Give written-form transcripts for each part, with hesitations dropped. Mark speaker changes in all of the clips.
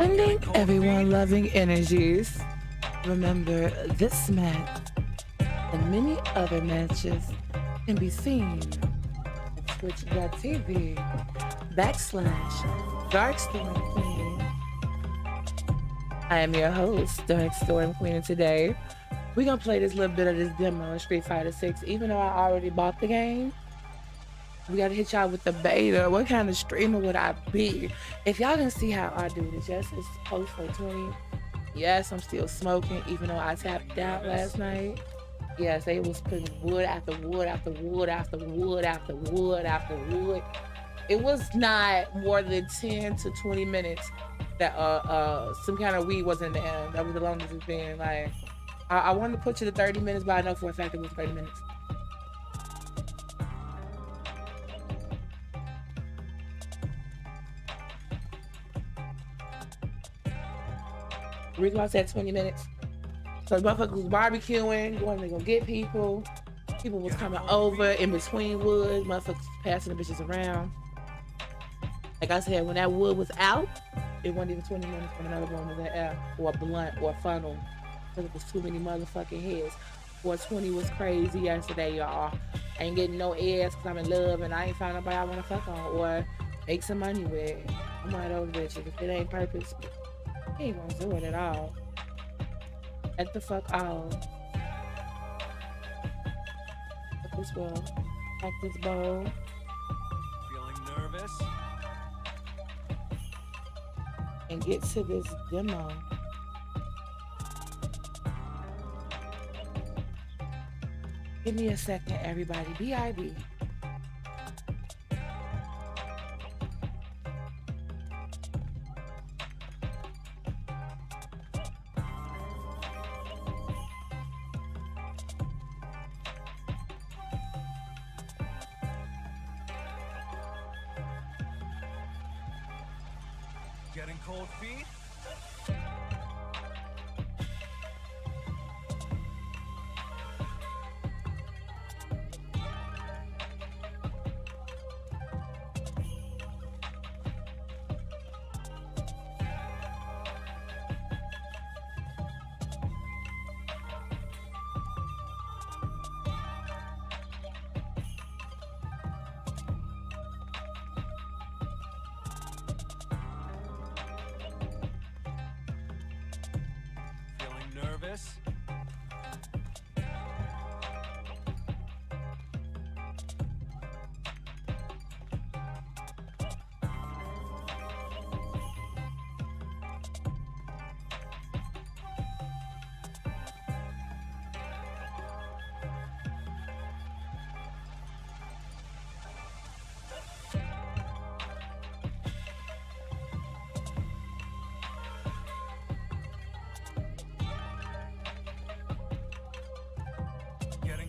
Speaker 1: Sending everyone loving energies. Remember, this match and many other matches can be seen at twitch.tv / Darkstorm Queen. I am your host, Darkstorm Queen, and today we're gonna play this little bit of this demo of Street Fighter 6. Even though I already bought the game, we gotta hit y'all with the beta. What kind of streamer would I be? If y'all didn't see how I do this, yes, it's post 420. Yes, I'm still smoking, even though I tapped out last night. Yes, they was putting wood after wood after wood after wood after wood after wood. It was not more than 10 to 20 minutes that some kind of weed was in the end. That was the longest it's been. Like, I wanted to put you to 30 minutes, but I know for a fact it was 30 minutes. The reason why I said 20 minutes. So the motherfuckers was barbecuing, going to go get people. People was coming over in between woods. Motherfuckers was passing the bitches around. Like I said, when that wood was out, it wasn't even 20 minutes from another one was in air or a blunt or a funnel. Because it was too many motherfucking heads. 420 was crazy yesterday, y'all. I ain't getting no ass because I'm in love and I ain't found nobody I want to fuck on or make some money with. I'm one of those bitches. If it ain't purpose, I ain't gonna do it at all. At the fuck all. Put this well. Pack this bowl.
Speaker 2: Feeling nervous?
Speaker 1: And get to this demo. Give me a second, everybody. BIB.
Speaker 2: Getting cold feet? Nervous?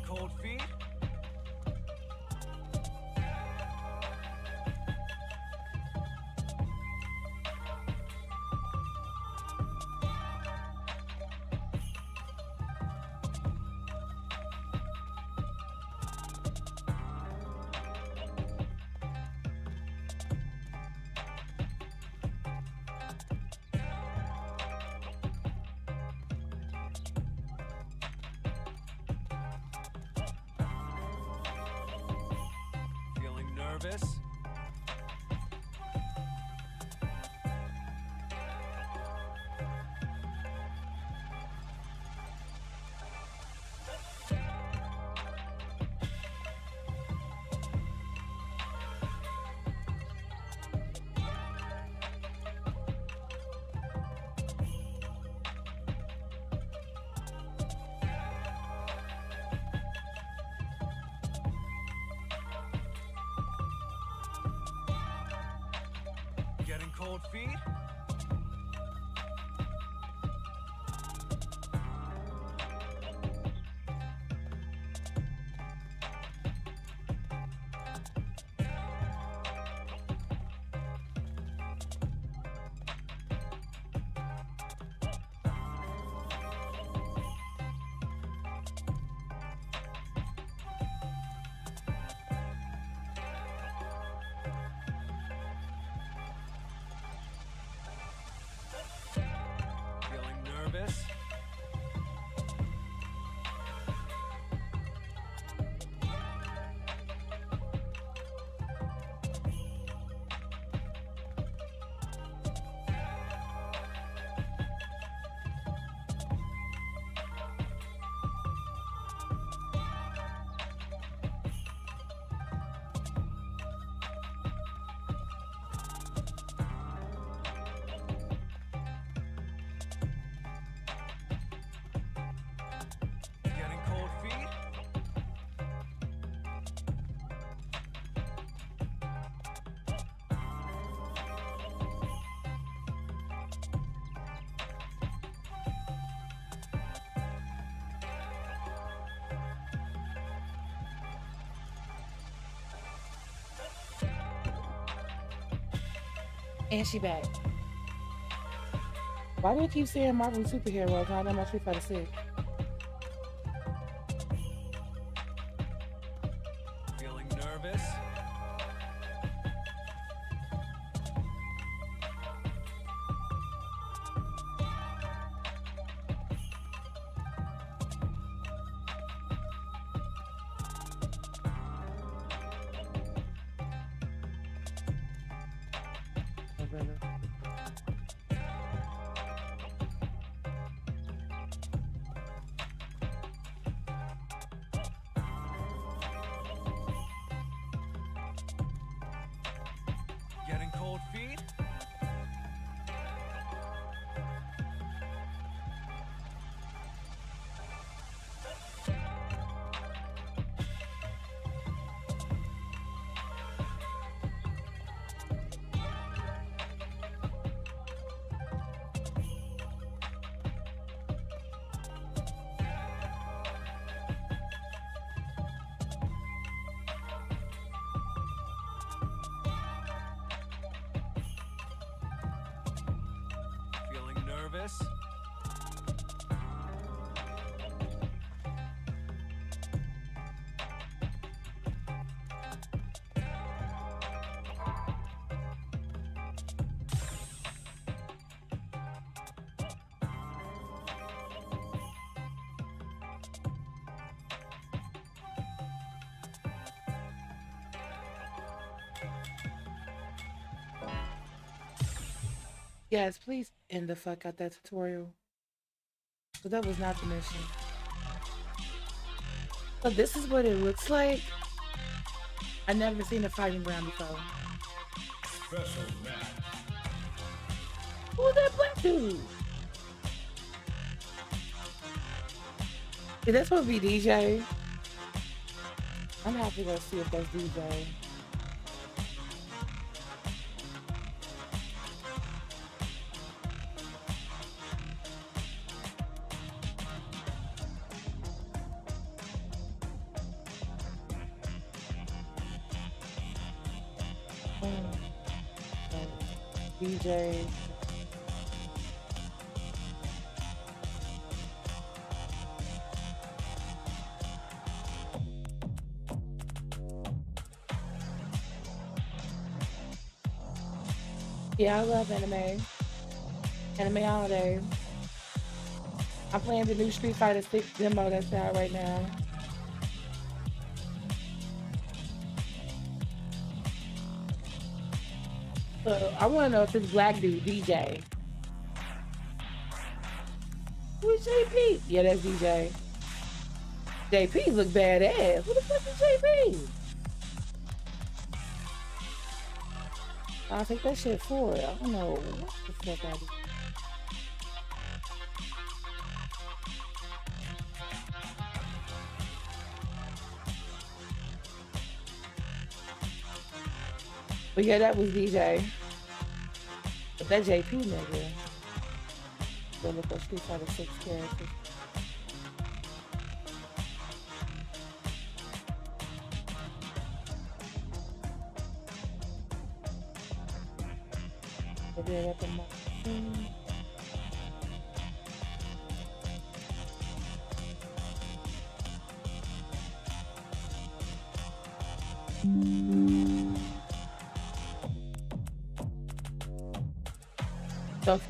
Speaker 2: Cold feet? Nervous? Getting cold feet?
Speaker 1: And she back. Why do you keep saying Marvel superheroes? I know my Street Fighter 6.
Speaker 2: Feeling nervous?
Speaker 1: Oh, brother.
Speaker 2: Getting cold feet? Feeling nervous?
Speaker 1: Yes, please end the fuck out that tutorial. So that was not the mission. So this is what it looks like. I never seen a fighting ground before.
Speaker 3: Special match.
Speaker 1: Who's that black dude? Is that supposed to be DJ? I'm happy to see if that's DJ. DJ. Yeah, I love anime. Anime all day. I'm playing the new Street Fighter 6 demo that's out right now. So I want to know if this black dude, DJ. Who's JP? Yeah, that's DJ. JP look badass. Who the fuck is JP? I'll take that shit for it. I don't know what the fuck I do. But yeah, that was DJ. But that JP nigga. Go look up Street Fighter 6 characters. I did up in my so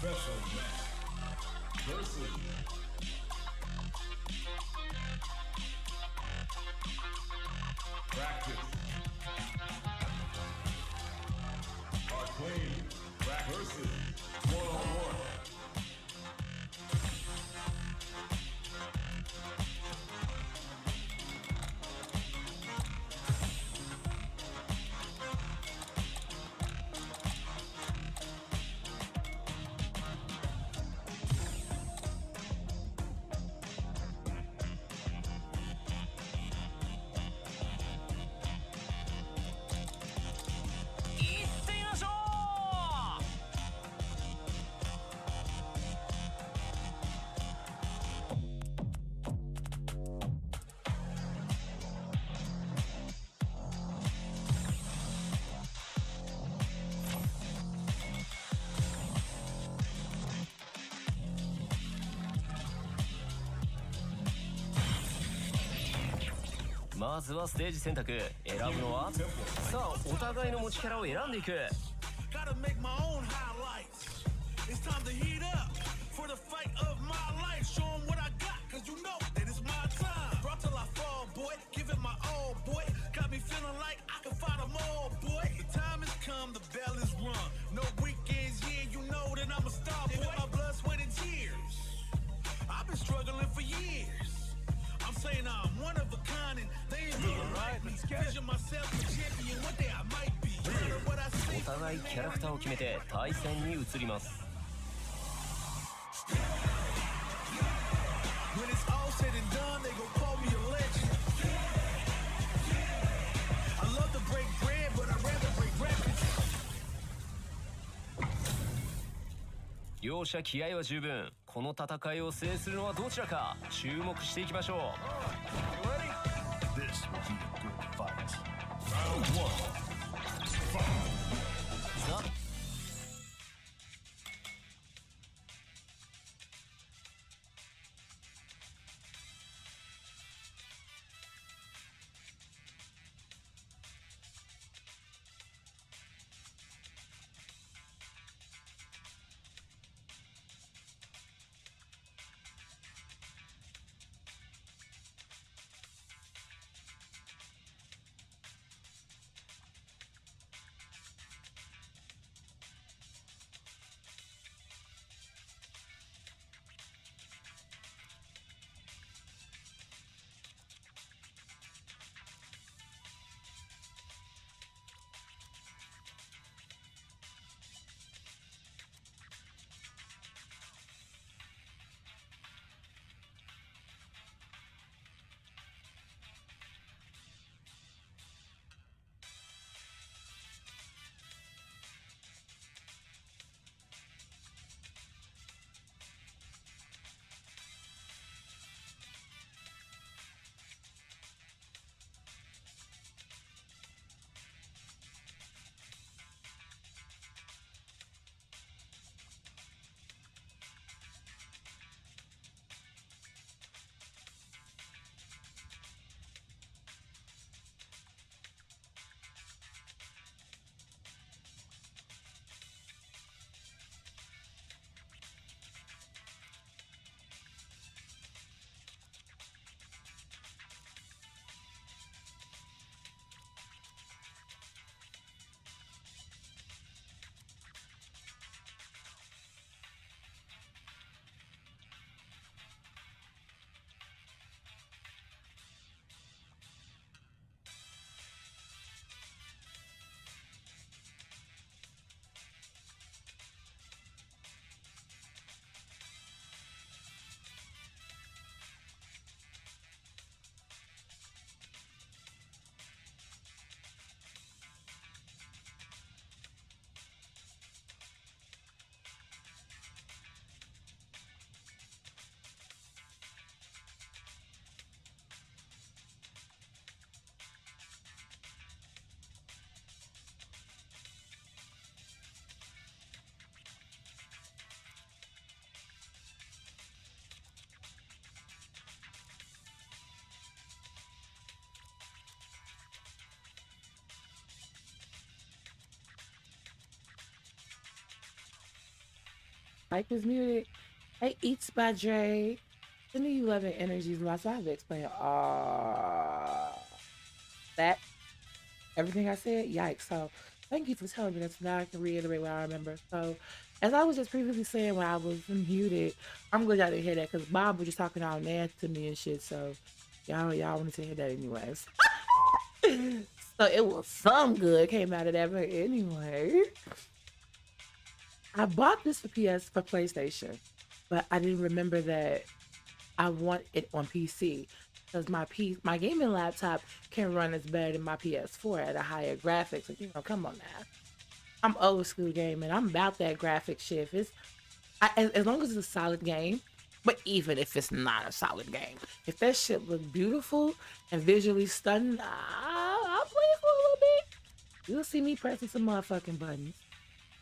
Speaker 3: Special match versus practice. Acclaim versus one-on-one.
Speaker 4: まずはステージ選択。選ぶのはさあ、お互いの持ちキャラを選んでいく。
Speaker 5: Gotta make my own highlights. It's time to heat up for the fight of my life. Show 'em what I got, cause you know that it's my time. Brought till I fall, boy. Give it my all, boy. Got me feeling like I can fight 'em all, boy. The time has come, the bell is rung. No weekends, yeah, you know that I'm a star, boy. My blood, sweat, and tears. I've been struggling for years. I'm saying I'm one of a kind and they ain't gonna like me. Vision myself a champion, one day I might be. What I see.
Speaker 4: お互いキャラクターを決めて対戦に移ります。
Speaker 5: When it's all said and done, they gon' call me a legend. I love to break bread, but I'd rather break records.
Speaker 4: 両者気合は十分。この戦いを制するのはどちらか注目していきましょう。
Speaker 3: This will be a good fight. Round one. Fight.
Speaker 4: さあ、
Speaker 5: Fight.
Speaker 1: Mike is muted. Hey, Eats by Dre. Sending you love and energies. So I have to explain that everything I said. Yikes. So thank you for telling me that. So now I can reiterate what I remember. So as I was just previously saying when I was muted, I'm glad y'all didn't hear that because Bob was just talking all nasty to me and shit. So y'all wanted to hear that anyways. So it was some good came out of that. But anyway, I bought this for PlayStation, but I didn't remember that I want it on PC because my gaming laptop can run as better than my PS4 at a higher graphics. Like, come on now. I'm old school gaming. I'm about that graphic shit. As long as it's a solid game, but even if it's not a solid game, if that shit look beautiful and visually stunning, I'll play it for a little bit. You'll see me pressing some motherfucking buttons.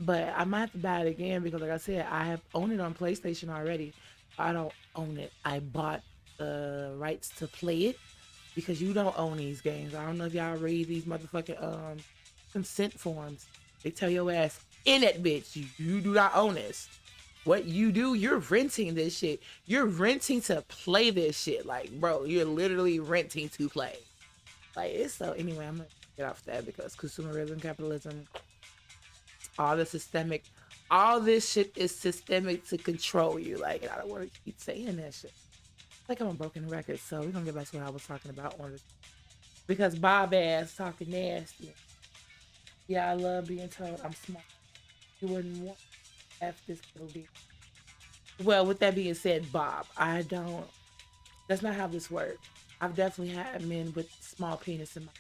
Speaker 1: But I might have to buy it again because, like I said, I have owned it on PlayStation already. I don't own it. I bought the rights to play it because you don't own these games. I don't know if y'all read these motherfucking consent forms. They tell your ass in that bitch, you do not own this. What you do, you're renting this shit. You're renting to play this shit. Like, bro, you're literally renting to play. Like, it's so. Anyway, I'm gonna get off that because consumerism, capitalism, all this shit is systemic to control you. Like, and I don't want to keep saying that shit. Like I'm a broken record. So we're gonna get back to what I was talking about on this. Because Bob ass talking nasty. Yeah, I love being told I'm smart. You wouldn't want F this little bit. Well, with that being said, Bob, that's not how this works. I've definitely had men with small penis in my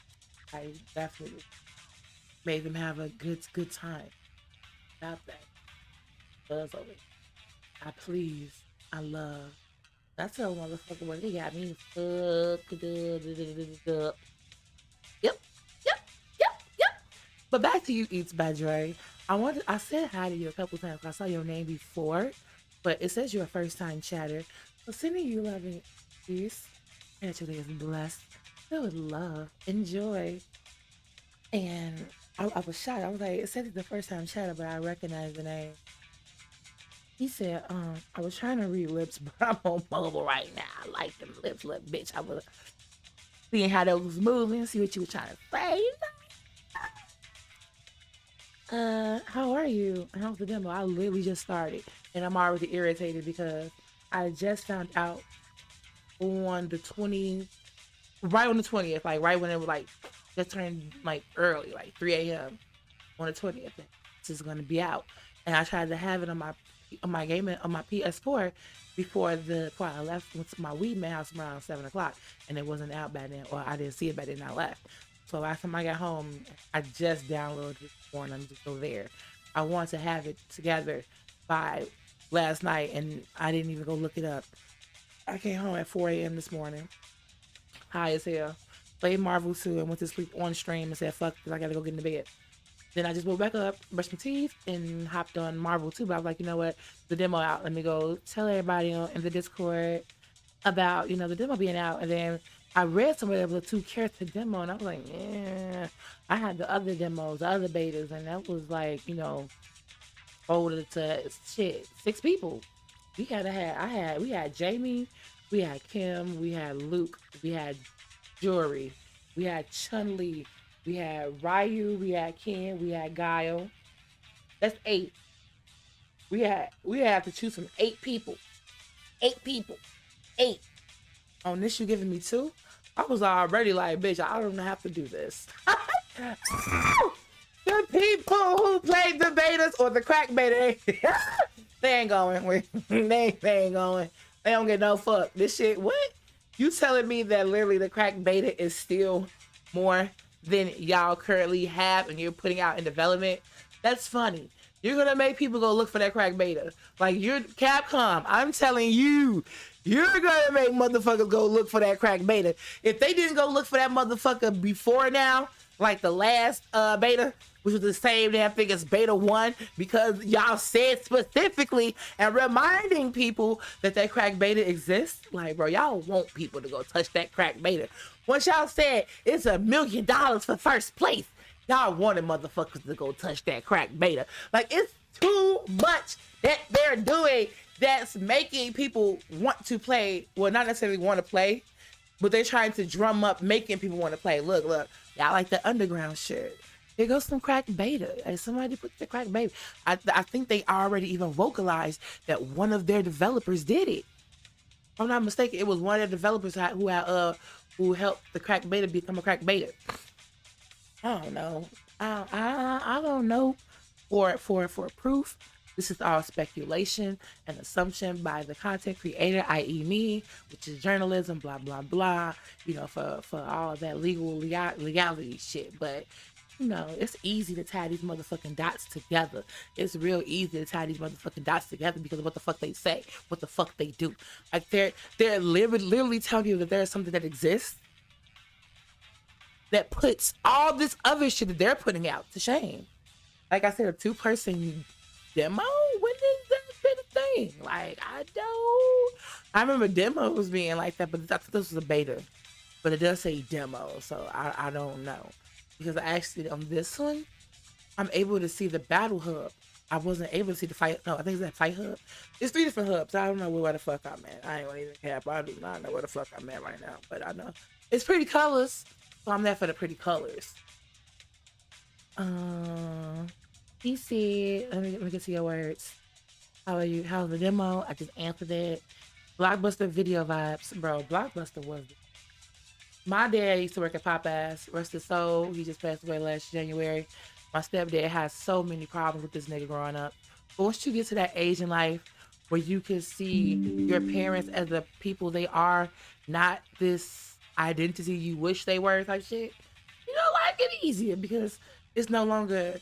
Speaker 1: I definitely made them have a good time. About that. Buzz over. I please. I love. I tell motherfucker what they got me fucked up. Yep. But back to you, Eats by Dre. I said hi to you a couple times. I saw your name before, but it says you're a first time chatter. So sending you love and peace. And today is blessed. Filled with love. Enjoy. And I was shocked. I was like, it said it's the first time chatter, but I recognize the name. He said, I was trying to read lips, but I'm on mobile right now. I like them lips, little bitch. I was seeing how those was moving, see what you were trying to say. How are you? How's the demo? I literally just started and I'm already irritated because I just found out on the 20th, right on the 20th, like right when it was like just turned like early, like 3 a.m. on the 20th. This is gonna be out. And I tried to have it on my PS4 before I left, went to my weed man house around 7 o'clock and it wasn't out by then, or I didn't see it by then. I left. So last time I got home, I just downloaded it this morning. I'm just go there. I want to have it together by last night, and I didn't even go look it up. I came home at 4 a.m. this morning, high as hell. Played Marvel 2 and went to sleep on stream and said, fuck this, I gotta go get into bed. Then I just woke back up, brushed my teeth, and hopped on Marvel 2. But I was like, you know what? The demo out. Let me go tell everybody in the Discord about, the demo being out. And then I read somewhere there was a 2 character demo, and I was like, yeah. I had the other demos, the other betas, and that was like, folded to shit, 6 people. We had Jamie, we had Kim, we had Luke, we had Jory, we had Chun-Li, we had Ryu, we had Ken, we had Guile. That's 8. We had to choose from 8 people. 8 people. 8. On this, you giving me 2? I was already like, bitch, I don't have to do this. The people who played the betas or the crack beta, they ain't going. They ain't going. They don't get no fuck. This shit, what? You telling me that literally the crack beta is still more than y'all currently have and you're putting out in development? That's funny. You're gonna make people go look for that crack beta. Like, you're Capcom. I'm telling you, you're gonna make motherfuckers go look for that crack beta. If they didn't go look for that motherfucker before now, like the last beta, which was the same damn thing as beta 1, because y'all said specifically and reminding people that that crack beta exists. Like, bro, y'all want people to go touch that crack beta. Once y'all said it's $1 million for first place, y'all wanted motherfuckers to go touch that crack beta. Like, too much that they're doing that's making people want to play. Well, not necessarily want to play, but they're trying to drum up, making people want to play. Look, y'all like the underground shit. Here goes some crack beta. Like somebody put the crack beta. I think they already even vocalized that one of their developers did it. If I'm not mistaken, it was one of the developers who helped the crack beta become a crack beta. I don't know. I don't know for proof. This is all speculation and assumption by the content creator, i.e. me, which is journalism, blah, blah, blah, you know, for all of that legality shit. But, you know, it's easy to tie these motherfucking dots together. It's real easy to tie these motherfucking dots together because of what the fuck they say, what the fuck they do. Like they're literally telling you that there's something that exists that puts all this other shit that they're putting out to shame. Like I said, a 2-person demo? When is that been a thing? Like, I remember demos being like that, but I thought this was a beta. But it does say demo, so I don't know. Because actually on this one, I'm able to see the battle hub. I wasn't able to see the fight. No, I think it's that fight hub. It's 3 different hubs. I don't know where the fuck I'm at. I ain't gonna even cap. I do not know where the fuck I'm at right now. But I know it's pretty colors. So I'm there for the pretty colors. He said, let me get to your words. How are you? How's the demo? I just answered it. Blockbuster video vibes. Bro, Blockbuster was... My dad used to work at Popeyes. Rest his soul. He just passed away last January. My stepdad has so many problems with this nigga growing up. But once you get to that age in life where you can see your parents as the people they are, not this identity you wish they were type shit, you know, life get easier because it's no longer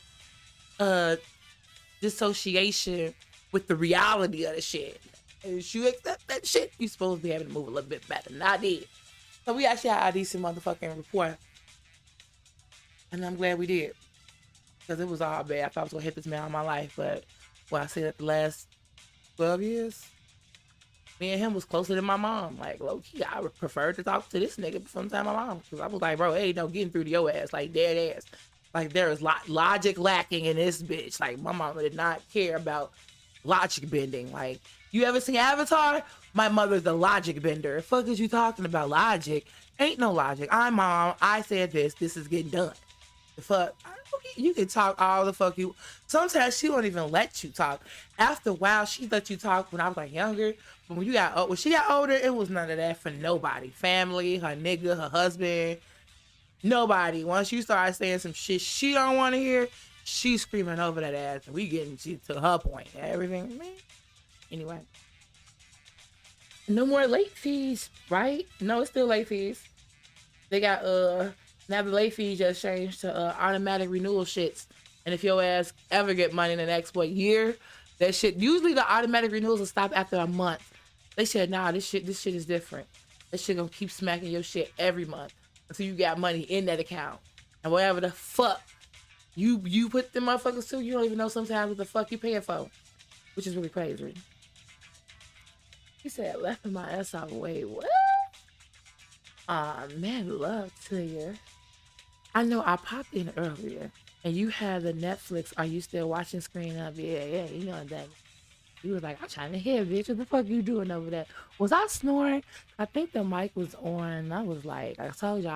Speaker 1: dissociation with the reality of the shit. If you accept that shit, you supposed to be able to move a little bit better than I did. So we actually had a decent motherfucking report. And I'm glad we did. Because it was all bad. I thought I was going to hit this man in my life. But when I say that the last 12 years, me and him was closer than my mom. Like, low-key, I would prefer to talk to this nigga sometime my mom. Because I was like, bro, hey, no, getting through to your ass. Like, dead ass. Like, there is logic lacking in this bitch. Like, my mama did not care about logic bending. Like, you ever seen Avatar? My mother's the logic bender. Fuck is you talking about logic? Ain't no logic. I'm mom. I said this. This is getting done. The fuck? You can talk all the fuck you... Sometimes she won't even let you talk. After a while, she let you talk when I was like younger. But when she got older, it was none of that for nobody. Family, her nigga, her husband... Nobody. Once you start saying some shit she don't want to hear, she's screaming over that ass, and we getting to her point. Everything, man. Anyway, no more late fees, right? No, it's still late fees. They got now the late fees just changed to automatic renewal shits, and if your ass ever get money in the next year, that shit usually the automatic renewals will stop after a month. They said, nah, this shit is different. This shit gonna keep smacking your shit every month until you got money in that account. And whatever the fuck you put them motherfuckers to, you don't even know sometimes what the fuck you paying for. Which is really crazy. He said, laughing my ass off. Wait, what? Man, love to you. I know I popped in earlier and you had the Netflix, are you still watching screen up? Yeah, you know that. He was like, I'm trying to hear, bitch. What the fuck you doing over there? Was I snoring? I think the mic was on. I was like, I told you,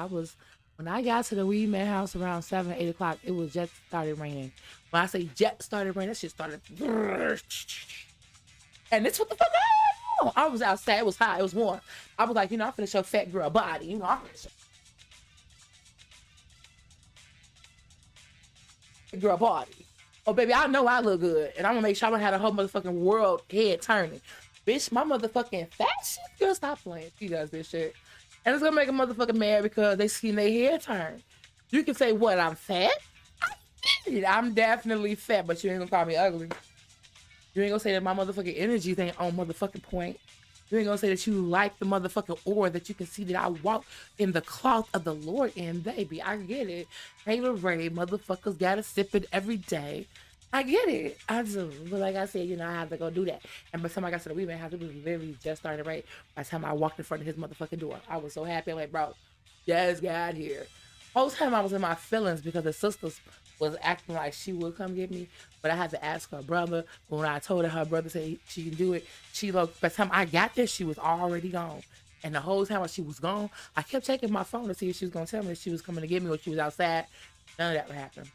Speaker 1: when I got to the Weed Man house around 7, 8 o'clock, it was just started raining. When I say jet started raining, that shit started. And this what the fuck I had on. I was outside. It was hot. It was warm. I was like, I'm finna show fat girl body. I'm finna show girl body. Oh, baby, I know I look good. And I'm gonna make sure I had a whole motherfucking world head turning. Bitch, my motherfucking fat shit. Girl, stop playing. She does this shit. And it's gonna make a motherfucker mad because they seen their head turn. You can say, what, I'm fat? I'm definitely fat, but you ain't gonna call me ugly. You ain't gonna say that my motherfucking energies ain't on motherfucking point. You ain't gonna say that you like the motherfucking ore that you can see that I walk in the cloth of the Lord in, baby. I get it. Taylor Ray, motherfuckers gotta sip it every day. I get it. I do. But like I said, I have to go do that. And by the time I got to the Weed Man house, it was literally just started right. By the time I walked in front of his motherfucking door, I was so happy. I'm like, bro, just got here. Whole time I was in my feelings because the sisters was acting like she would come get me, but I had to ask her brother. When I told her brother said she can do it, she looked. By the time I got there, she was already gone. And the whole time while she was gone, I kept checking my phone to see if she was gonna tell me if she was coming to get me or she was outside. None of that happened.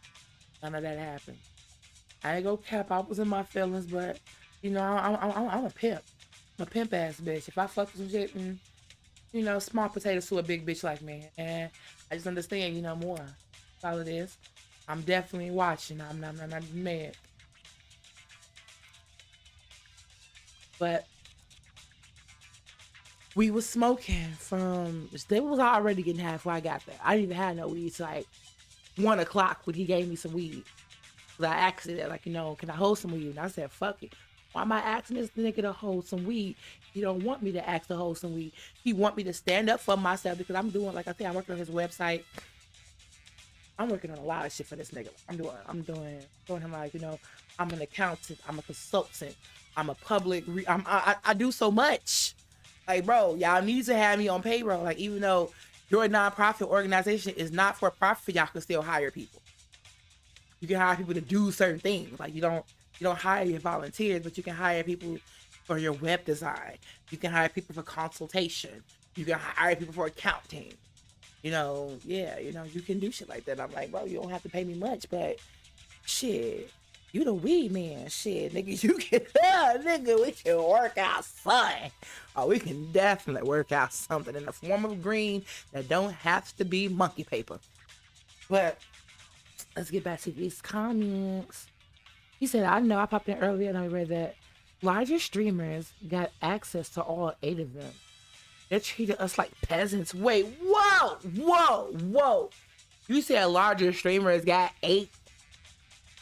Speaker 1: None of that happened. I ain't go cap. I was in my feelings, but you know, I'm a pimp. I'm a pimp ass bitch. If I fuck with some shit, you know, small potatoes to a big bitch like me. And I just understand, you know, more. That's all it is. I'm definitely watching. I'm not mad. But we was smoking from, they was already getting high before I got there. I didn't even have no weed. It's like 1 o'clock when he gave me some weed. Cause I asked it, like, you know, can I hold some weed? And I said, fuck it. Why am I asking this nigga to hold some weed? He don't want me to ask to hold some weed. He want me to stand up for myself because I'm doing, like I said, I'm working on his website. I'm working on a lot of shit for this nigga. I'm doing him like, you know, I'm an accountant. I'm a consultant. I'm a I do so much. Like, bro, y'all need to have me on payroll. Like, even though your nonprofit organization is not for profit, y'all can still hire people. You can hire people to do certain things. Like, you don't hire your volunteers, but you can hire people for your web design. You can hire people for consultation. You can hire people for accounting. You know, yeah, you know, you can do shit like that. I'm like, bro, you don't have to pay me much, but shit, you the weed man. Shit, nigga, you can, nigga, we can work out something. Oh, we can definitely work out something in the form of green that don't have to be monkey paper. But let's get back to these comments. He said, I know I popped in earlier and I read that larger streamers got access to all 8 of them. They're treating us like peasants. Wait, whoa. You said larger streamers got 8?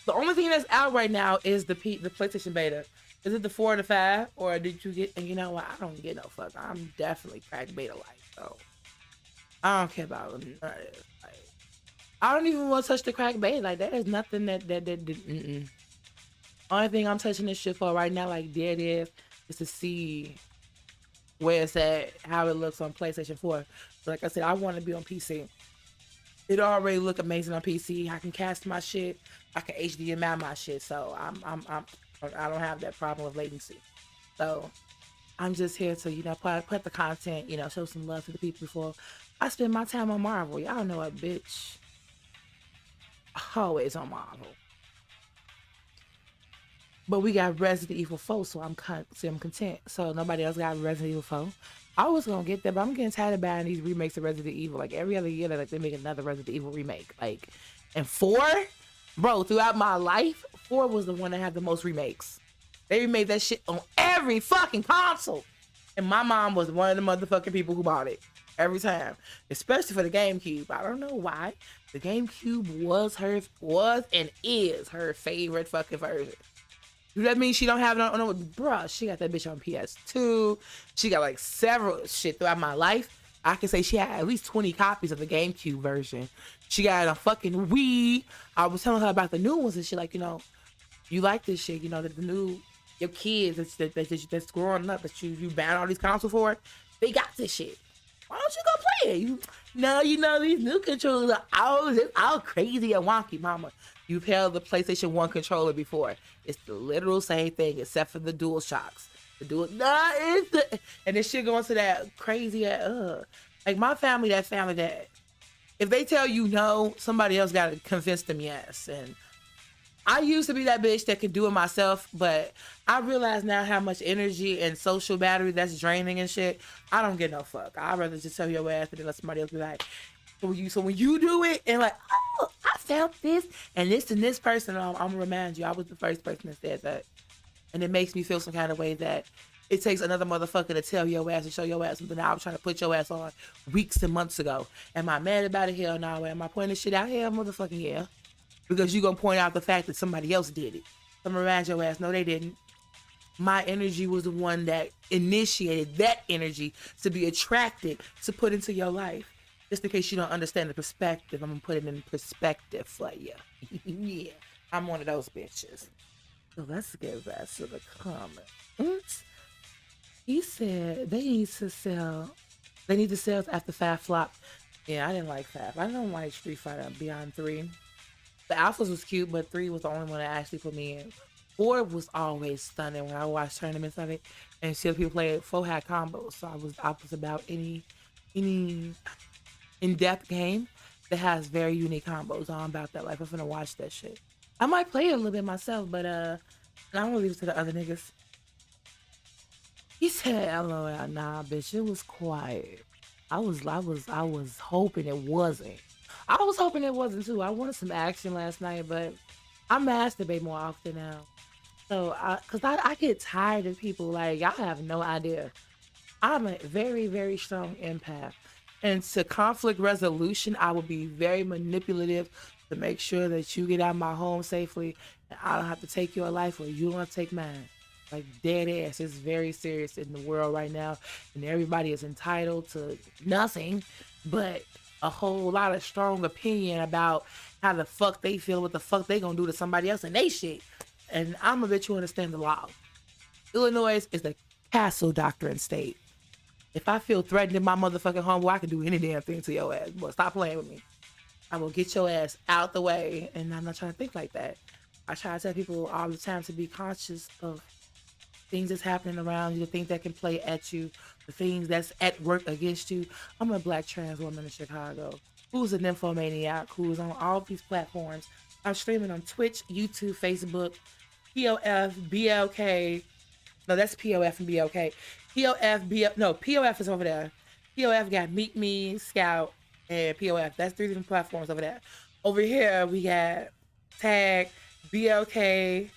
Speaker 1: The only thing that's out right now is the PlayStation beta. Is it the 4 or the 5? Or did you get, and you know what? I don't get no fuck. I'm definitely crack beta like, so I don't care about none of this. Like, I don't even want to touch the crack bait. Like, there is nothing that Only thing I'm touching this shit for right now, like dead is to see where it's at, how it looks on PlayStation 4. But like I said, I want to be on PC. It already look amazing on PC. I can cast my shit. I can HDMI my shit. So I don't have that problem with latency. So I'm just here to, you know, put the content, you know, show some love to the people before I spend my time on Marvel. Y'all know a bitch always on Marvel. But we got Resident Evil 4, so I'm content. So nobody else got Resident Evil 4. I was gonna get that, but I'm getting tired of buying these remakes of Resident Evil. Like every other year, like they make another Resident Evil remake. Like, and 4, bro, throughout my life, 4 was the one that had the most remakes. They remade that shit on every fucking console. And my mom was one of the motherfucking people who bought it every time, especially for the GameCube. I don't know why. The GameCube was and is her favorite fucking version. Do that mean she don't have it on? Bruh, she got that bitch on PS2. She got like several shit throughout my life. I can say she had at least 20 copies of the GameCube version. She got a fucking Wii. I was telling her about the new ones and shit. Like, you know, you like this shit. You know, the new, your kids that's growing up that you ban all these consoles for, they got this shit. Why don't you go play it? You know, these new controllers are all crazy and wonky, mama. You've held the PlayStation 1 controller before. It's the literal same thing except for the dual shocks. And this shit going to that crazy like my family, that if they tell you no, somebody else got to convince them yes. And I used to be that bitch that could do it myself, but I realize now how much energy and social battery that's draining and shit. I don't get no fuck. I'd rather just tell your ass and let somebody else be like, so when you do it and like, oh, I felt this and this person, I'm gonna remind you, I was the first person that said that. And it makes me feel some kind of way that it takes another motherfucker to tell your ass and show your ass something that I was trying to put your ass on weeks and months ago. Am I mad about it? Hell no. Am I pointing shit out? Hell motherfucking yeah. Because you gonna point out the fact that somebody else did it. So I'm gonna remind your ass, no they didn't. My energy was the one that initiated that energy to be attracted to put into your life. Just in case you don't understand the perspective, I'm gonna put it in perspective for you. Yeah, I'm one of those bitches. So let's get back to the comments. He said they need to sell after 5 flop. Yeah, I didn't like Fab. I don't like Street Fighter Beyond 3. The Alphas was cute, but 3 was the only one that actually put me in. 4 was always stunning when I watched tournaments of it and see other people play it. 4 had combos, so I was about any in-depth game that has very unique combos. I'm about that. Like I'm finna watch that shit. I might play it a little bit myself, but I'm gonna leave it to the other niggas. He said, "LOL, nah, bitch, it was quiet." I was hoping it wasn't. I was hoping it wasn't too. I wanted some action last night, but I masturbate more often now. So, cause I get tired of people like y'all have no idea. I'm a very, very strong empath. And to conflict resolution, I will be very manipulative to make sure that you get out of my home safely and I don't have to take your life or you don't have to take mine. Like dead ass. It's very serious in the world right now. And everybody is entitled to nothing but a whole lot of strong opinion about how the fuck they feel, what the fuck they gonna do to somebody else and they shit. And I'm gonna bet you understand the law. Illinois is the castle doctrine state. If I feel threatened in my motherfucking home, well, I can do any damn thing to your ass. Boy, stop playing with me. I will get your ass out the way. And I'm not trying to think like that. I try to tell people all the time to be conscious of things that's happening around you, the things that can play at you, the things that's at work against you. I'm a black trans woman in Chicago who's a nymphomaniac who's on all these platforms. I'm streaming on Twitch, YouTube, Facebook, POF, BLK. No, that's POF and BLK. No, POF is over there. POF got Meet Me, Scout, and POF. That's 3 different platforms over there. Over here, we got Tag, BLK,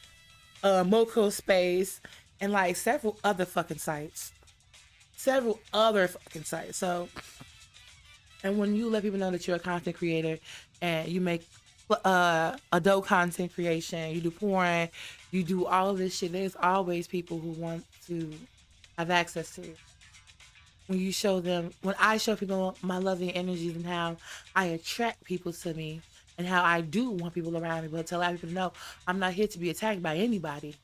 Speaker 1: Moko Space, and like several other fucking sites. Several other fucking sites. So, and when you let people know that you're a content creator and you make adult content creation, you do porn, you do all of this shit, there's always people who want to have access to you. When you show them, when I show people my loving energies and how I attract people to me and how I do want people around me, but tell other people to know I'm not here to be attacked by anybody.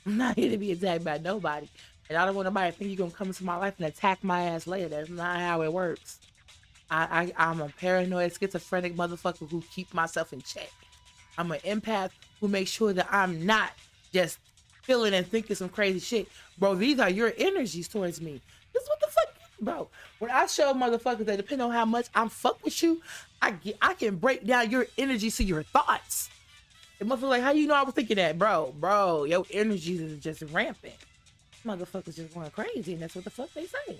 Speaker 1: I'm not here to be attacked by nobody. And I don't want nobody to think you're going to come into my life and attack my ass later. That's not how it works. I'm a paranoid, schizophrenic motherfucker who keep myself in check. I'm an empath who makes sure that I'm not just feeling and thinking some crazy shit. Bro, these are your energies towards me. This is what the fuck, bro. When I show motherfuckers that depending on how much I'm fuck with you, I can break down your energies to your thoughts. The motherfucker like, how you know I was thinking that? Bro, your energies is just rampant. Motherfuckers just going crazy, and that's what the fuck they say.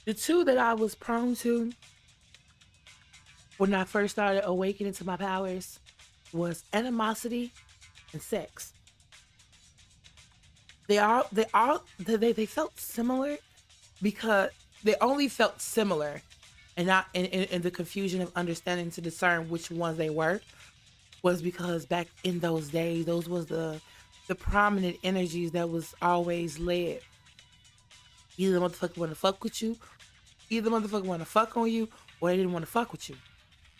Speaker 1: The two that I was prone to when I first started awakening to my powers was animosity and sex. They felt similar because they only felt similar and not in the confusion of understanding to discern which ones they were was because back in those days, those was the prominent energies that was always led. Either the motherfucker want to fuck with you, either the motherfucker want to fuck on you, or they didn't want to fuck with you.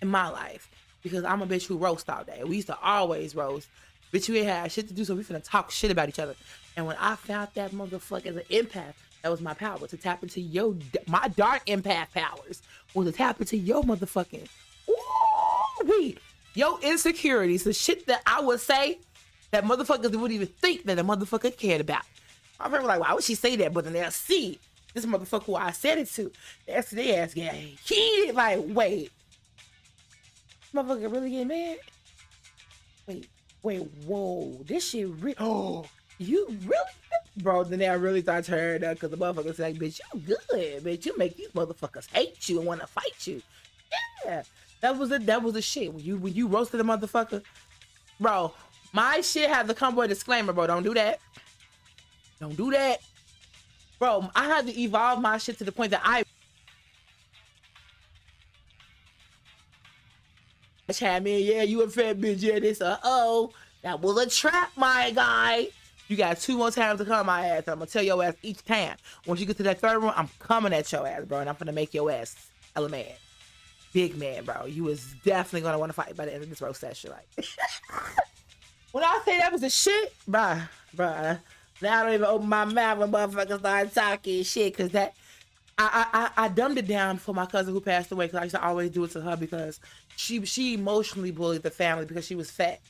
Speaker 1: In my life, because I'm a bitch who roast all day. We used to always roast. Bitch, we ain't had shit to do, so we finna talk shit about each other. And when I found that motherfucker as an empath, that was my power to tap into my dark empath powers was to tap into your motherfucking your insecurities, the shit that I would say that motherfuckers wouldn't even think that a motherfucker cared about. My friend was like, why would she say that? But then they'll see this motherfucker who I said it to. That's the ass get heated. Like, wait. Motherfucker really get mad? Wait, whoa. This shit oh, you really? Bro, then I really start turning up because the motherfucker's like, bitch, you good, bitch. You make these motherfuckers hate you and want to fight you. Yeah. That was the shit. When you roasted a motherfucker, bro, my shit had to come with a disclaimer, bro. Don't do that. Don't do that. Bro, I had to evolve my shit to the point that I chime in, yeah, you a fat bitch, yeah, this, that was a trap, my guy. You got 2 more times to come my ass. I'm gonna tell your ass each time. Once you get to that 3rd one, I'm coming at your ass, bro, and I'm gonna make your ass hella man. Big man, bro. You was definitely gonna want to fight by the end of this roast session, like. When I say that was the shit, bruh. Now I don't even open my mouth when motherfuckers start talking shit, cause that I dumbed it down for my cousin who passed away, because I used to always do it to her because she emotionally bullied the family because she was fat.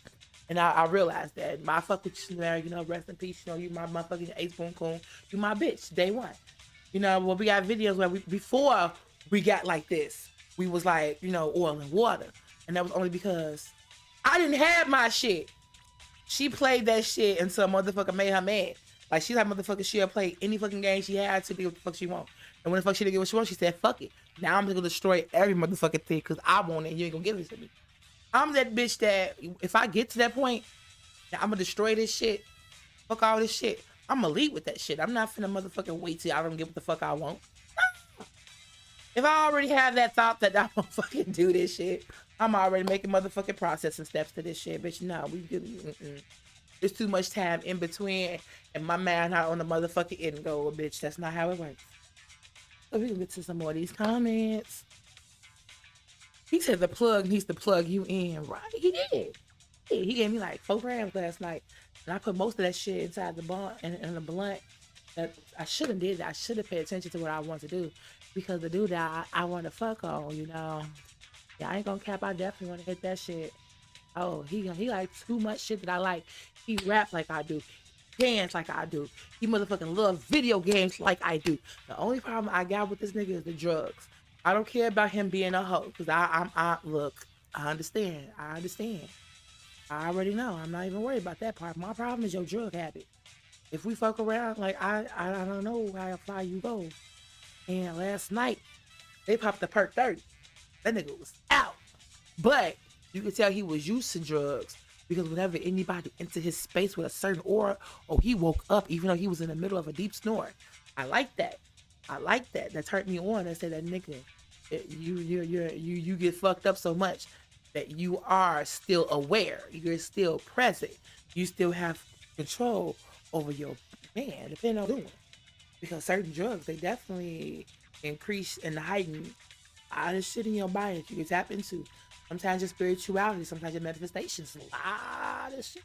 Speaker 1: And I realized that. I fuck with you, Mary, you know, rest in peace. You know, you my motherfucking ace boom coon. You my bitch, day one. You know, well, we got videos where before we got like this, we was like, you know, oil and water. And that was only because I didn't have my shit. She played that shit until motherfucker made her mad. Like, she's like motherfucker, she'll play any fucking game she had to do what the fuck she want. And when the fuck she didn't get what she wants, she said, fuck it. Now I'm just gonna destroy every motherfucking thing because I want it and you ain't gonna give it to me. I'm that bitch that if I get to that point, I'm gonna destroy this shit. Fuck all this shit. I'm gonna lead with that shit. I'm not finna motherfucking wait till I don't get what the fuck I want. If I already have that thought that I'm gonna fucking do this shit, I'm already making motherfucking processing steps to this shit, bitch. No, we good. There's too much time in between, and my man not on the motherfucking end goal, bitch. That's not how it works. So we can get to some more of these comments. He said the plug needs to plug you in, right? He did. He gave me like 4 grams last night, and I put most of that shit inside the blunt and the blunt. That I shouldn't did that. I should have paid attention to what I want to do, because the dude that I want to fuck on, you know. Yeah, I ain't gonna cap. I definitely want to hit that shit. Oh, he like too much shit that I like. He rap like I do, dance like I do. He motherfucking love video games like I do. The only problem I got with this nigga is the drugs. I don't care about him being a hoe, because I look, I understand. I already know. I'm not even worried about that part. My problem is your drug habit. If we fuck around, like I don't know how far you go. And last night, they popped the perk 30. That nigga was out. But you could tell he was used to drugs, because whenever anybody entered his space with a certain aura, or he woke up even though he was in the middle of a deep snore. I like that. That turned me on. I said, that nigga, you get fucked up so much that you are still aware. You're still present. You still have control over your man, depending on doing. Because certain drugs, they definitely increase and heighten all the shit in your body that you can tap into. Sometimes your spirituality, sometimes your manifestations, a lot of shit.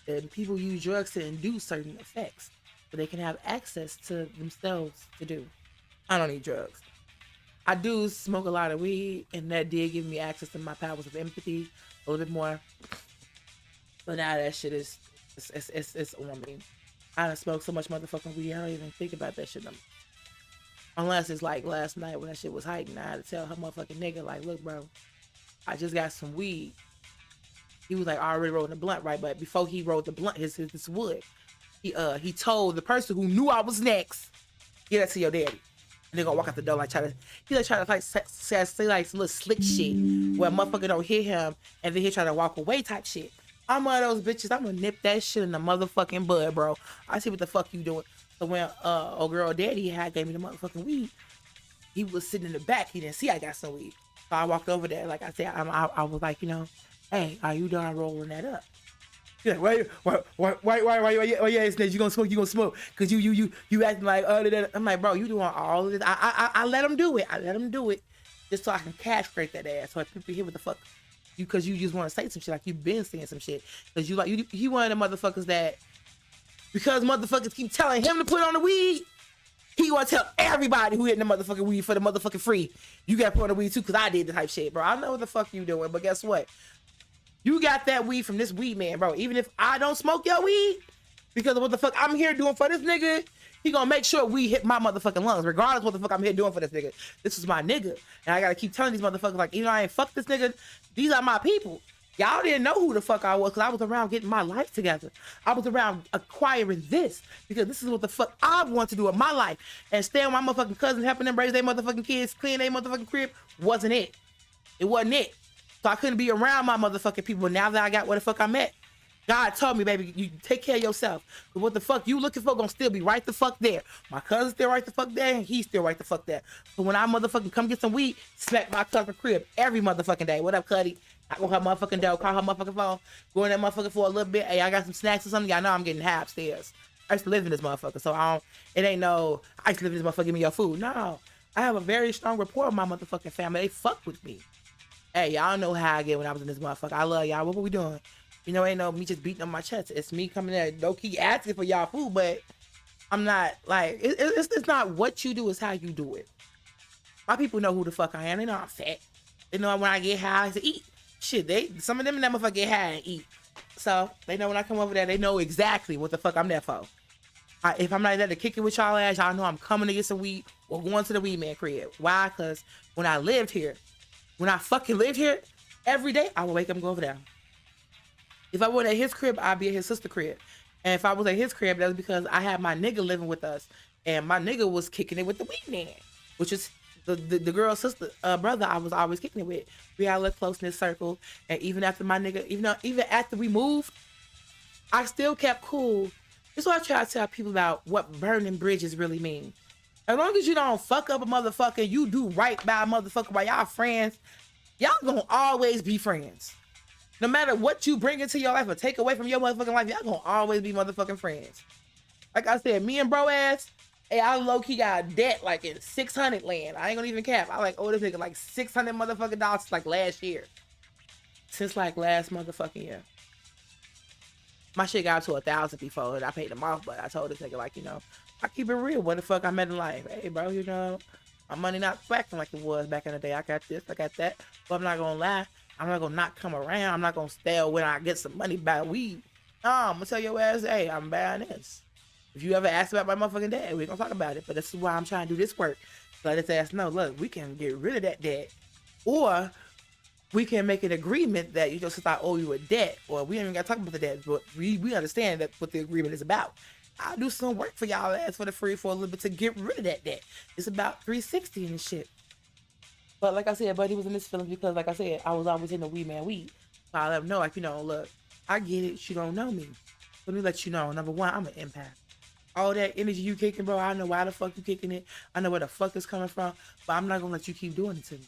Speaker 1: And people use drugs to induce certain effects, so they can have access to themselves to do. I don't need drugs. I do smoke a lot of weed, and that did give me access to my powers of empathy a little bit more. But now that shit is it's on me. I done smoked so much motherfucking weed, I don't even think about that shit no more. Unless it's like last night when that shit was heightened, I had to tell her motherfucking nigga, like, look, bro, I just got some weed. He was like, I already rolled the blunt, right? But before he rolled the blunt, his wood, he told the person who knew I was next, get that to your daddy. And they gonna walk out the door like try to like say like some little slick shit where a motherfucker don't hear him, and then he try to walk away type shit. I'm one of those bitches. I'm gonna nip that shit in the motherfucking bud, bro. I see what the fuck you doing. So when old girl daddy gave me the motherfucking weed, he was sitting in the back. He didn't see I got some weed. So I walked over there. Like I said, I was like, you know, hey, are you done rolling that up? He's like, why, yeah, snitch, you gonna smoke. Cause you acting like, I'm like, bro, you doing all of this. I let him do it. Just so I can castrate that ass. So people hear what the fuck. Cause you just want to say some shit, like you've been saying some shit. Cause you one of the motherfuckers that, because motherfuckers keep telling him to put on the weed, he want to tell everybody who hitting the motherfucking weed for the motherfucking free. You got to put on the weed too, cause I did the type shit, bro. I know what the fuck you doing, but guess what? You got that weed from this weed man, bro. Even if I don't smoke your weed, because of what the fuck I'm here doing for this nigga, he gonna make sure we hit my motherfucking lungs, regardless what the fuck I'm here doing for this nigga. This is my nigga. And I gotta keep telling these motherfuckers, like, even though I ain't fuck this nigga, these are my people. Y'all didn't know who the fuck I was, because I was around getting my life together. I was around acquiring this, because this is what the fuck I want to do with my life. And staying with my motherfucking cousins, helping them raise their motherfucking kids, clean their motherfucking crib, wasn't it. It wasn't it. So I couldn't be around my motherfucking people. Now that I got where the fuck I'm at, God told me, baby, you take care of yourself. But what the fuck you looking for gonna still be right the fuck there. My cousin's still right the fuck there, and he's still right the fuck there. So when I motherfucking come get some weed, smack my cousin crib every motherfucking day. What up, Cuddy? I go her motherfucking door, call her motherfucking phone, go in that motherfucker for a little bit. Hey, I got some snacks or something. Y'all know I'm getting high upstairs. I used to live in this motherfucker, so I used to live in this motherfucker, give me your food. No, I have a very strong rapport with my motherfucking family. They fuck with me. Hey, y'all know how I get when I was in this motherfucker. I love y'all. What were we doing? You know, ain't no me just beating on my chest. It's me coming there, low key asking for y'all food, but I'm not like it's not what you do, it's how you do it. My people know who the fuck I am. They know I'm fat. They know when I get high to eat. Shit, some of them in that motherfucker get high and eat. So they know when I come over there, they know exactly what the fuck I'm there for. If I'm not there to kick it with y'all ass, y'all know I'm coming to get some weed or going to the weed man crib. Why? Because when I fucking lived here, every day I would wake up and go over there. If I wasn't at his crib, I'd be at his sister's crib. And if I was at his crib, that was because I had my nigga living with us. And my nigga was kicking it with the weed man, which is the girl's sister, brother I was always kicking it with. We had a little close-knit circle. And even after my nigga, even after we moved, I still kept cool. This is what I try to tell people about what burning bridges really mean. As long as you don't fuck up a motherfucker, you do right by a motherfucker while y'all friends, y'all gonna always be friends. No matter what you bring into your life or take away from your motherfucking life, y'all gonna always be motherfucking friends. Like I said, me and bro ass, hey, I low-key got debt like in 600 land. I ain't gonna even cap. I like owe this nigga like 600 motherfucking dollars like last year. Since like last motherfucking year. My shit got to 1,000 before and I paid them off, but I told this nigga like, I keep it real. What the fuck I met in life? Hey, bro, my money not acting like it was back in the day. I got this, I got that. But I'm not gonna lie. I'm not gonna not come around. I'm not gonna stay when I get some money buy weed. No, I'm gonna tell your ass, hey, I'm buying this. If you ever ask about my motherfucking dad, we're gonna talk about it. But this is why I'm trying to do this work. So let this ass know, look, we can get rid of that debt. Or we can make an agreement that since I owe you a debt, or we ain't even gotta talk about the debt, but we understand that what the agreement is about. I'll do some work for y'all ass for the free for a little bit to get rid of that debt. It's about 360 and shit. But like I said, buddy was in his feelings because like I said, I was always in the weed man weed. So I let him know, like, look, I get it, you don't know me. Let me let you know, number one, I'm an empath. All that energy you kicking, bro, I know why the fuck you kicking it. I know where the fuck it's coming from, but I'm not gonna let you keep doing it to me.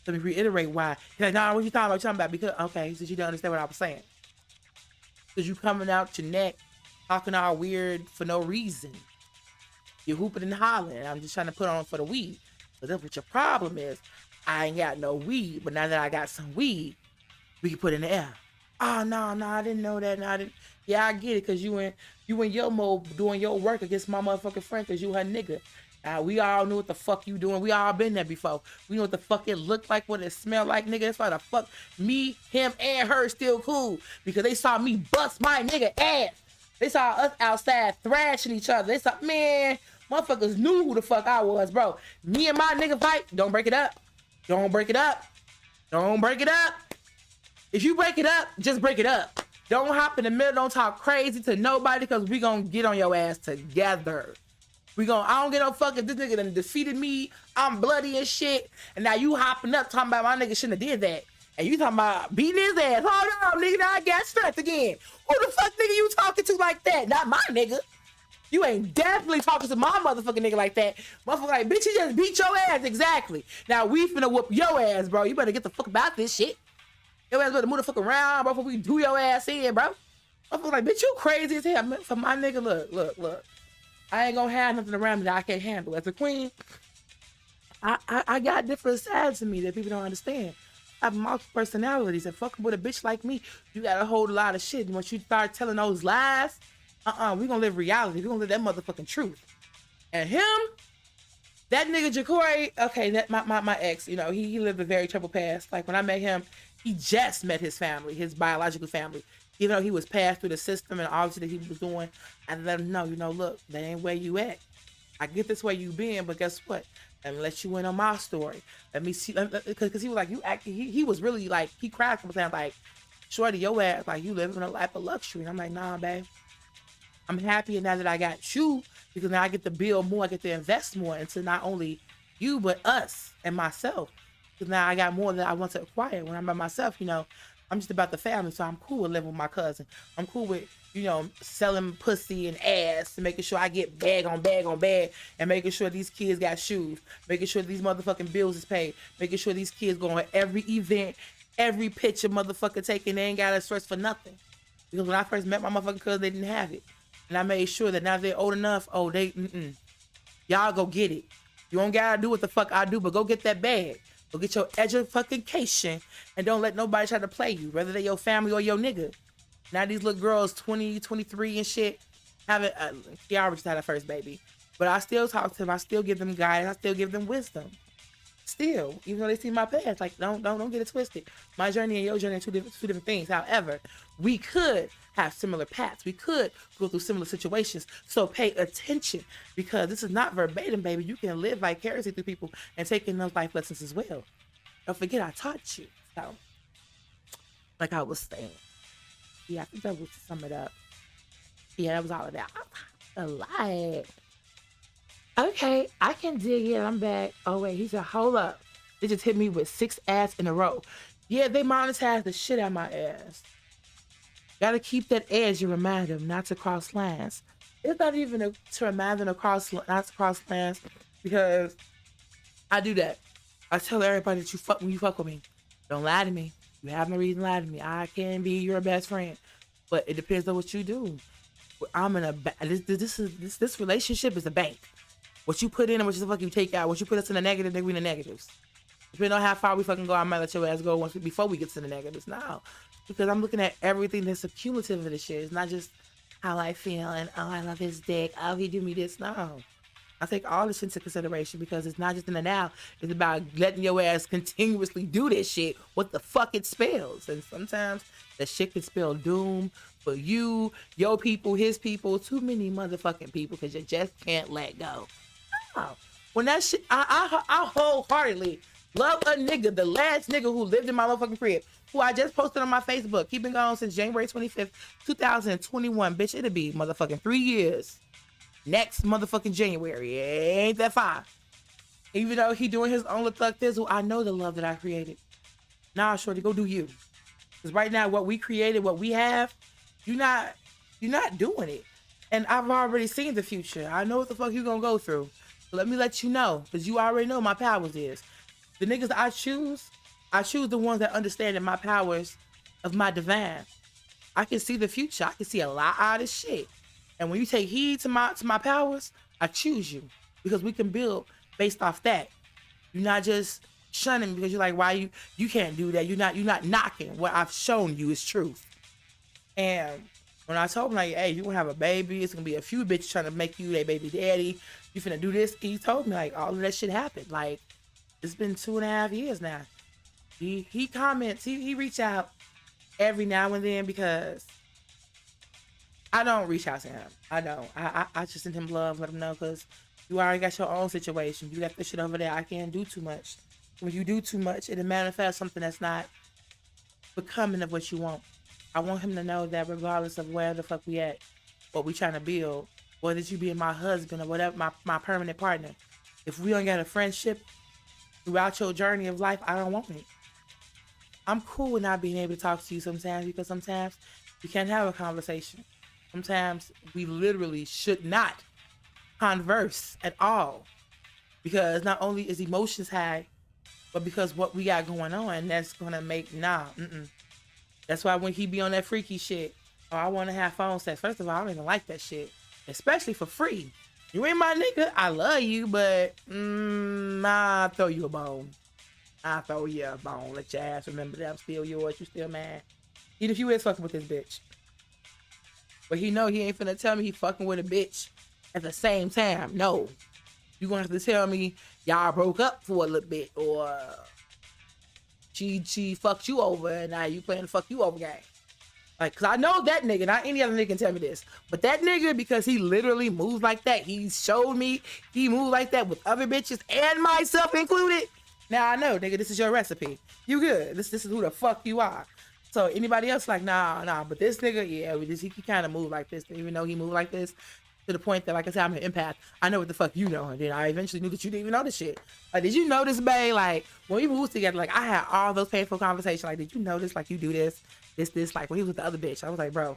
Speaker 1: Let me reiterate why. He's like, nah, what you talking about? What you talking about? Because, okay, since you don't understand what I was saying. Because you coming out your neck, talking all weird for no reason. You're hooping and hollering. I'm just trying to put on for the weed. But that's what your problem is. I ain't got no weed, but now that I got some weed, we can put it in the air. Oh, no, I didn't know that. No, I didn't. Yeah, I get it, because you in your mode doing your work against my motherfucking friend, because you her nigga. We all knew what the fuck you doing. We all been there before. We know what the fuck it looked like, what it smelled like, nigga. That's why the fuck me, him, and her still cool. Because they saw me bust my nigga ass. They saw us outside thrashing each other. They saw, man, motherfuckers knew who the fuck I was, bro. Me and my nigga fight, don't break it up. Don't break it up. Don't break it up. If you break it up, just break it up. Don't hop in the middle. Don't talk crazy to nobody, because we gonna get on your ass together. I don't get no fuck if this nigga done defeated me. I'm bloody and shit. And now you hopping up talking about my nigga shouldn't have did that. And you talking about beating his ass. Hold on, nigga, now I got strength again. Who the fuck nigga you talking to like that? Not my nigga. You ain't definitely talking to my motherfucking nigga like that. Motherfucker like, bitch, you just beat your ass. Exactly. Now we finna whoop your ass, bro. You better get the fuck about this shit. Your ass better move the fuck around, bro, before we do your ass in, bro. Motherfucker like, bitch, you crazy as hell. For my nigga, look. I ain't gonna have nothing around me that I can't handle. As a queen, I got different sides to me that people don't understand. I have multiple personalities, and fucking with a bitch like me, you gotta hold a lot of shit. And once you start telling those lies, we gonna live reality. We gonna live that motherfucking truth. And him, that nigga Ja'Cory, okay, that my ex, he lived a very troubled past. Like when I met him, he just met his family, his biological family. Even though he was passed through the system and obviously that he was doing, I let him know, look, that ain't where you at. I get this where you been, but guess what? Let me let you in on my story. Let me see, because he was like, he was really like, he cried a couple times, like, shorty, your ass, like, you living a life of luxury. And I'm like, nah, babe. I'm happy now that I got you, because now I get to build more, I get to invest more into not only you, but us and myself. Because now I got more that I want to acquire. When I'm by myself, I'm just about the family, so I'm cool with living with my cousin. I'm cool with, selling pussy and ass and making sure I get bag on bag on bag and making sure these kids got shoes, making sure these motherfucking bills is paid, making sure these kids go on every event, every picture motherfucker taken. They ain't got to stress for nothing. Because when I first met my motherfucking cousin, they didn't have it. And I made sure that now they're old enough, y'all go get it. You don't got to do what the fuck I do, but go get that bag. Go get your education and don't let nobody try to play you, whether they your family or your nigga. Now these little girls, 20, 23 and shit, haven't, she already just had her first baby. But I still talk to them. I still give them guidance. I still give them wisdom. Still, even though they see my past, like don't get it twisted. My journey and your journey are two different things. However, we could have similar paths. We could go through similar situations. So pay attention because this is not verbatim, baby. You can live vicariously through people and take in those life lessons as well. Don't forget I taught you. So, like I was saying, yeah, I think that was to sum it up. Yeah, that was all of that. A lot. Okay, I can dig it. I'm back. Oh wait, he said, hold up. They just hit me with 6 ads in a row. Yeah, they monetized the shit out of my ass. Gotta keep that edge and remind them not to cross lines. It's not even to remind them not to cross lines because I do that. I tell everybody that when you fuck with me, don't lie to me. You have no reason to lie to me. I can be your best friend, but it depends on what you do. I'm in a this relationship is a bank. What you put in and what the fuck you take out. What you put us in the negative, they we in the negatives. Depending on how far we fucking go, I might let your ass go before we get to the negatives. No, because I'm looking at everything that's accumulative of this shit. It's not just how I feel and oh I love his dick. Oh he do me this. No, I take all this into consideration because it's not just in the now. It's about letting your ass continuously do this shit. What the fuck it spells, and sometimes that shit can spell doom for you, your people, his people, too many motherfucking people because you just can't let go. Oh, when that shit, I wholeheartedly love a nigga, the last nigga who lived in my motherfucking crib, who I just posted on my Facebook. Keep been going since January 25th, 2021. Bitch, it'll be motherfucking 3 years. Next motherfucking January. Ain't that far. Even though he doing his own little thug thizzle, I know the love that I created. Nah, shorty, go do you. Because right now, what we created, what we have, you're not doing it. And I've already seen the future. I know what the fuck you gonna go through. So let me let you know, because you already know my powers is. The niggas that I choose the ones that understand that my powers of my divine. I can see the future. I can see a lot of this shit. And when you take heed to my powers, I choose you. Because we can build based off that. You're not just shunning because you're like, why you can't do that. You're not knocking. What I've shown you is truth. And when I told him, like, hey, you gonna have a baby, it's gonna be a few bitches trying to make you their baby daddy, you finna do this, he told me, like, all of that shit happened. Like, it's been 2.5 years now. He comments, he reach out every now and then because I don't reach out to him. I don't. I just send him love, let him know, because you already got your own situation. You got this shit over there. I can't do too much. When you do too much, it'll manifest something that's not becoming of what you want. I want him to know that regardless of where the fuck we at, what we trying to build, whether you being my husband or whatever, my permanent partner, if we don't got a friendship throughout your journey of life, I don't want it. I'm cool with not being able to talk to you sometimes because sometimes we can't have a conversation. Sometimes we literally should not converse at all because not only is emotions high, but because what we got going on, that's gonna make That's why when he be on that freaky shit, oh, I want to have phone sex. First of all, I don't even like that shit, especially for free. You ain't my nigga. I love you, but I'll throw you a bone. I'll throw you a bone. Let your ass remember that I'm still yours. You still mad. Even if you is fucking with this bitch. But he know he ain't finna tell me he fucking with a bitch at the same time. No. You gonna have to tell me y'all broke up for a little bit or she fucked you over and now you playing the fuck you over game. Like, cause I know that nigga, not any other nigga can tell me this, but that nigga, because he literally moves like that, he showed me he moved like that with other bitches and myself included. Now I know, nigga, this is your recipe. You good. This is who the fuck you are. So anybody else like, nah, but this nigga, yeah, he kind of move like this, even though he moved like this, to the point that, like I said, I'm an empath. I know what the fuck you know, and then I eventually knew that you didn't even know this shit. Like, did you know this, babe? Like, when we moved together, like, I had all those painful conversations. Like, did you know this? Like, you do this. Like, when he was with the other bitch, I was like, bro,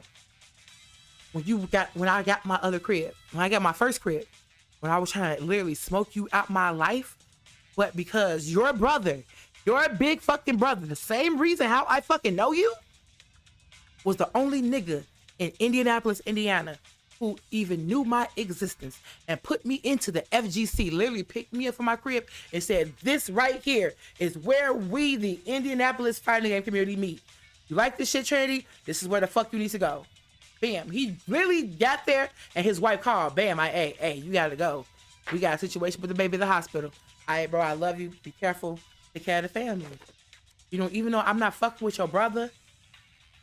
Speaker 1: when I got my other crib, when I got my first crib, when I was trying to literally smoke you out my life, but because your brother, your big fucking brother, the same reason how I fucking know you, was the only nigga in Indianapolis, Indiana, who even knew my existence and put me into the FGC, literally picked me up from my crib and said, this right here is where we, the Indianapolis fighting game community, meet. You like this shit, Trinity? This is where the fuck you need to go. Bam. He really got there, and his wife called. Bam. Hey, you gotta go. We got a situation with the baby in the hospital. All right, bro, I love you. Be careful. Take care of the family. You know, even though I'm not fucking with your brother,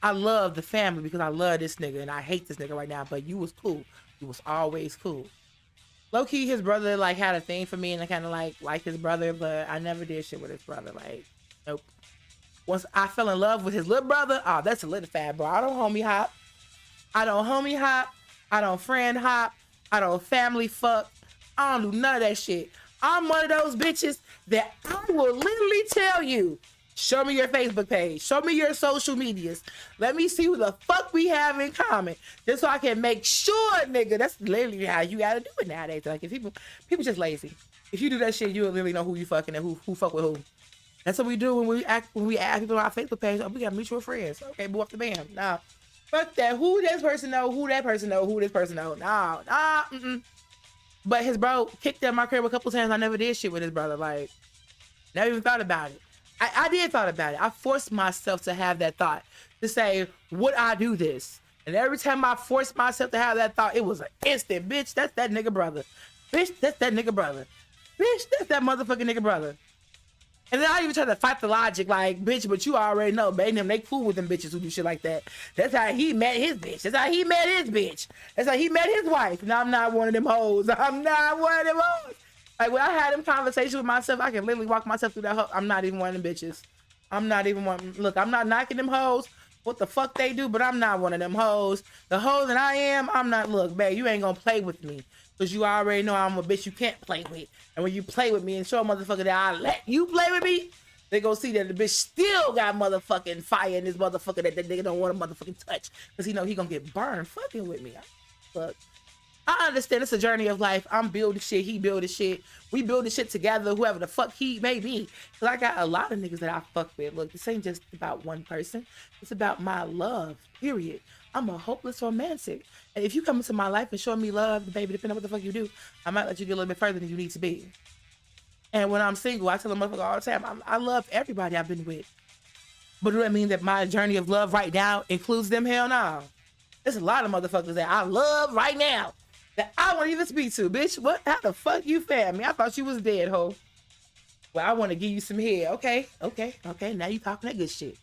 Speaker 1: I love the family because I love this nigga, and I hate this nigga right now, but you was cool. You was always cool. Low-key, his brother, like, had a thing for me, and I kind of, like his brother, but I never did shit with his brother. Like, nope. Once I fell in love with his little brother, oh, that's solidified, bro. I don't homie hop. I don't homie hop. I don't friend hop. I don't family fuck. I don't do none of that shit. I'm one of those bitches that I will literally tell you, show me your Facebook page. Show me your social medias. Let me see who the fuck we have in common. Just so I can make sure, nigga. That's literally how you gotta do it nowadays. Like, if people just lazy. If you do that shit, you'll literally know who you fucking and who fuck with who. That's what we do when we add people on our Facebook page. Oh, we got mutual friends. Okay, move up the bam. Nah. Fuck that. Who this person know, who that person know, who this person know. Nah. But his bro kicked out my crib a couple times. I never did shit with his brother. Like, never even thought about it. I did thought about it. I forced myself to have that thought. To say, would I do this? And every time I forced myself to have that thought, it was an instant. Bitch, that's that nigga brother. Bitch, that's that nigga brother. Bitch, that's that motherfucking nigga brother. And then I even try to fight the logic, like, bitch, but you already know, baby, they cool with them bitches who do shit like that. That's how he met his bitch. That's how he met his bitch. That's how he met his wife. And I'm not one of them hoes. I'm not one of them hoes. Like, when I had them conversations with myself, I can literally walk myself through that hoe. I'm not even one of them bitches. I'm not even one. Look, I'm not knocking them hoes. What the fuck they do, but I'm not one of them hoes. The hoes that I am, I'm not, look, babe, you ain't gonna play with me. Because you already know I'm a bitch you can't play with. And when you play with me and show a motherfucker that I let you play with me, they gonna see that the bitch still got motherfucking fire in this motherfucker that nigga don't want to motherfucking touch. Because he know he gonna get burned fucking with me. Look, I understand it's a journey of life. I'm building shit, he building shit. We building shit together, whoever the fuck he may be. Because I got a lot of niggas that I fuck with. Look, this ain't just about one person. It's about my love, period. I'm a hopeless romantic. And if you come into my life and show me love, baby, depending on what the fuck you do, I might let you get a little bit further than you need to be. And when I'm single, I tell a motherfucker all the time, I love everybody I've been with. But do that mean that my journey of love right now includes them? Hell no. There's a lot of motherfuckers that I love right now that I won't even speak to. Bitch, what? How the fuck you found me? I thought you was dead, ho. Well, I want to give you some head. Okay. Now you talking that good shit.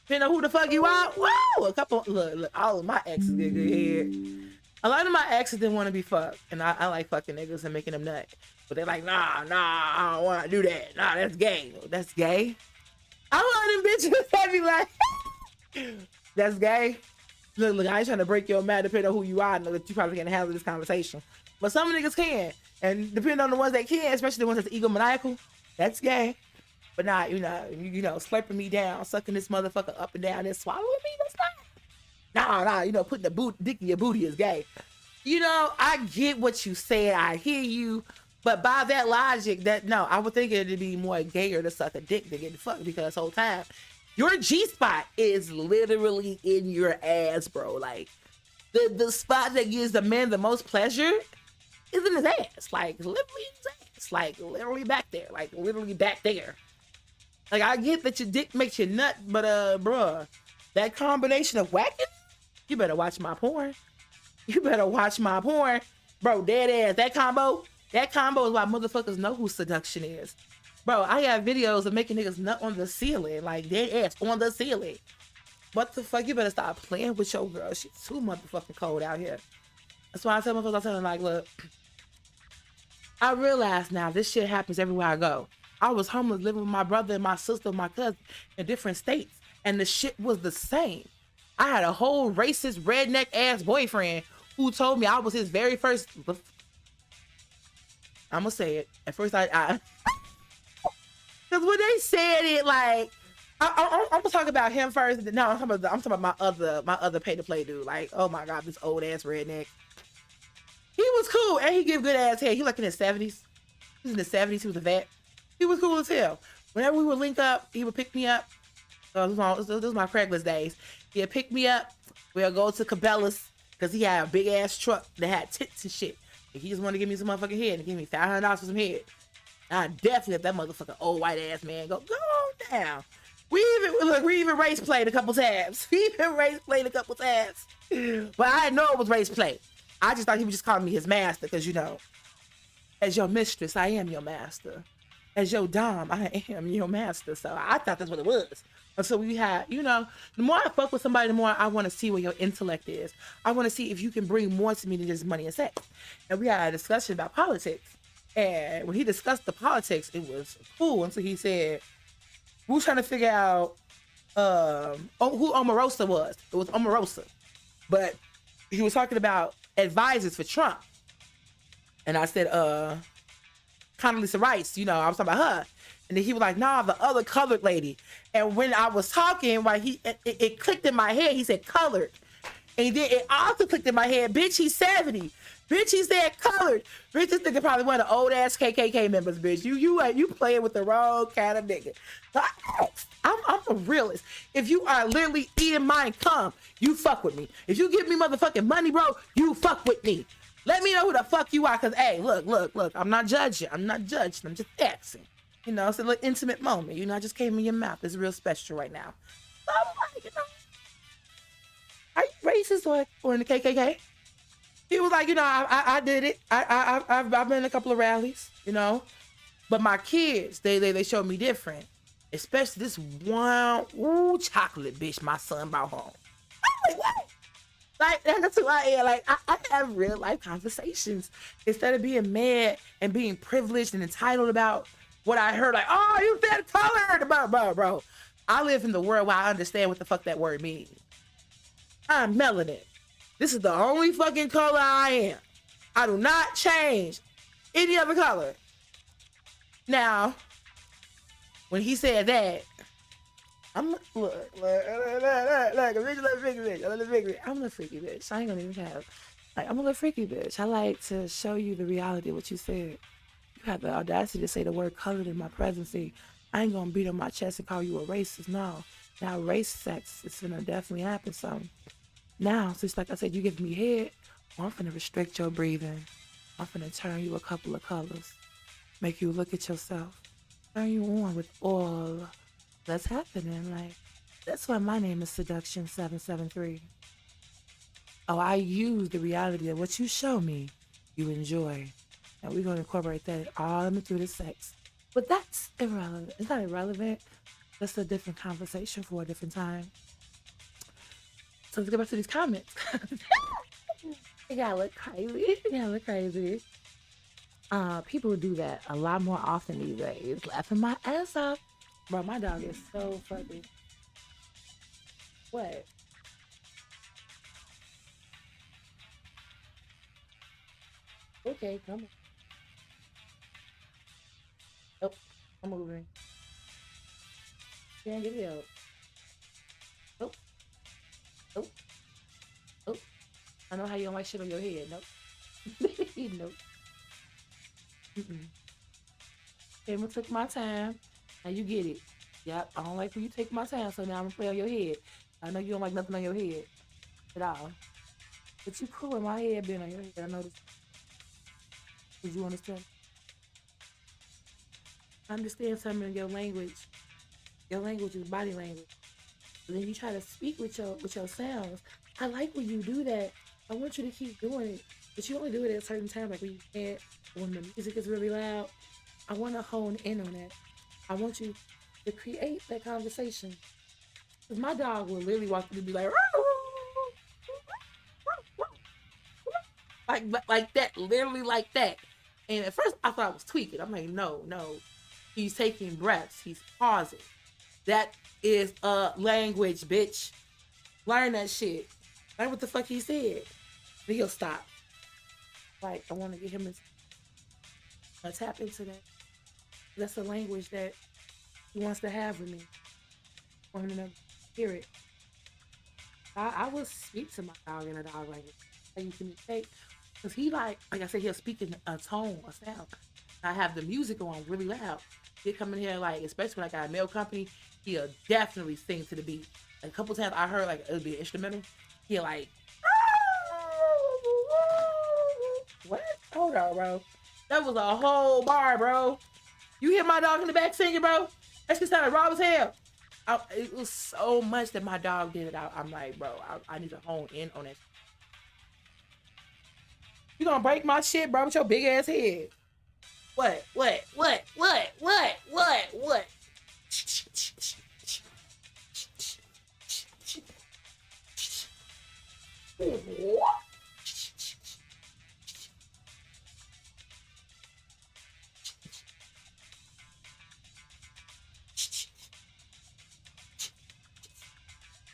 Speaker 1: You know who the fuck you are? Whoa! A couple, look, all of my exes get good head. A lot of my exes didn't want to be fucked, and I like fucking niggas and making them nut. But they're like, nah, I don't want to do that. Nah, that's gay. That's gay? I want them bitches that be like, that's gay? Look, I ain't trying to break your mind depending on who you are. I know that you probably can't handle this conversation. But some niggas can. And depending on the ones that can, especially the ones that's egomaniacal, that's gay. But not, you know, slurping me down, sucking this motherfucker up and down and swallowing me, that's not. Nah, putting the dick in your booty is gay. You know, I get what you said, I hear you, but by that logic, I would think it'd be more gayer to suck a dick than get fucked because the whole time, your G-spot is literally in your ass, bro. Like, the spot that gives the man the most pleasure is in his ass. Like, literally in his ass. Like, literally back there. Like, literally back there. Like, I get that your dick makes you nut, but, bruh, that combination of whacking, you better watch my porn. You better watch my porn. Bro, dead ass. That combo is why motherfuckers know who seduction is. Bro, I got videos of making niggas nut on the ceiling. Like, dead ass on the ceiling. What the fuck? You better stop playing with your girl. She's too motherfucking cold out here. That's why I tell motherfuckers, I tell them, like, look, I realize now this shit happens everywhere I go. I was homeless living with my brother and my sister and my cousin in different states. And the shit was the same. I had a whole racist, redneck ass boyfriend who told me I was his very first. I'm gonna say it. At first, because when they said it, like, I'm gonna talk about him first. No, I'm talking about my other pay to play dude. Like, oh my god, this old ass redneck. He was cool and he give good ass hair. He like in his 70s. He was in his 70s. He was a vet. He was cool as hell. Whenever we would link up, he would pick me up. This was my Craigslist days. He'd pick me up. We'll go to Cabela's because he had a big ass truck that had tits and shit. And he just wanted to give me some motherfucking head and give me $500 for some head. I definitely let that motherfucking old white ass man go on down. We even race played a couple times. But I didn't know it was race play. I just thought he was just calling me his master because, you know, as your mistress, I am your master. As your dom, I am your master. So I thought that's what it was. And so we had, you know, the more I fuck with somebody, the more I want to see where your intellect is. I want to see if you can bring more to me than just money and sex. And we had a discussion about politics. And when he discussed the politics, it was cool. And so he said, we were trying to figure out who Omarosa was. It was Omarosa. But he was talking about advisors for Trump. And I said, Condoleezza Rice, you know, I was talking about her. And then he was like, nah, the other colored lady. And when I was talking, like it clicked in my head, he said colored. And then it also clicked in my head, bitch, he's 70. Bitch, he said colored. Bitch, this nigga probably one of the old ass KKK members, bitch. You playing with the wrong kind of nigga. So I'm a realist. If you are literally eating my income, you fuck with me. If you give me motherfucking money, bro, you fuck with me. Let me know who the fuck you are, cause hey, look. I'm not judging. I'm just asking. You know, it's a little intimate moment. You know, I just came in your mouth. It's real special right now. So I'm like, you know, are you racist or in the KKK? He was like, you know, I did it. I've been in a couple of rallies, you know, but my kids, they showed me different. Especially this one, chocolate bitch my son brought home. I'm like, what? Like, that's who I am. Like, I have real life conversations instead of being mad and being privileged and entitled about what I heard. Like, oh, you said colored, bro. I live in the world where I understand what the fuck that word means. I'm melanin. This is the only fucking color I am. I do not change any other color. Now, when he said that, I'm look, a little freaky bitch. I'm a freaky bitch. I ain't gonna even have. Like, I'm a little freaky bitch. I like to show you the reality of what you said. You have the audacity to say the word colored in my presence. I ain't gonna beat on my chest and call you a racist. No. Now, race sex is gonna definitely happen. So now, since like I said, you give me head, I'm finna restrict your breathing. I'm finna turn you a couple of colors. Make you look at yourself. Turn you on with all that's happening. Like, that's why my name is Seduction 773. Oh, I use the reality of what you show me, you enjoy. And we're gonna incorporate that all through the sex. But that's irrelevant. It's not irrelevant. That's a different conversation for a different time. So let's get back to these comments. It gotta look crazy. People do that a lot more often these days. Laughing my ass off. Bro, my dog is so funny. What? Okay, come on. Oh, I'm moving. Can't get it out. Oh. I know how you don't like shit on your head. Nope. Nope. Emma took my time. Now you get it. Yep, I don't like when you take my time, so now I'm gonna play on your head. I know you don't like nothing on your head at all. But you cool with my head being on your head. I noticed. Did you understand? I understand some of your language. Your language is body language. But then you try to speak with your sounds. I like when you do that. I want you to keep doing it. But you only do it at a certain time, like when you can't, when the music is really loud. I want to hone in on that. I want you to create that conversation. Because my dog will literally walk through and be like that, literally like that. And at first I thought I was tweaking. I'm like, no. He's taking breaths. He's pausing. That is a language, bitch. Learn that shit. Learn what the fuck he said. Then he'll stop. Like, I want to get him to tap into that. That's a language that he wants to have with me. I want him to hear it. I will speak to my dog in a dog language. I you communicate. Because he like I said, he'll speak in a tone, a sound. I have the music on really loud. He'll come in here, like, especially when I got a mail company, he'll definitely sing to the beat. Like, a couple times I heard, like, it'll be an instrumental. He'll, like, what? Hold on, bro. That was a whole bar, bro. You hear my dog in the back singing, bro? That shit sounded raw as hell. It was so much that my dog did it. I'm like, bro, I need to hone in on it. You gonna break my shit, bro, with your big ass head. What?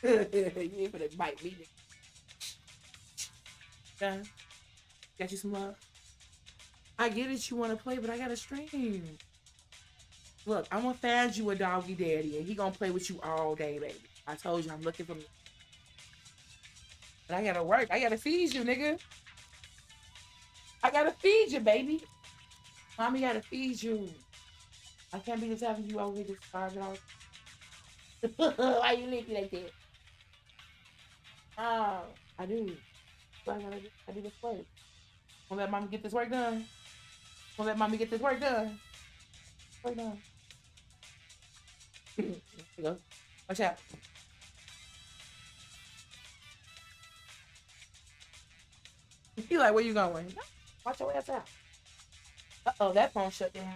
Speaker 1: You ain't gonna bite me. Done. Got you some love. I get it, you want to play, but I got to stream. Look, I'm gonna find you a doggy daddy, and he gonna play with you all day, baby. I told you I'm looking for me. But I gotta work. I gotta feed you, nigga. I gotta feed you, baby. Mommy gotta feed you. I can't be just having you over here just starving out. Why you looking like that? Oh, I do. What I gotta do? I do this work. Wanna let mommy get this work done? Wanna let mommy get this work done? Work done. Here you go. Watch out. You like, where you going? Watch your ass out. Uh-oh, that phone shut down.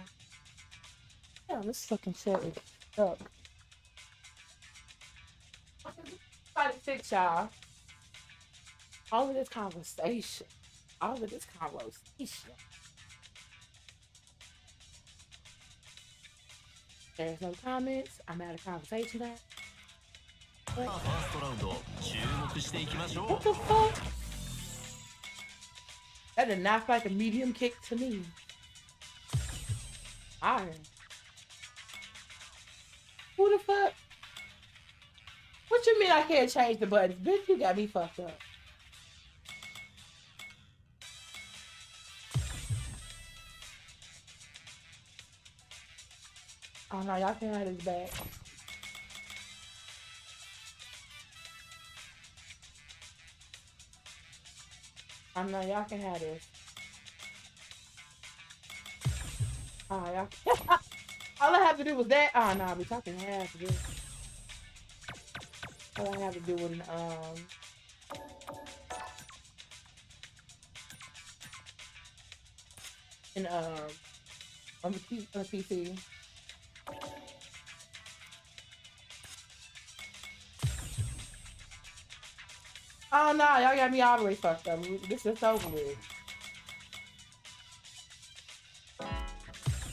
Speaker 1: Damn, this fucking shit is up. 5-6, y'all. All of this conversation. There's no comments. I'm out of conversation now.
Speaker 4: ファーストラウンド注目していきましょ
Speaker 1: What the fuck? That did not feel like a medium kick to me. Iron. Who the fuck? What you mean I can't change the buttons? Bitch, you got me fucked up. Oh no, y'all can't have this back. Oh no, y'all can have this. Oh, y'all. All I have to do was that. Oh no, bitch, I can have this. All I have to do was on the PC. Oh no, y'all got me all the way fucked up. This is over with.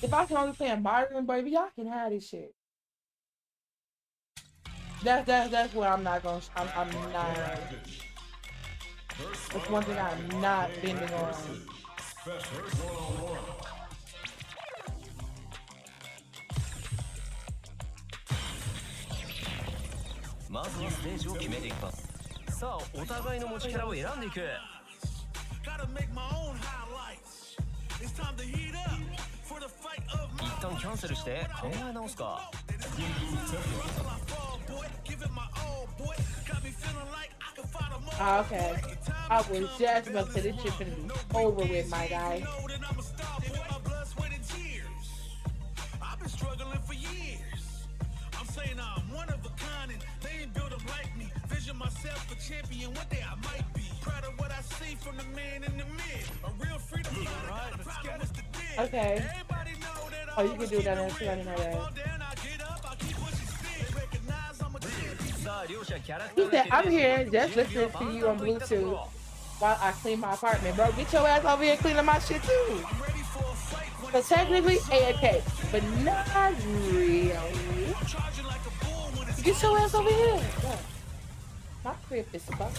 Speaker 1: If I can only play a Mario, baby, y'all can have this shit. That's where I'm not gonna. I'm not. That's one thing I'm not bending on.
Speaker 4: Sa, お互いの持ちキャラを選んでいく
Speaker 5: Gotta make my own highlights. It's time to heat up for the fight of my
Speaker 4: 一旦キャンセルして考え直すか
Speaker 1: Oh, okay. I was just about to say this shit finna be over with, my guy.
Speaker 5: I've been struggling for years. I'm saying I'm one of a kind and they ain't built up like me. Vision myself a champion, one day I might be. Proud of what I see from the man in the mid. A real freedom fighter, got a problem with the dead.
Speaker 1: Okay.
Speaker 5: Everybody know that
Speaker 1: Oh, you can do that. I didn't know that. He said, I'm here just listening to you on Bluetooth while I clean my apartment. Bro, get your ass over here cleaning my shit too. So technically, AFK, but not really. Get your ass over here. Yeah. My crib is fucked up.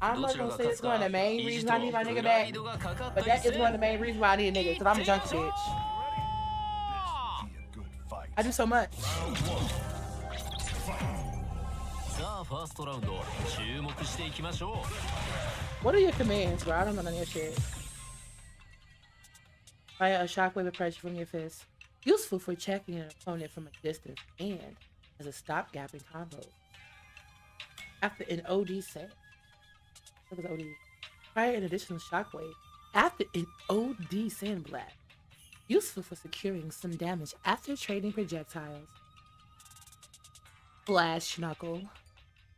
Speaker 1: I'm not gonna say it's one of the main reasons I need my nigga back, but that is one of the main reasons why I need a nigga, because I'm a junkie bitch. I do so much.
Speaker 4: さあファーストラウンド注目していきましょう
Speaker 1: What are your commands, bro? I don't know none of your shit. Fire a shockwave of pressure from your fist. Useful for checking an opponent from a distance and as a stopgap in combos. After an OD set. What was OD? Fire an additional shockwave after an OD sandblast. Useful for securing some damage after trading projectiles. Flash Knuckle,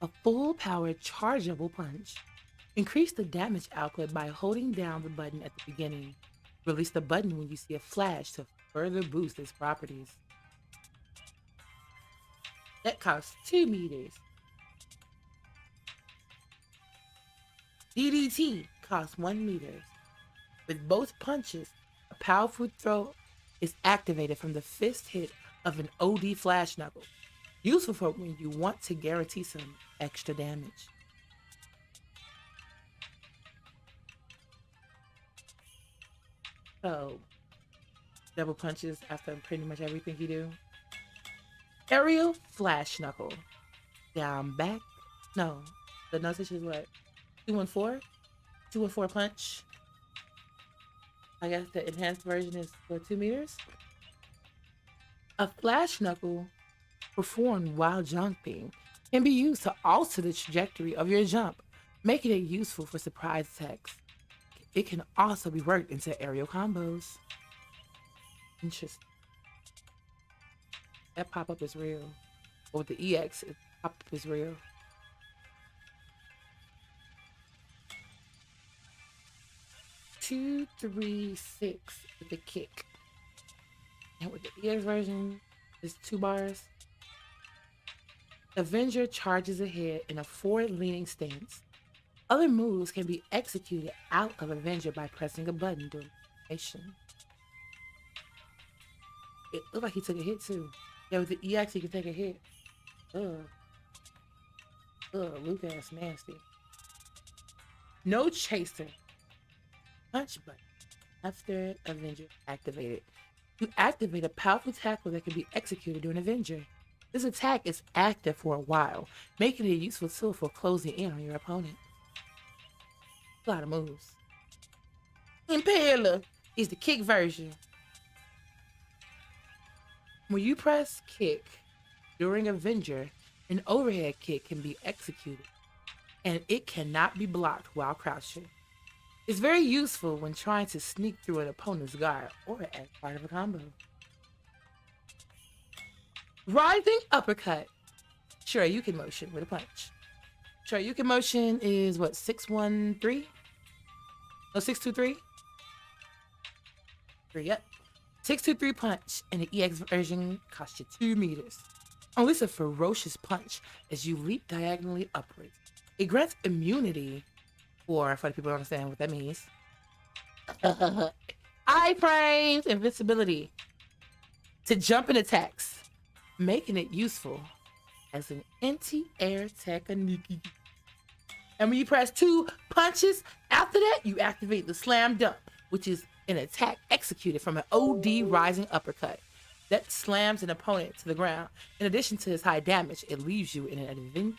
Speaker 1: a full-powered chargeable punch. Increase the damage output by holding down the button at the beginning. Release the button when you see a flash to further boost its properties. That costs 2 meters. DDT costs 1 meter. With both punches, a powerful throw is activated from the fist hit of an OD Flash Knuckle. Useful for when you want to guarantee some extra damage. So, double punches after pretty much everything you do. Aerial Flash Knuckle. Down, back. No. The nudge is what? 214? 214 punch. I guess the enhanced version is for 2 meters. A Flash Knuckle performed while jumping can be used to alter the trajectory of your jump, making it useful for surprise attacks. It can also be worked into aerial combos. Interesting. That pop-up is real. Or with the EX, pop-up is real. Two, 3, 6 with the kick. And with the EX version, it's 2 bars. Avenger charges ahead in a forward-leaning stance. Other moves can be executed out of Avenger by pressing a button during animation. It looked like he took a hit too. Yeah, with the EX he can take a hit. Ugh. Lucas, nasty. No chaser. Punch button. After Avenger activated. You activate a powerful tackle that can be executed during Avenger. This attack is active for a while, making it a useful tool for closing in on your opponent. A lot of moves. Impaler is the kick version. When you press kick during Avenger, an overhead kick can be executed, and it cannot be blocked while crouching. It's very useful when trying to sneak through an opponent's guard or as part of a combo. Rising uppercut. Shoryuken motion with a punch. Shoryuken motion is what, 613? No, 623? 3, yep. 623 punch, and the EX version costs you 2 meters. Unleash a ferocious punch as you leap diagonally upwards. It grants immunity, or for the people who don't understand what that means, iframes, invincibility to jump in attacks, making it useful as an anti-air technique. And when you press 2 punches, after that, you activate the slam dunk, which is an attack executed from an OD rising uppercut that slams an opponent to the ground. In addition to his high damage, it leaves you in an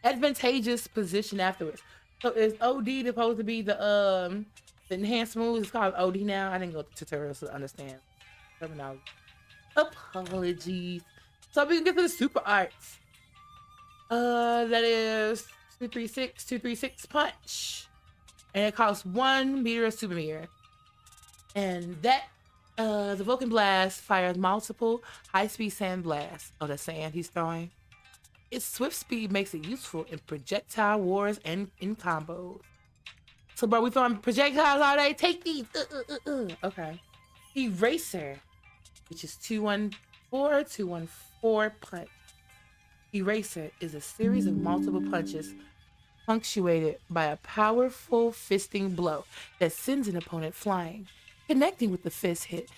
Speaker 1: advantageous position afterwards. So is OD supposed to be the enhanced move? It's called OD now. I didn't go to tutorials to understand terminology. Apologies. So we can get to the super arts. That is 236 punch, and it costs 1 meter of super meter. And that the Vulcan blast fires multiple high-speed sand blasts. Oh, the sand he's throwing. Its swift speed makes it useful in projectile wars and in combos. So, bro, we throwing projectiles all day. Take these. Okay. Eraser, which is 214 punch. Eraser is a series of multiple punches punctuated by a powerful fisting blow that sends an opponent flying. Connecting with the fist hit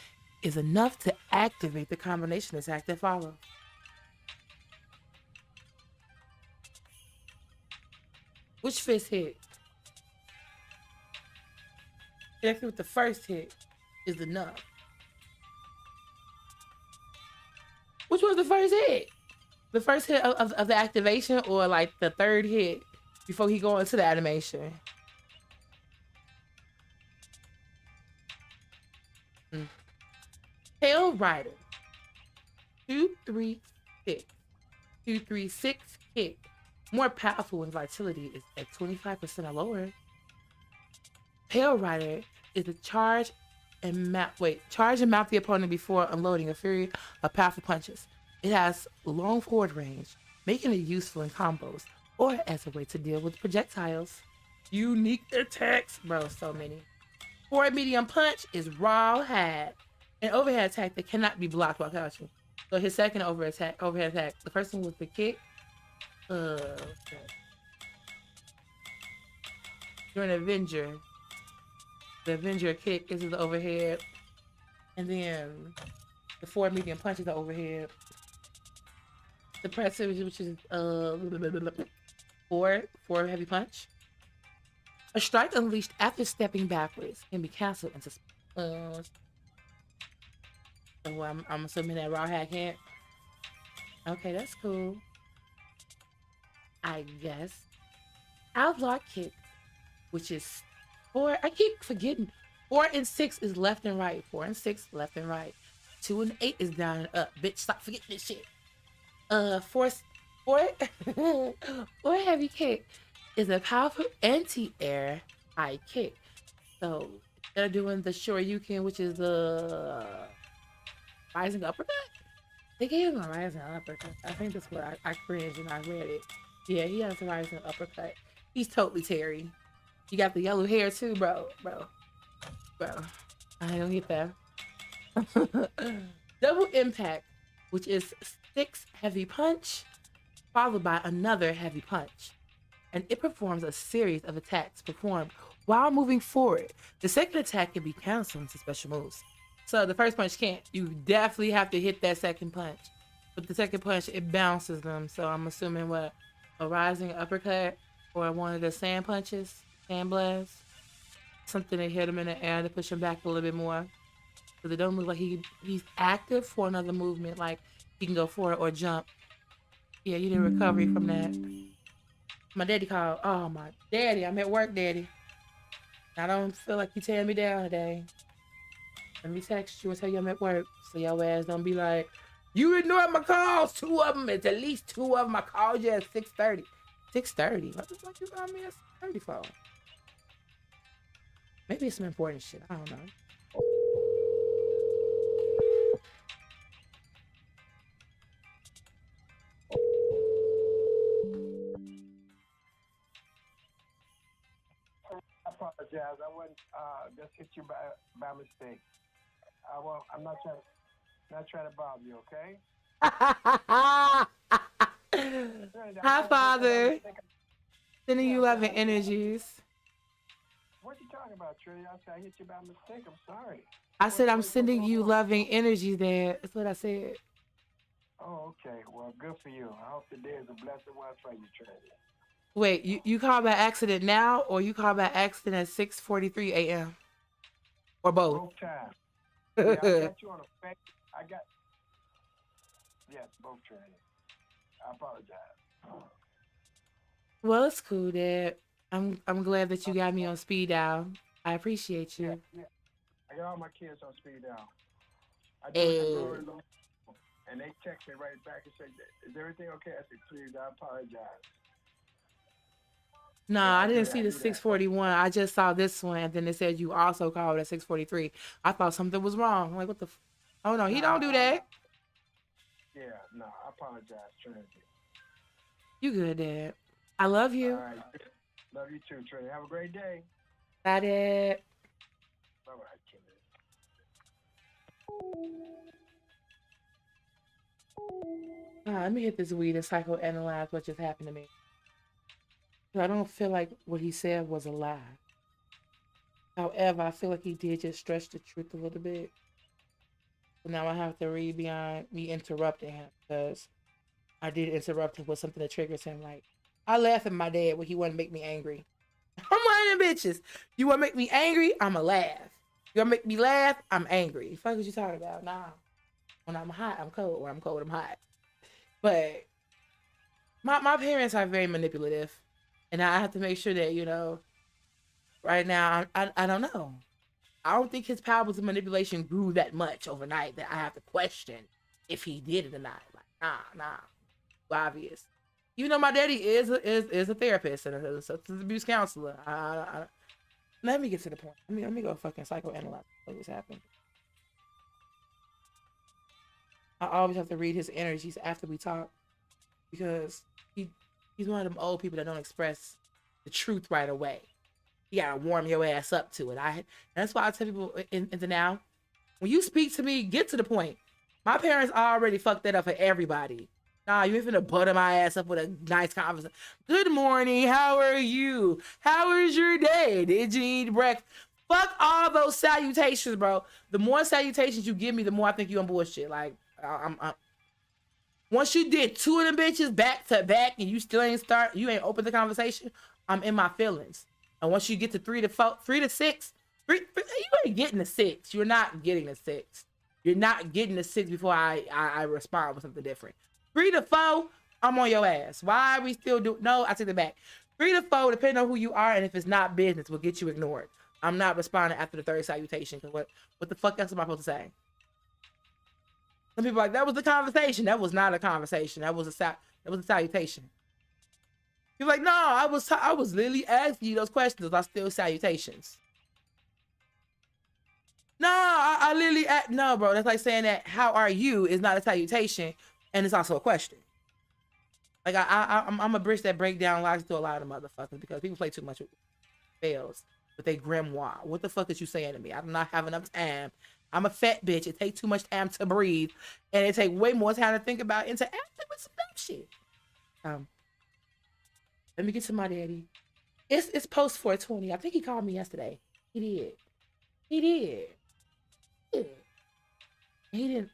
Speaker 1: is enough to activate the combination attack that follows. Which fist hit? Connecting with the first hit is enough. Which was the first hit? The first hit of the activation, or like the third hit before he go into the animation? Tail Rider. 236. 236 kick. More powerful when vitality is at 25% or lower. Tail Rider is a charge and mount the opponent before unloading a fury of powerful punches. It has long forward range, making it useful in combos or as a way to deal with projectiles. Unique attacks, bro, so many. Forward medium punch is raw hide, an overhead attack that cannot be blocked while crouching. So his second overhead attack. The first one was the kick. Okay. You're an Avenger. The Avenger kick is the overhead, and then the forward medium punch is the overhead. The press, which is four heavy punch. A strike unleashed after stepping backwards can be cancelled into. So I'm assuming that raw hack can't. Okay, that's cool. I guess. Outlaw kick, which is 4. I keep forgetting. 4 and 6 is left and right. 4 and 6 left and right. 2 and 8 is down and up. Bitch, stop forgetting this shit. Four heavy kick is a powerful anti-air high kick. So they're doing the Shoryuken, which is the rising uppercut. They gave him a rising uppercut. I think that's what I cringed when I read it. Yeah, he has a rising uppercut. He's totally Terry. You got the yellow hair too, bro. I don't get that. Double impact, which is 6 heavy punch, followed by another heavy punch. And it performs a series of attacks performed while moving forward. The second attack can be canceled into special moves. So the first punch can't. You definitely have to hit that second punch. But the second punch, it bounces them. So I'm assuming what? A rising uppercut or one of the sand punches, sand blasts. Something to hit him in the air to push him back a little bit more. Because it don't look like he's active for another movement. Like he can go forward or jump. Yeah, you need recovery from that. My daddy called. Oh, my daddy. I'm at work, daddy. I don't feel like you tearing me down today. Let me text you and tell you I'm at work. So your ass don't be like, you ignored my calls. 2 of them. It's at least 2 of them. I called you at 6:30. 6:30? What the fuck you called me at 6:30 for? Maybe it's some important shit. I don't know.
Speaker 6: I apologize. I wasn't just hit you by mistake. I'm not trying to bother you, okay?
Speaker 1: Hi, Father. Sending you love and energies.
Speaker 6: What you talking about, Trinity? I said I hit you by mistake. I'm sorry.
Speaker 1: I said I'm sending you loving energies, Dad. That's what I said.
Speaker 6: Oh, okay. Well, good for you. I hope the day is a blessed one for you, Trinity.
Speaker 1: Wait, you called by accident now, or you called by accident at 6:43 a.m. or both?
Speaker 6: Both times. Yeah, I got you on a fake. Yes, both Trinity. I apologize.
Speaker 1: Well, it's cool, Dad. I'm glad that you got me on speed dial. I appreciate you.
Speaker 6: Yeah. I got all my kids on speed dial. I
Speaker 1: Hey.
Speaker 6: And they text me right back and say, "Is everything okay?" I said, "Please, I apologize."
Speaker 1: No,
Speaker 6: Yeah,
Speaker 1: I didn't
Speaker 6: do
Speaker 1: see
Speaker 6: that,
Speaker 1: the
Speaker 6: do that.
Speaker 1: 6:41. I just saw this one, and then it said you also called at 6:43. I thought something was wrong. I'm like, what the? Oh no, he don't do that.
Speaker 6: Yeah, no, I apologize, Trinity.
Speaker 1: You good, Dad? I love you.
Speaker 6: All right. Love you too, Trinity. Have a great day.
Speaker 1: Bye, Dad.
Speaker 6: All right, Trinity.
Speaker 1: Let me hit this weed and psychoanalyze what just happened to me. 'Cause I don't feel like what he said was a lie. However, I feel like he did just stretch the truth a little bit. So now I have to read beyond me interrupting him, because I did interrupt him with something that triggers him. Like, I laugh at my dad when he want to make me angry. I'm one of them bitches. You want to make me angry? I'ma laugh. You want to make me laugh? I'm angry. Fuck what you talking about? Nah. When I'm hot, I'm cold. When I'm cold, I'm hot. But my parents are very manipulative. And I have to make sure that, right now, I don't know. I don't think his powers of manipulation grew that much overnight that I have to question if he did it or not. Like, nah. Obvious. Even though my daddy is a therapist and a substance abuse counselor. Let me get to the point. Let me go fucking psychoanalyze what was happening. I always have to read his energies after we talk because he's one of them old people that don't express the truth right away. You gotta warm your ass up to it. That's why I tell people in the now, when you speak to me, get to the point. My parents already fucked that up for everybody. Nah, you ain't finna butter my ass up with a nice conversation. Good morning, how are you? How was your day? Did you eat breakfast? Fuck all those salutations, bro. The more salutations you give me, the more I think you on bullshit. Like, I'm once you did two of them bitches back to back and you still ain't you ain't open the conversation, I'm in my feelings. And once you get to 3 to 4, 3 to 6, you ain't getting a 6. You're not getting a 6. You're not getting a 6 before I respond with something different. 3 to 4, I'm on your ass. Why are we still do? No, I take it back. 3 to 4, depending on who you are, and if it's not business, will get you ignored. I'm not responding after the third salutation because what the fuck else am I supposed to say? Some people are like, that was the conversation. That was not a conversation. That was a salutation. You're like, no, I was literally asking you those questions. I still salutations. No, I literally no, bro. That's like saying that how are you is not a salutation, and it's also a question. Like I'm a bridge that break down lies to a lot of motherfuckers because people play too much with fails with a grimoire. What the fuck is you saying to me? I do not have enough time. I'm a fat bitch. It takes too much time to breathe, and it take way more time to think about interacting with some dumb shit. Let me get to my daddy. It's post 420. I think he called me yesterday. He did. He did. Yeah. He didn't.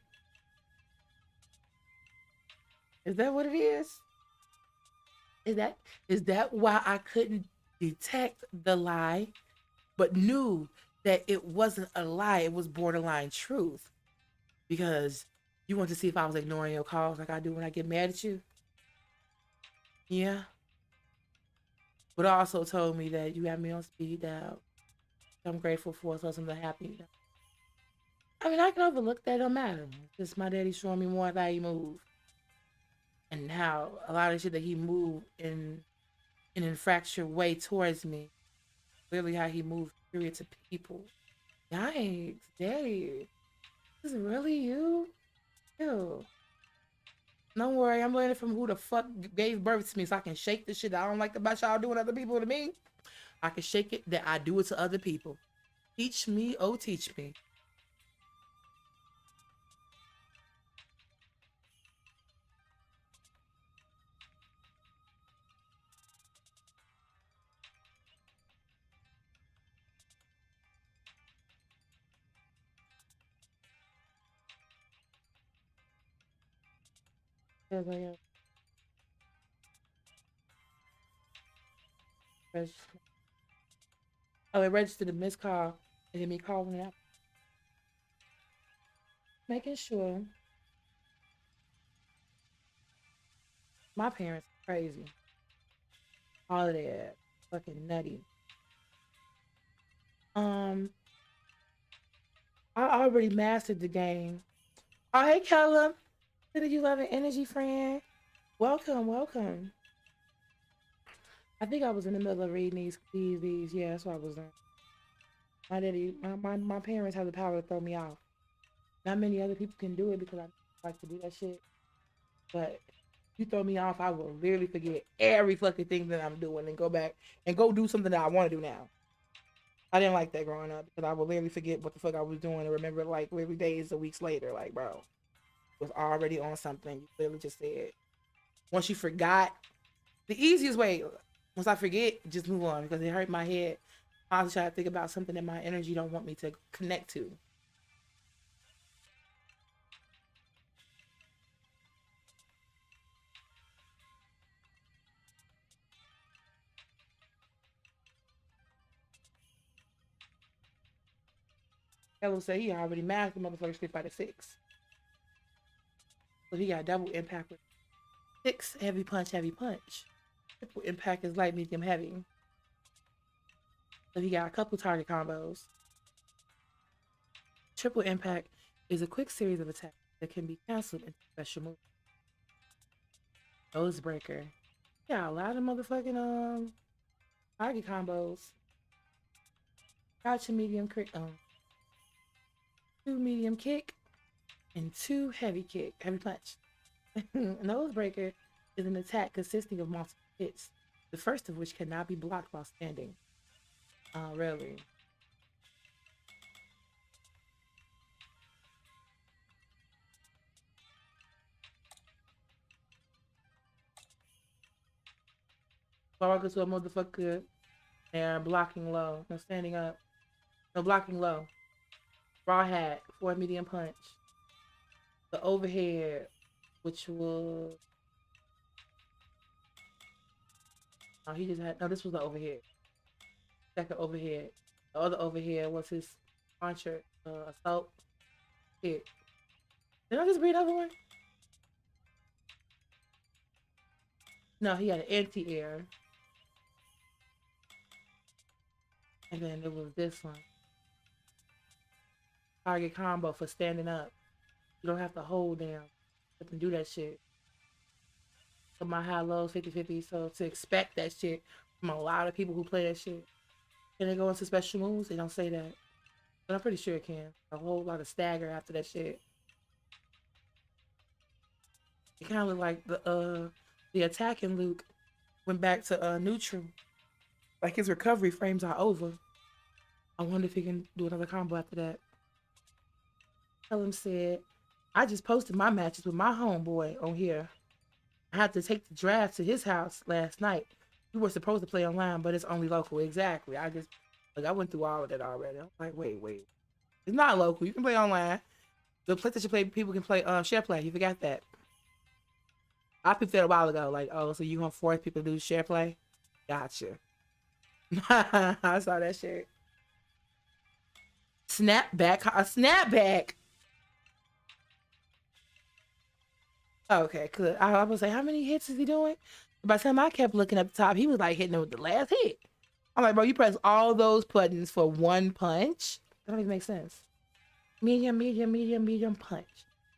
Speaker 1: Is that what it is? Is that why I couldn't detect the lie, but knew that it wasn't a lie, it was borderline truth? Because you want to see if I was ignoring your calls like I do when I get mad at you? Yeah. But also told me that you have me on speed dial. I'm grateful for, so something happy. I mean, I can overlook that, don't matter. It's just my daddy showing me more of how he move. And how a lot of shit that he moved in an fractured way towards me. Clearly how he moved period to people. Yikes, daddy. This is really you? Ew. Don't worry, I'm learning from who the fuck gave birth to me so I can shake the shit that I don't like about y'all doing other people to me. I can shake it that I do it to other people. Teach me, oh teach me. Yes, I am. Oh, it registered a missed call and then me calling it out. Making sure. My parents are crazy. All of that. Fucking nutty. Um, I already mastered the game. Oh, hey, Kellum. Did you love an energy friend? Welcome, welcome. I think I was in the middle of reading these. Yeah, that's what I was doing. My daddy, my parents have the power to throw me off. Not many other people can do it because I like to do that shit. But you throw me off, I will literally forget every fucking thing that I'm doing and go back and go do something that I want to do now. I didn't like that growing up because I would literally forget what the fuck I was doing and remember like literally days or weeks later. Like, bro, was already on something. You literally just said. Once you forgot, the easiest way, once I forget, just move on because it hurt my head. I was trying to think about something that my energy don't want me to connect to. Hello say he already mastered motherfucker Street Fighter 6. So he got double impact with 6 heavy punch. Triple impact is light, medium, heavy. So he got a couple target combos. Triple impact is a quick series of attacks that can be canceled into special moves. Nose breaker. Yeah, a lot of motherfucking target combos. Gotcha medium crit 2 medium kick. and 2 heavy punch. Nose breaker is an attack consisting of multiple hits, the first of which cannot be blocked while standing. Really? Walk to a motherfucker and blocking low. No standing up. No blocking low. Raw hat for a medium punch. The overhead, which was he just had this was the overhead. Second overhead. The other overhead was his launcher, assault hit. Did I just read another one? No, he had an anti-air. And then there was this one. Target combo for standing up. You don't have to hold down. Let them do that shit. So my high lows 50-50. So to expect that shit from a lot of people who play that shit. Can they go into special moves? They don't say that. But I'm pretty sure it can. A whole lot of stagger after that shit. It kind of looked like the attacking Luke went back to neutral. Like his recovery frames are over. I wonder if he can do another combo after that. Helen said, I just posted my matches with my homeboy on here. I had to take the draft to his house last night. We were supposed to play online, but it's only local. Exactly. I went through all of that already. I'm like, wait. It's not local. You can play online. The PlayStation Play people can play share play. You forgot that. I picked that a while ago. Like, oh, so you gonna force people to do share play? Gotcha. I saw that shit. Snapback. A snapback. Okay, good. I was like, how many hits is he doing? By the time I kept looking up the top, he was like hitting it with the last hit. I'm like, bro, you press all those buttons for one punch? That don't even make sense. Medium punch.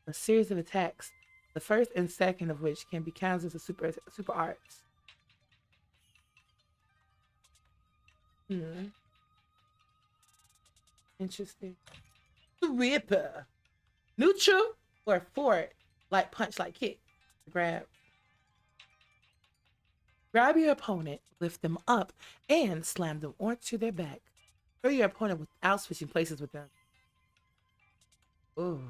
Speaker 1: A series of attacks, the first and second of which can be counted as super arts. Interesting. Ripper. Neutral or forward, like punch, like kick. Grab your opponent, lift them up, and slam them onto their back. Throw your opponent without switching places with them. Ooh.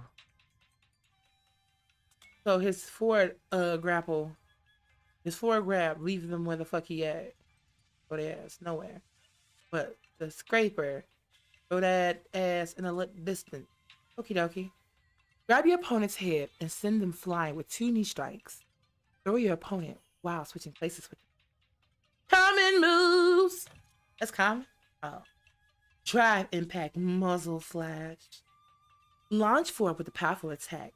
Speaker 1: So his forward grab leaves them where the fuck he at. Throw their ass nowhere. But the scraper, throw that ass in a little distance. Okie dokie. Grab your opponent's head and send them flying with 2 knee strikes. Throw your opponent while switching places with them. Common moves. That's common. Oh. Drive impact muzzle flash. Launch forward with a powerful attack.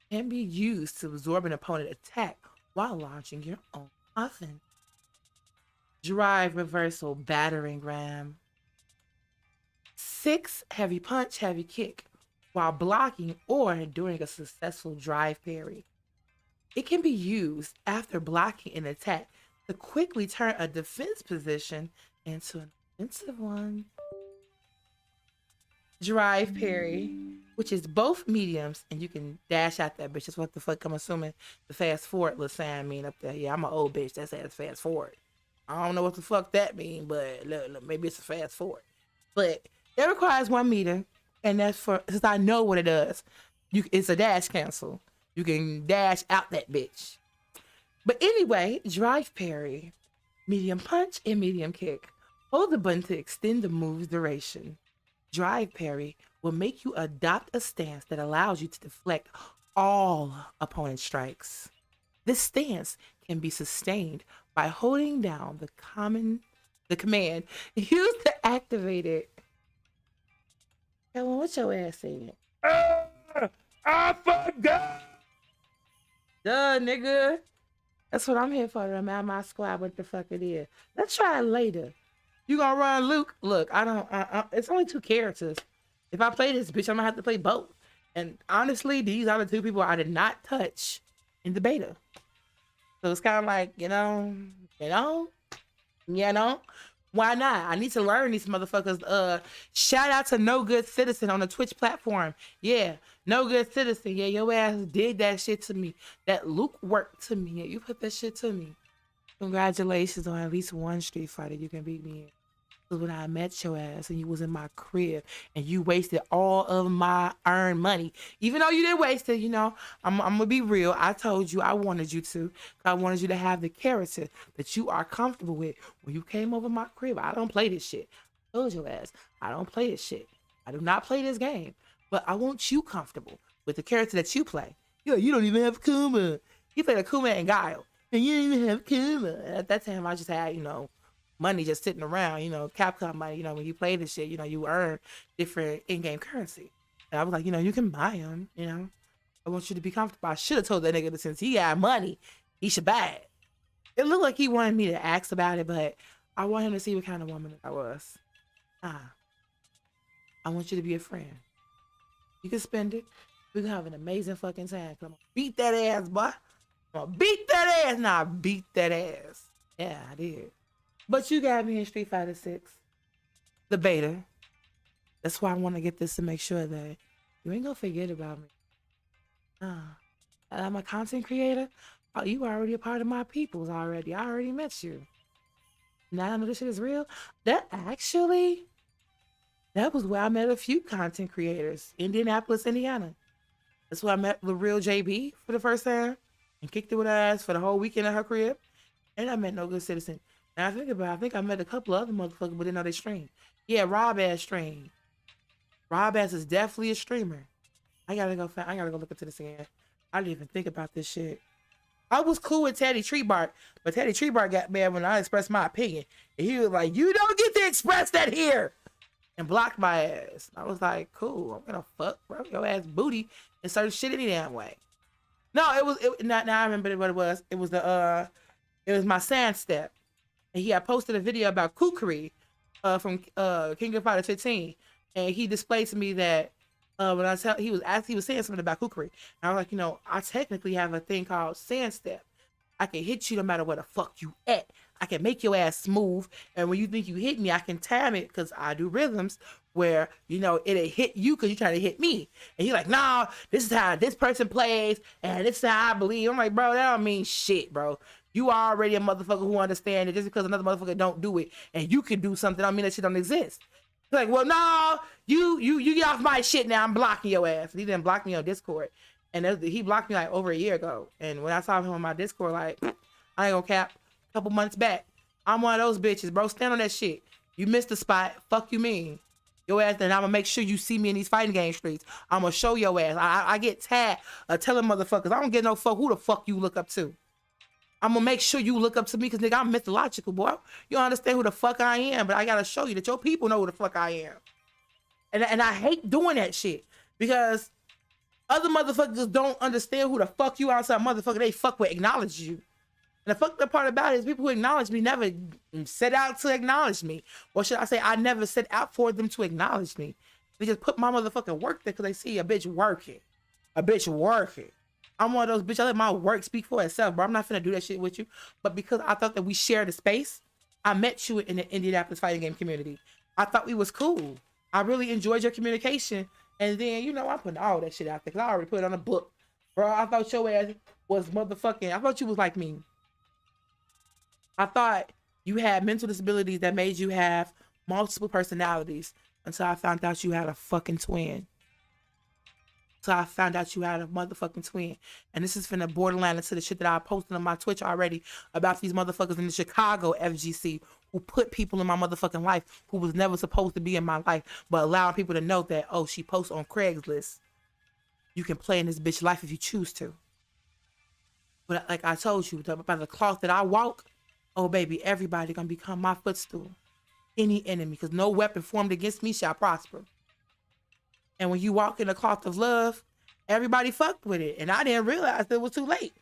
Speaker 1: Can be used to absorb an opponent attack while launching your own offense. Drive reversal battering ram. 6 heavy punch, heavy kick while blocking or during a successful drive parry. It can be used after blocking an attack to quickly turn a defense position into an offensive one. Drive parry, which is both mediums, and you can dash out that bitch. That's what the fuck I'm assuming the fast forward little sign mean up there. Yeah, I'm an old bitch that says fast forward. I don't know what the fuck that mean, but look, maybe it's a fast forward. But it requires 1 meter, and that's for, since I know what it does, it's a dash cancel. You can dash out that bitch. But anyway, drive parry, medium punch, and medium kick. Hold the button to extend the move's duration. Drive parry will make you adopt a stance that allows you to deflect all opponent strikes. This stance can be sustained by holding down the command used to activate it. Helen, what's your ass saying? I forgot. Duh, nigga. That's what I'm here for, to remind my squad what the fuck it is. Let's try it later. You gonna run Luke? Look, it's only 2 characters. If I play this bitch, I'm gonna have to play both. And honestly, these are the 2 people I did not touch in the beta. So it's kind of like, you know, Why not? I need to learn these motherfuckers. Shout out to No Good Citizen on the Twitch platform. Yeah, No Good Citizen. Yeah, your ass did that shit to me. That Luke worked to me. Yeah, you put that shit to me. Congratulations on at least one Street Fighter you can beat me in. Because when I met your ass and you was in my crib and you wasted all of my earned money, even though you didn't waste it, you know, I'm gonna be real. I told you I wanted you to. I wanted you to have the character that you are comfortable with. When you came over my crib, I don't play this shit. I told your ass, I don't play this shit. I do not play this game. But I want you comfortable with the character that you play. Yo, you don't even have Kuma. You play the Kuma and Guile. And you don't even have Kuma. And at that time, I just had, you know, money just sitting around, you know, Capcom money, you know, when you play this shit, you know, you earn different in-game currency. And I was like, you know, you can buy them, you know. I want you to be comfortable. I should have told that nigga that since he got money, he should buy it. It looked like he wanted me to ask about it, but I want him to see what kind of woman I was. I want you to be a friend. You can spend it. We can have an amazing fucking time. Come on, beat that ass, boy. I'm gonna beat that ass. Nah, beat that ass. Yeah, I did. But you got me in Street Fighter 6, the beta. That's why I want to get this to make sure that you ain't gonna forget about me. I'm a content creator. Oh, you already a part of my peoples already. I already met you. Now I know this shit is real. That was where I met a few content creators. Indianapolis, Indiana. That's where I met the real JB for the first time and kicked it with her ass for the whole weekend at her crib. And I met No Good Citizen. And I think about it, I think I met a couple other motherfuckers, but didn't know they stream. Yeah, Rob Ass stream. Rob Ass is definitely a streamer. I gotta go look into this again. I didn't even think about this shit. I was cool with Teddy Treebark, but Teddy Treebark got mad when I expressed my opinion. And he was like, you don't get to express that here. And blocked my ass. I was like, cool, I'm gonna fuck, bro, your ass booty and certain shit any damn way. No, now I remember what it was. It was my Sand Step. And he had posted a video about Kukri from King of Fighter 15. And he displayed to me that when he was saying something about Kukri. And I was like, you know, I technically have a thing called Sand Step. I can hit you no matter where the fuck you at. I can make your ass smooth. And when you think you hit me, I can time it because I do rhythms where, you know, it'll hit you because you're trying to hit me. And he's like, nah, this is how this person plays. And this is how I believe. I'm like, bro, that don't mean shit, bro. You are already a motherfucker who understands it. Just because another motherfucker don't do it and you can do something, don't mean that shit don't exist. He's like, well, no, you get off my shit now. I'm blocking your ass. He didn't block me on Discord. And he blocked me like over a year ago. And when I saw him on my Discord, like, I ain't gonna cap, a couple months back, I'm one of those bitches, bro. Stand on that shit. You missed the spot. Fuck you mean. Your ass, then I'm gonna make sure you see me in these fighting game streets. I'm gonna show your ass. I get tagged telling motherfuckers, I don't get no fuck who the fuck you look up to. I'm gonna make sure you look up to me because, nigga, I'm mythological, boy. You don't understand who the fuck I am, but I gotta show you that your people know who the fuck I am. And I hate doing that shit because other motherfuckers don't understand who the fuck you are. Some motherfucker they fuck with acknowledge you. And the fucked up part about it is people who acknowledge me never set out to acknowledge me. Or should I say I never set out for them to acknowledge me. They just put my motherfucking work there because they see a bitch working. A bitch working. I'm one of those bitches. I let my work speak for itself, bro. I'm not finna do that shit with you. But because I thought that we shared a space, I met you in the Indianapolis fighting game community. I thought we was cool. I really enjoyed your communication. And then, you know, I'm putting all that shit out there because I already put it on a book. Bro, I thought your ass was motherfucking, I thought you was like me. I thought you had mental disabilities that made you have multiple personalities until I found out you had a fucking twin. So I found out you had a motherfucking twin. And this is finna borderline into the shit that I posted on my Twitch already about these motherfuckers in the Chicago FGC who put people in my motherfucking life who was never supposed to be in my life, but allowing people to know that, oh, she posts on Craigslist. You can play in this bitch life if you choose to. But like I told you, by the cloth that I walk, oh baby, everybody gonna become my footstool. Any enemy, because no weapon formed against me shall prosper. And when you walk in the cloth of love, everybody fucked with it. And I didn't realize it was too late.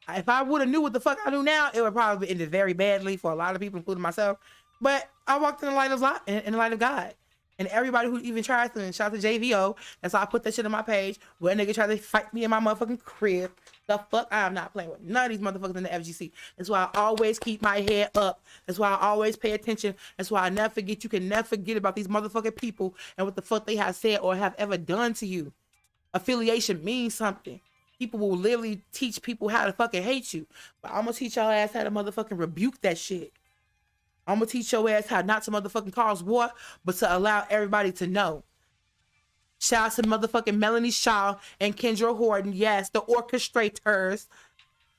Speaker 1: If I would have knew what the fuck I knew now, it would probably ended very badly for a lot of people, including myself. But I walked in the light of God. And everybody who even tries to, and shout out to JVO, that's how I put that shit on my page, where a nigga tried to fight me in my motherfucking crib. The fuck, I am not playing with none of these motherfuckers in the FGC. That's why I always keep my head up. That's why I always pay attention. That's why I never forget. You can never forget about these motherfucking people and what the fuck they have said or have ever done to you. Affiliation means something. People will literally teach people how to fucking hate you. But I'm gonna teach y'all ass how to motherfucking rebuke that shit. I'm gonna teach your ass how not to motherfucking cause war, but to allow everybody to know. Shout out to motherfucking Melanie Shaw and Kendra Horton. Yes, the orchestrators.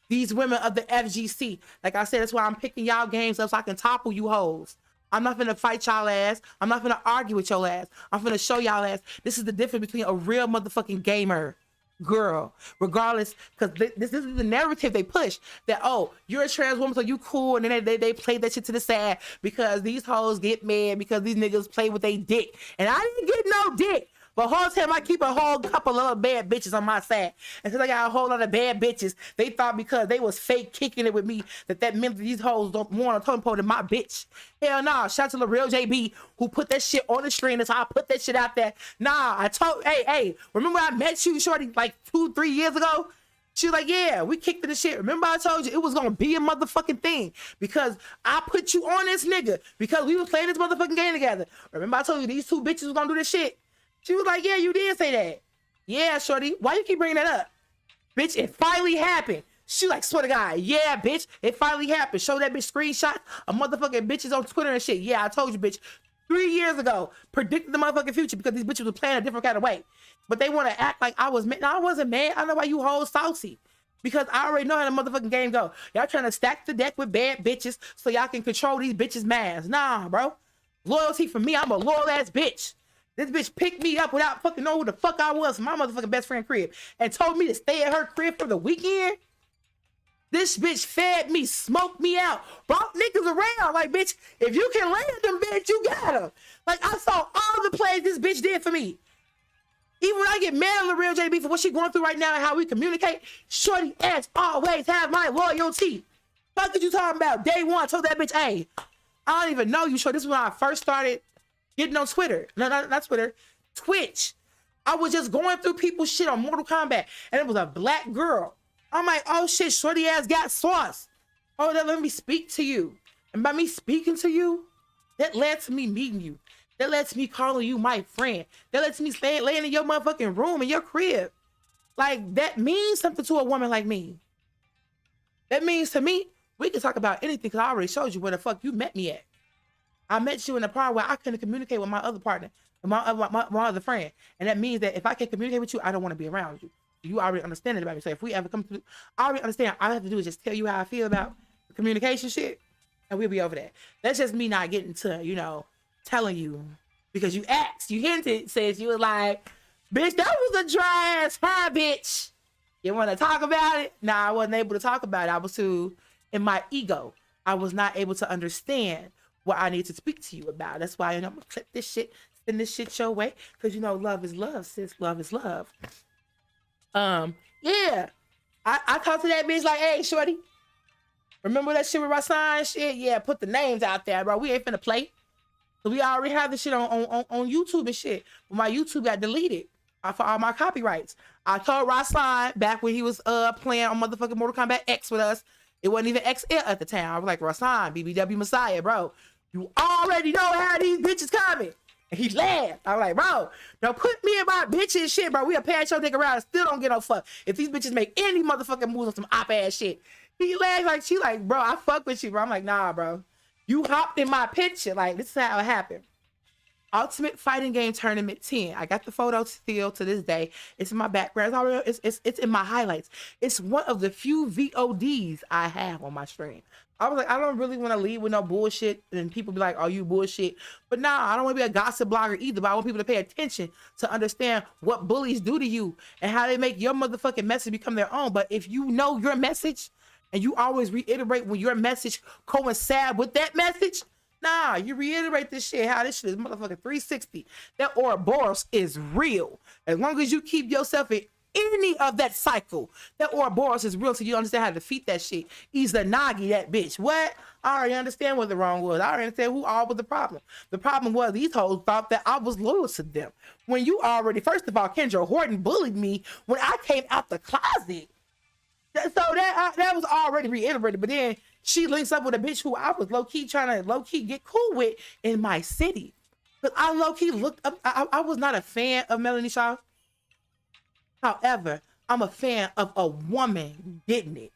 Speaker 1: These women of the FGC. Like I said, that's why I'm picking y'all games up so I can topple you hoes. I'm not finna fight y'all ass. I'm not finna argue with y'all ass. I'm finna show y'all ass. This is the difference between a real motherfucking gamer girl. Regardless, because this is the narrative they push. That, oh, you're a trans woman, so you cool. And then they play that shit to the side because these hoes get mad because these niggas play with they dick. And I didn't get no dick. But whole time I keep a whole couple of bad bitches on my side. And since I got a whole lot of bad bitches, they thought because they was fake kicking it with me that meant that these hoes don't want to totem pole than my bitch. Hell nah. Shout out to the real JB who put that shit on the stream. That's how I put that shit out there. Nah, I told, hey, remember I met you, shorty, like 2-3 years ago? She was like, yeah, we kicked the shit. Remember I told you it was going to be a motherfucking thing because I put you on this nigga because we was playing this motherfucking game together. Remember I told you these two bitches was going to do this shit? She was like, yeah, you did say that. Yeah, shorty. Why you keep bringing that up? Bitch, it finally happened. She like, swear to God. Yeah, bitch, it finally happened. Show that bitch screenshots of motherfucking bitches on Twitter and shit. Yeah, I told you, bitch. 3 years ago, predicted the motherfucking future because these bitches were playing a different kind of way. But they want to act like I was mad. No, I wasn't mad. I know why you hoes saucy. Because I already know how the motherfucking game go. Y'all trying to stack the deck with bad bitches so y'all can control these bitches' minds. Nah, bro. Loyalty for me, I'm a loyal ass bitch. This bitch picked me up without fucking knowing who the fuck I was from my motherfucking best friend crib and told me to stay at her crib for the weekend. This bitch fed me, smoked me out, brought niggas around. Like, bitch, if you can land them, bitch, you got them. Like, I saw all the plays this bitch did for me. Even when I get mad at the real JB for what she going through right now and how we communicate, shorty ass always have my loyalty. Fuck what you talking about? Day one, I told that bitch, hey, I don't even know you, shorty. This is when I first started getting on Twitter. No, not Twitter. Twitch. I was just going through people's shit on Mortal Kombat, and it was a black girl. I'm like, oh shit, shorty ass got sauce. Oh, that let me speak to you. And by me speaking to you, that led to me meeting you. That led to me calling you my friend. That led to me laying in your motherfucking room in your crib. Like, that means something to a woman like me. That means to me, we can talk about anything because I already showed you where the fuck you met me at. I met you in a part where I couldn't communicate with my other partner, my other friend. And that means that if I can't communicate with you, I don't want to be around you. You already understand it about me. So if we ever come to, I already understand. All I have to do is just tell you how I feel about the communication shit, and we'll be over that. That's just me not getting to, telling you. Because you asked, you hinted, says you was like, bitch, that was a dry ass fire, bitch. You want to talk about it? Nah, I wasn't able to talk about it. I was too, in my ego, I was not able to understand what I need to speak to you about. That's why I'm gonna clip this shit, send this shit your way. Because love is love, sis. Love is love. Yeah. I talked to that bitch like, hey, shorty. Remember that shit with Rasan shit? Yeah, put the names out there, bro. We ain't finna play. So we already have this shit on YouTube and shit. But my YouTube got deleted for all my copyrights. I told Rasan back when he was playing on motherfucking Mortal Kombat X with us. It wasn't even XL at the time. I was like, Rasan, BBW Messiah, bro. You already know how these bitches coming. And he laughed. I was like, bro, don't put me in my bitch and shit, bro. We'll pass your nigga around and still don't get no fuck if these bitches make any motherfucking moves on some op-ass shit. He laughed like, she like, bro, I fuck with you, bro. I'm like, nah, bro. You hopped in my picture. Like, this is how it happened. Ultimate Fighting Game Tournament 10. I got the photo still to this day. It's in my background. It's in my highlights. It's one of the few VODs I have on my stream. I was like, I don't really want to lead with no bullshit and people be like, oh, you bullshit. But nah, I don't want to be a gossip blogger either, but I want people to pay attention to understand what bullies do to you and how they make your motherfucking message become their own. But if you know your message and you always reiterate when your message coincide with that message, nah, you reiterate this shit, how this shit is motherfucking 360. That Ouroboros is real. As long as you keep yourself in any of that cycle, that Ouroboros is real, so you understand how to defeat that shit. Izanagi, that bitch. What? I already understand what the wrong was. I already understand who all was the problem. The problem was these hoes thought that I was loyal to them. When you already, first of all, Kendra Horton bullied me when I came out the closet. So that was already reiterated, but then she links up with a bitch who I was low key trying to low key get cool with in my city. But I low key looked up. I was not a fan of Melanie Shaw. However, I'm a fan of a woman getting it,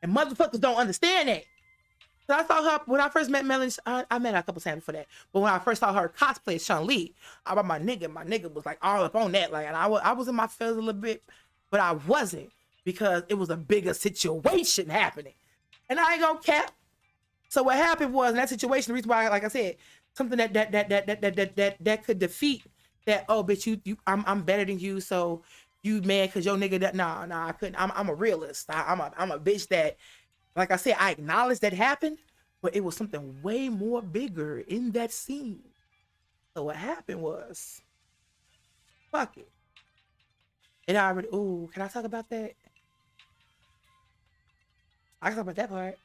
Speaker 1: and motherfuckers don't understand that. So I saw her when I first met Melanie. I met her a couple times before that, but when I first saw her cosplay as Chun Li, I brought my nigga was like all up on that, like, and I was in my feels a little bit, but I wasn't because it was a bigger situation happening, and I ain't gonna cap. So what happened was in that situation, the reason why, like I said, something that could defeat that. Oh, bitch, I'm better than you, so you mad because your nigga that nah, I couldn't. I'm a realist. I'm a bitch that. Like I said, I acknowledge that happened, but it was something way more bigger in that scene. So what happened was, fuck it. It already, ooh, can I talk about that? I can talk about that part.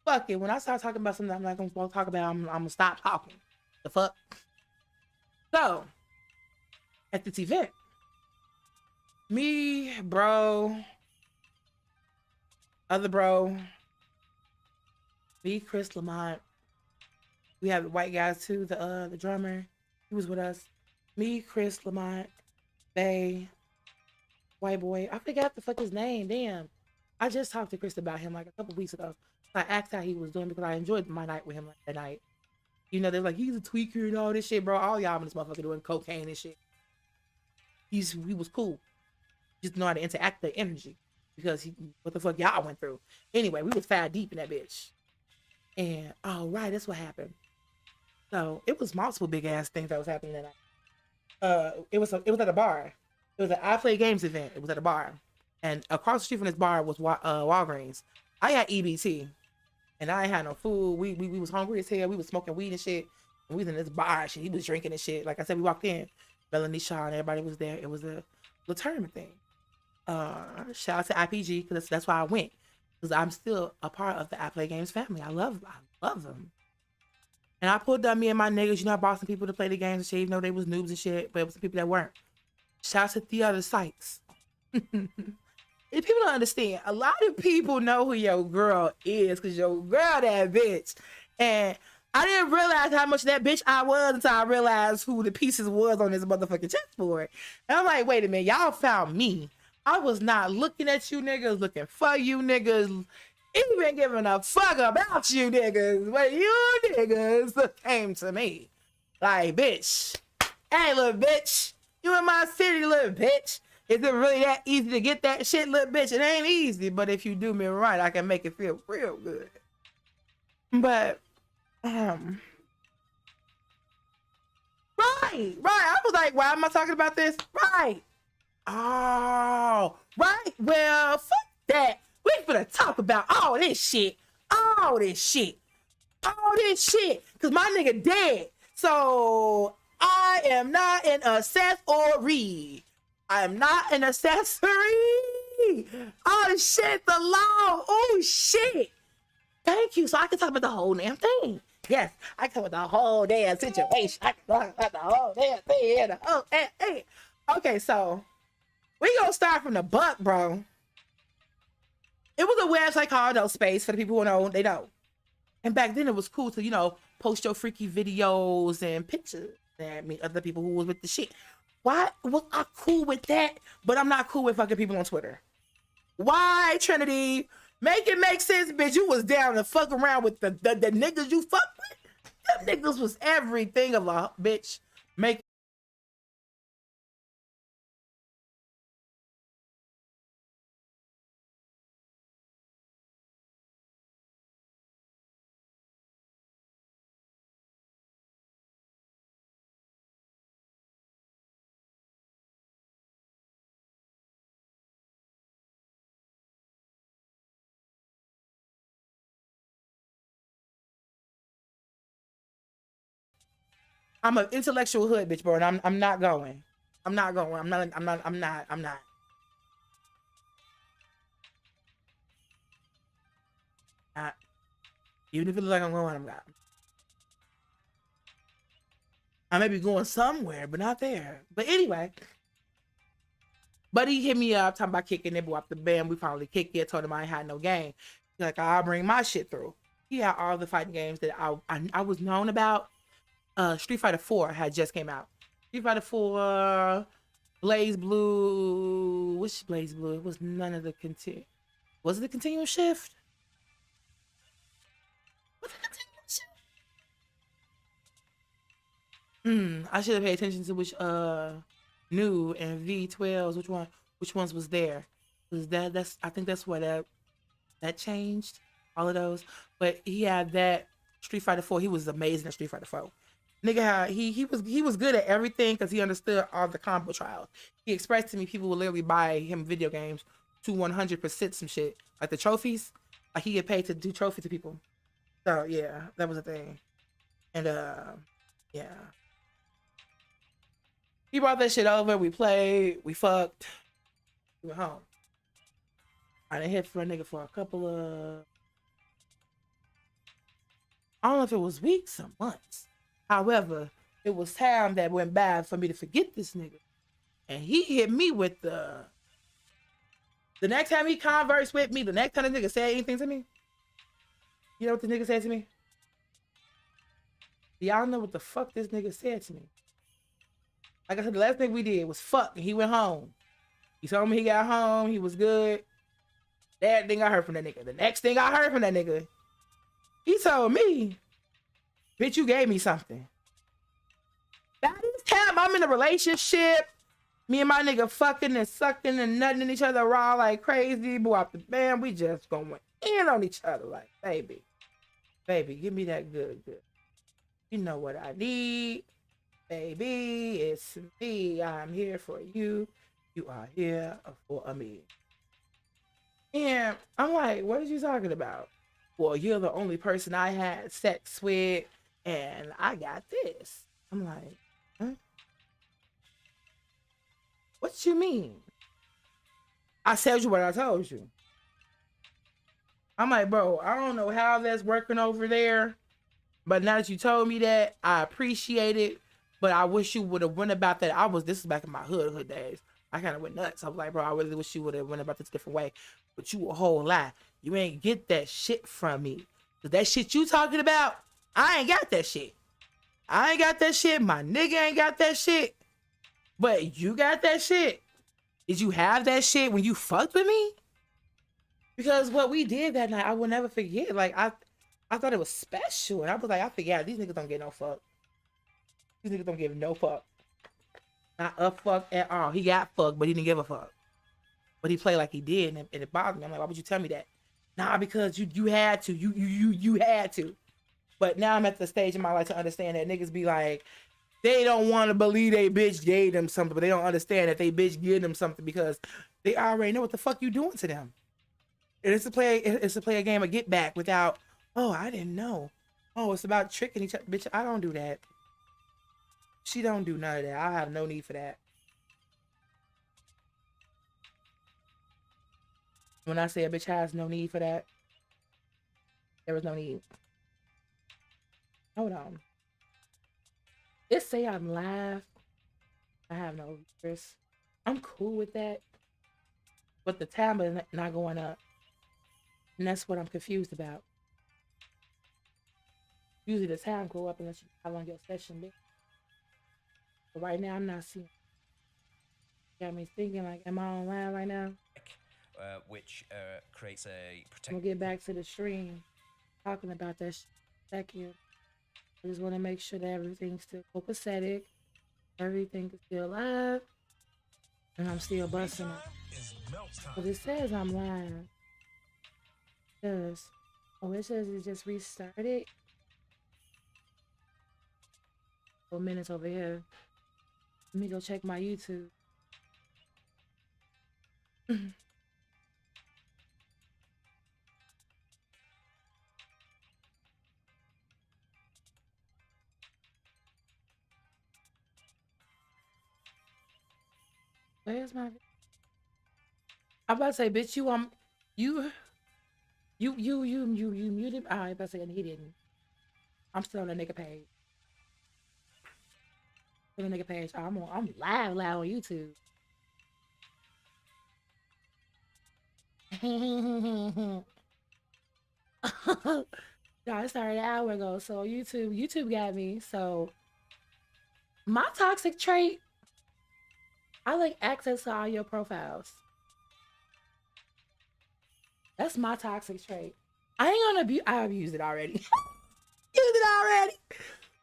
Speaker 1: Fuck it. When I start talking about something I'm not gonna talk about, I'm gonna stop talking. The fuck? So, at this event, me, bro, other bro, me, Chris Lamont. We have the white guys too. The drummer, he was with us. Me, Chris Lamont, Bay, white boy. I forgot the fuck his name. Damn, I just talked to Chris about him like a couple weeks ago. I asked how he was doing because I enjoyed my night with him that night. You know, they're like, he's a tweaker and all this shit, bro. All y'all in this motherfucker doing cocaine and shit. He was cool. Just know how to interact the energy because what the fuck y'all went through. Anyway, we was 5 deep in that bitch. And oh right, that's what happened. So it was multiple big ass things that was happening that night. It was at a bar. It was an I Play Games event. It was at a bar, and across the street from this bar was Walgreens. I had EBT, and I ain't had no food. We was hungry as hell. We was smoking weed and shit. And we was in this bar and shit. He was drinking and shit. Like I said, we walked in. Melanie Shaw and everybody was there. It was a little tournament thing. Shout out to IPG because that's why I went, because I'm still a part of the I Play Games family. I love them. And I pulled up me and my niggas. You know, I brought some people to play the games and shit, even though they was noobs and shit, but it was some people that weren't. Shout out to the other sites. If people don't understand, a lot of people know who your girl is because your girl that bitch. And I didn't realize how much that bitch I was until I realized who the pieces was on this motherfucking chessboard. And I'm like, wait a minute, y'all found me. I was not looking at you niggas, looking for you niggas, even giving a fuck about you niggas. But you niggas came to me. Like, bitch. Hey, little bitch. You in my city, little bitch. Is it really that easy to get that shit, little bitch? It ain't easy, but if you do me right, I can make it feel real good. But, right. I was like, why am I talking about this? Right. Oh, right. Well, fuck that. We finna talk about all this shit. Cause my nigga dead. So I am not an accessory. Oh shit, the law. Oh shit. Thank you. So I can talk about the whole damn thing. Yes, I can talk about the whole damn situation. I can talk about the whole damn thing. And the whole damn thing. Okay, so we gonna start from the butt, bro. It was a website called No Space for the people who know, they know. And back then it was cool to, you know, post your freaky videos and pictures and meet other people who was with the shit. Why was I cool with that, but I'm not cool with fucking people on Twitter? Why, Trinity? Make it make sense, bitch. You was down to fuck around with the niggas you fuck with. Them niggas was everything of a bitch. Make I'm an intellectual hood bitch, bro, and I'm not going. I'm not. Even if it looks like I'm going, I'm not. I may be going somewhere, but not there. But anyway, But he hit me up talking about kicking it, up the band. We finally kicked it. Told him I ain't had no game. He's like, I'll bring my shit through. He had all the fighting games that I was known about. Street Fighter 4 had just came out. Street Fighter 4, Blaze Blue. Which Blaze Blue? It was none of the continue. Was it the continual shift? Was it the continual shift? I should have paid attention to which new and V12s. Which ones was there? Was that's I think that's what that changed. All of those. But he had that Street Fighter 4. He was amazing at Street Fighter 4. Nigga, he was good at everything because he understood all the combo trials. He expressed to me people would literally buy him video games to 100% some shit. Like the trophies. Like he get paid to do trophies to people. So yeah, that was a thing. And yeah. He brought that shit over, we played, we fucked, we went home. I done hit for a nigga for a couple of, I don't know if it was weeks or months. However, it was time that went bad for me to forget this nigga. And he hit me with the next time he conversed with me, the next time the nigga said anything to me, you know what the nigga said to me? Y'all know what the fuck this nigga said to me. Like I said, the last thing we did was fuck, and he went home. He told me he got home, he was good. That thing I heard from that nigga. The next thing I heard from that nigga, he told me, bitch, you gave me something. By this time, I'm in a relationship. Me and my nigga fucking and sucking and nutting in each other raw like crazy. Boy, out the band, we just going in on each other like, baby, give me that good. You know what I need. Baby, it's me. I'm here for you. You are here for me. And I'm like, what are you talking about? Well, you're the only person I had sex with, and I got this. I'm like, huh? What you mean? I said you what I told you. I'm like, bro, I don't know how that's working over there, but now that you told me that, I appreciate it. But I wish you would have went about that. This is back in my hood days. I kind of went nuts. I was like, bro, I really wish you would have went about this a different way. But you a whole lie. You ain't get that shit from me. Cause that shit you talking about, I ain't got that shit. I ain't got that shit. My nigga ain't got that shit. But you got that shit. Did you have that shit when you fucked with me? Because what we did that night, I will never forget. Like, I thought it was special. And I was like, I forget, these niggas don't get no fuck. These niggas don't give no fuck. Not a fuck at all. He got fucked, but he didn't give a fuck. But he played like he did, and it bothered me. I'm like, why would you tell me that? Nah, because you had to. You had to. But now I'm at the stage in my life to understand that niggas be like, they don't want to believe they bitch gave them something, but they don't understand that they bitch gave them something because they already know what the fuck you doing to them. And it's to play a game of get back without, oh, I didn't know. Oh, it's about tricking each other. Bitch, I don't do that. She don't do none of that. I have no need for that. When I say a bitch has no need for that, there was no need. Hold on. It say I'm live. I have no viewers. I'm cool with that. But the time is not going up. And that's what I'm confused about. Usually the time go up unless you how long your session be. But right now I'm not seeing. Got me thinking like, am I online right now?
Speaker 4: Which creates a
Speaker 1: I'm gonna get back to the stream talking about that second. I just want to make sure that everything's still copacetic, everything is still live, and I'm still busting it. But it says I'm live. It says it just restarted. 4 minutes over here. Let me go check my YouTube. Where's my? I'm about to say, bitch, you muted. I about to say, and he didn't. I'm still on the nigga page. Still on the nigga page. I'm live on YouTube. No, I started an hour ago. So YouTube got me. So my toxic trait, I like access to all your profiles. That's my toxic trait. I ain't gonna abuse. I abused it already. Used it already.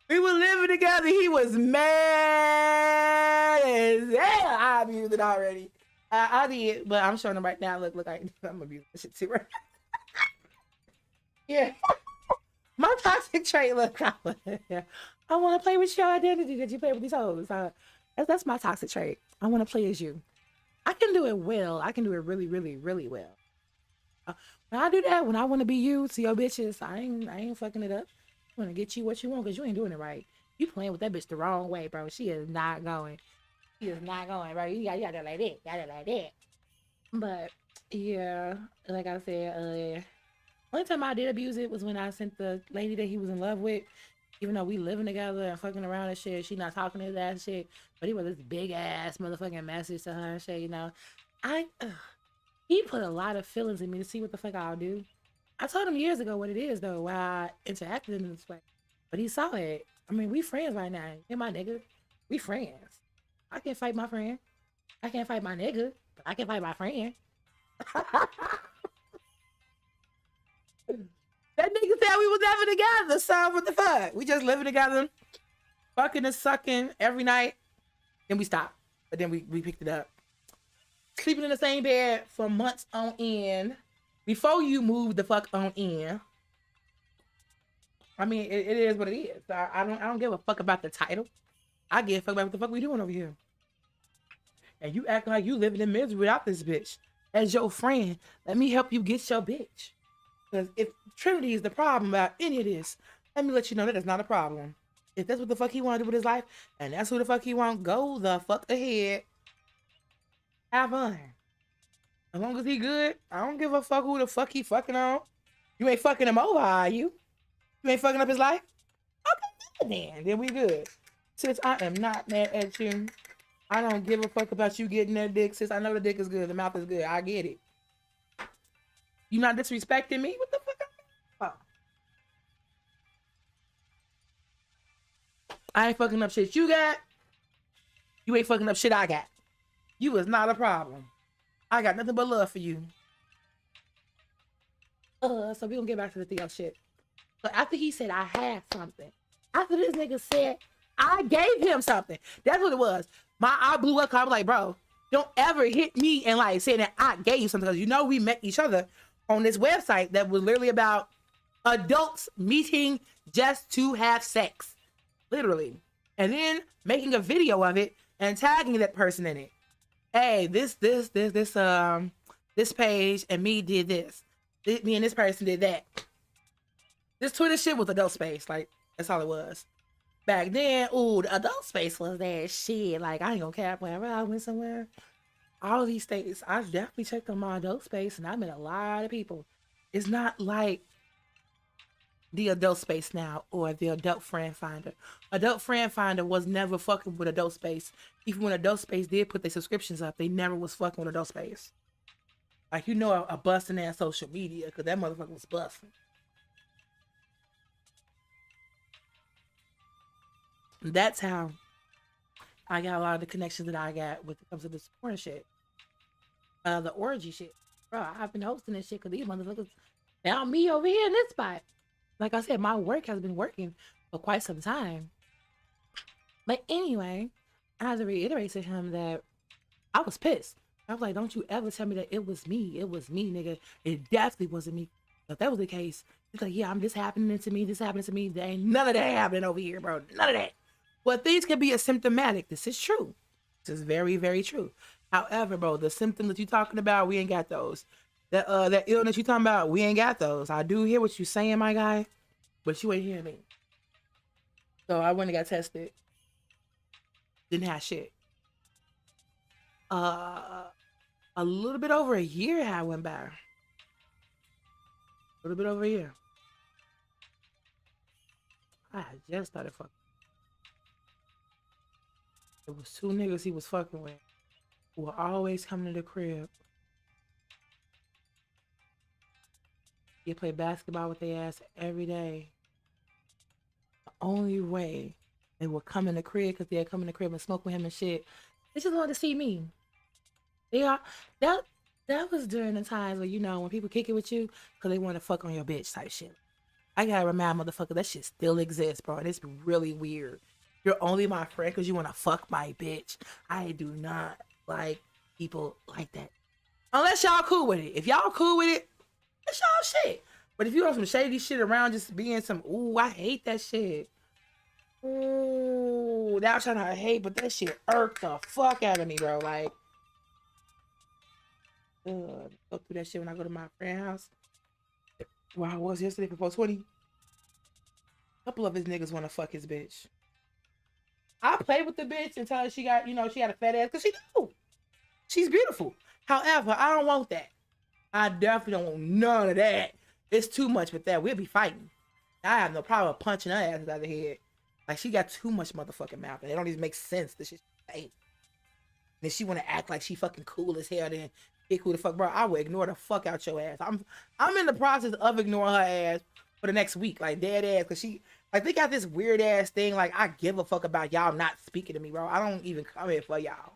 Speaker 1: We were living together. He was mad as hell. I abused it already. I did, but I'm showing him right now. Look, I'm abusing this shit too. Right? Yeah. My toxic trait. Look, I want to play with your identity that you play with these hoes. That's my toxic trait. I want to play as you. I can do it well. I can do it really, really, really well. When I do that, when I want to be you to your bitches, I ain't fucking it up. I want to get you what you want because you ain't doing it right. You playing with that bitch the wrong way, bro. She is not going. She is not going, bro. You got to like that. Got it like that. But yeah, like I said, only time I did abuse it was when I sent the lady that he was in love with. Even though we living together and fucking around and shit, she not talking to his ass shit. But he was this big ass motherfucking message to her and shit, you know. He put a lot of feelings in me to see what the fuck I'll do. I told him years ago what it is though, why I interacted in this way. But he saw it. I mean, we friends right now. He my nigga. We friends. I can't fight my friend. I can't fight my nigga, but I can fight my friend. That nigga said we was never together, so what the fuck? We just living together, fucking and sucking every night. Then we stopped, but then we picked it up. Sleeping in the same bed for months on end before you move the fuck on in. I mean, it is what it is. I don't give a fuck about the title. I give a fuck about what the fuck we doing over here. And you acting like you living in misery without this bitch. As your friend, let me help you get your bitch. Because if Trinity is the problem about any of this, let me let you know that it's not a problem. If that's what the fuck he want to do with his life, and that's who the fuck he want, go the fuck ahead. Have fun. As long as he good, I don't give a fuck who the fuck he fucking on. You ain't fucking him over, are you? You ain't fucking up his life? Okay, then we good. Sis, I am not mad at you. I don't give a fuck about you getting that dick, sis. I know the dick is good, the mouth is good. I get it. You not disrespecting me? What the fuck? Oh. I ain't fucking up shit you got. You ain't fucking up shit I got. You is not a problem. I got nothing but love for you. So we gonna get back to the Theo shit. But after he said I had something, after this nigga said I gave him something, that's what it was. My eye blew up. I was like, bro, don't ever hit me and like say that I gave you something, because you know we met each other on this website that was literally about adults meeting just to have sex, literally, and then making a video of it and tagging that person in it. Hey, this page and me did this. Me and this person did that. This Twitter shit was adult space. Like, that's all it was. Back then, ooh, the adult space was that shit. Like, I ain't gonna cap whenever I went somewhere. All of these states, I definitely checked on my adult space and I met a lot of people. It's not like the adult space now or the adult friend finder. Adult friend finder was never fucking with adult space. Even when adult space did put their subscriptions up, they never was fucking with adult space. Like, you know, a busting ass social media, because that motherfucker was busting. That's how I got a lot of the connections that I got when it comes to this porn shit. The orgy shit. Bro, I've been hosting this shit because these motherfuckers found me over here in this spot. Like I said, my work has been working for quite some time. But anyway, I had to reiterate to him that I was pissed. I was like, don't you ever tell me that it was me. It was me, nigga. It definitely wasn't me. If that was the case, it's like, yeah, this happening to me. There ain't none of that happening over here, bro. None of that. But things can be asymptomatic. This is true. This is very, very true. However, bro, the symptoms that you're talking about, we ain't got those. That illness you talking about, we ain't got those. I do hear what you saying, my guy, but you ain't hearing me. So I went and got tested. Didn't have shit. A little bit over a year I went by. A little bit over a year. I had just started fucking. It was two niggas he was fucking with who were always coming to the crib. You play basketball with their ass every day. The only way they would come in the crib, because they'd come in the crib and smoke with him and shit. They just wanted to see me. They are that was during the times where, you know, when people kick it with you because they want to fuck on your bitch type shit. I gotta remind motherfucker that shit still exists, bro. And it's really weird. You're only my friend because you want to fuck my bitch. I do not like people like that. Unless y'all cool with it. If y'all cool with it, that's y'all shit. But if you want some shady shit around just being some, ooh, I hate that shit. Ooh, that I'm trying to hate, but that shit irked the fuck out of me, bro. Like, go through that shit when I go to my friend's house. Where I was yesterday for 420. A couple of his niggas want to fuck his bitch. I play with the bitch and tell her she got, you know, she got a fat ass because she do. She's beautiful. However, I don't want that. I definitely don't want none of that. It's too much with that. We'll be fighting. I have no problem punching her ass out of the head. Like, she got too much motherfucking mouth. And it don't even make sense. This shit ain't. Then she want to act like she fucking cool as hell. Then pick who the fuck, bro. I will ignore the fuck out your ass. I'm in the process of ignoring her ass for the next week. Like, dead ass. Because she, like, they got this weird ass thing. Like, I give a fuck about y'all not speaking to me, bro. I don't even come here for y'all.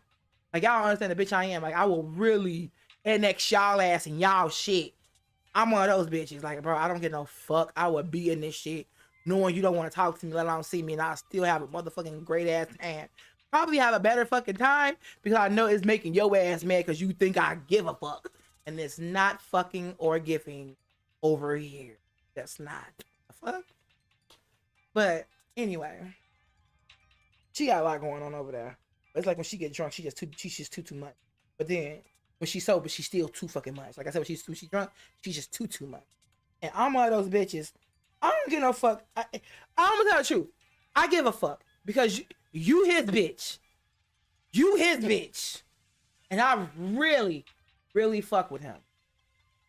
Speaker 1: Like, y'all understand the bitch I am. Like, I will really annex y'all ass and y'all shit. I'm one of those bitches. Like, bro, I don't get no fuck. I would be in this shit knowing you don't want to talk to me, let alone see me, and I still have a motherfucking great ass time. Probably have a better fucking time because I know it's making your ass mad because you think I give a fuck. And it's not fucking or giving over here. That's not the fuck. But anyway, she got a lot going on over there. It's like when she get drunk, she's just too much. But then when she's sober, she's still too fucking much. Like I said, when she's drunk, she's just too much. And I'm one of those bitches. I don't give no fuck. I'm gonna tell the truth. I give a fuck because you his bitch. You his bitch. And I really, really fuck with him.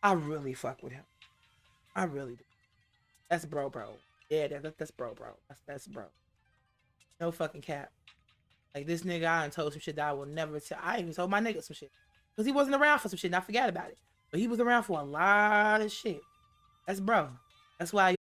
Speaker 1: I really fuck with him. I really do. That's bro. Yeah, that's bro. That's bro. No fucking cap. Like, this nigga, I done told some shit that I will never tell. I even told my nigga some shit. Because he wasn't around for some shit and I forgot about it. But he was around for a lot of shit. That's bro. That's why.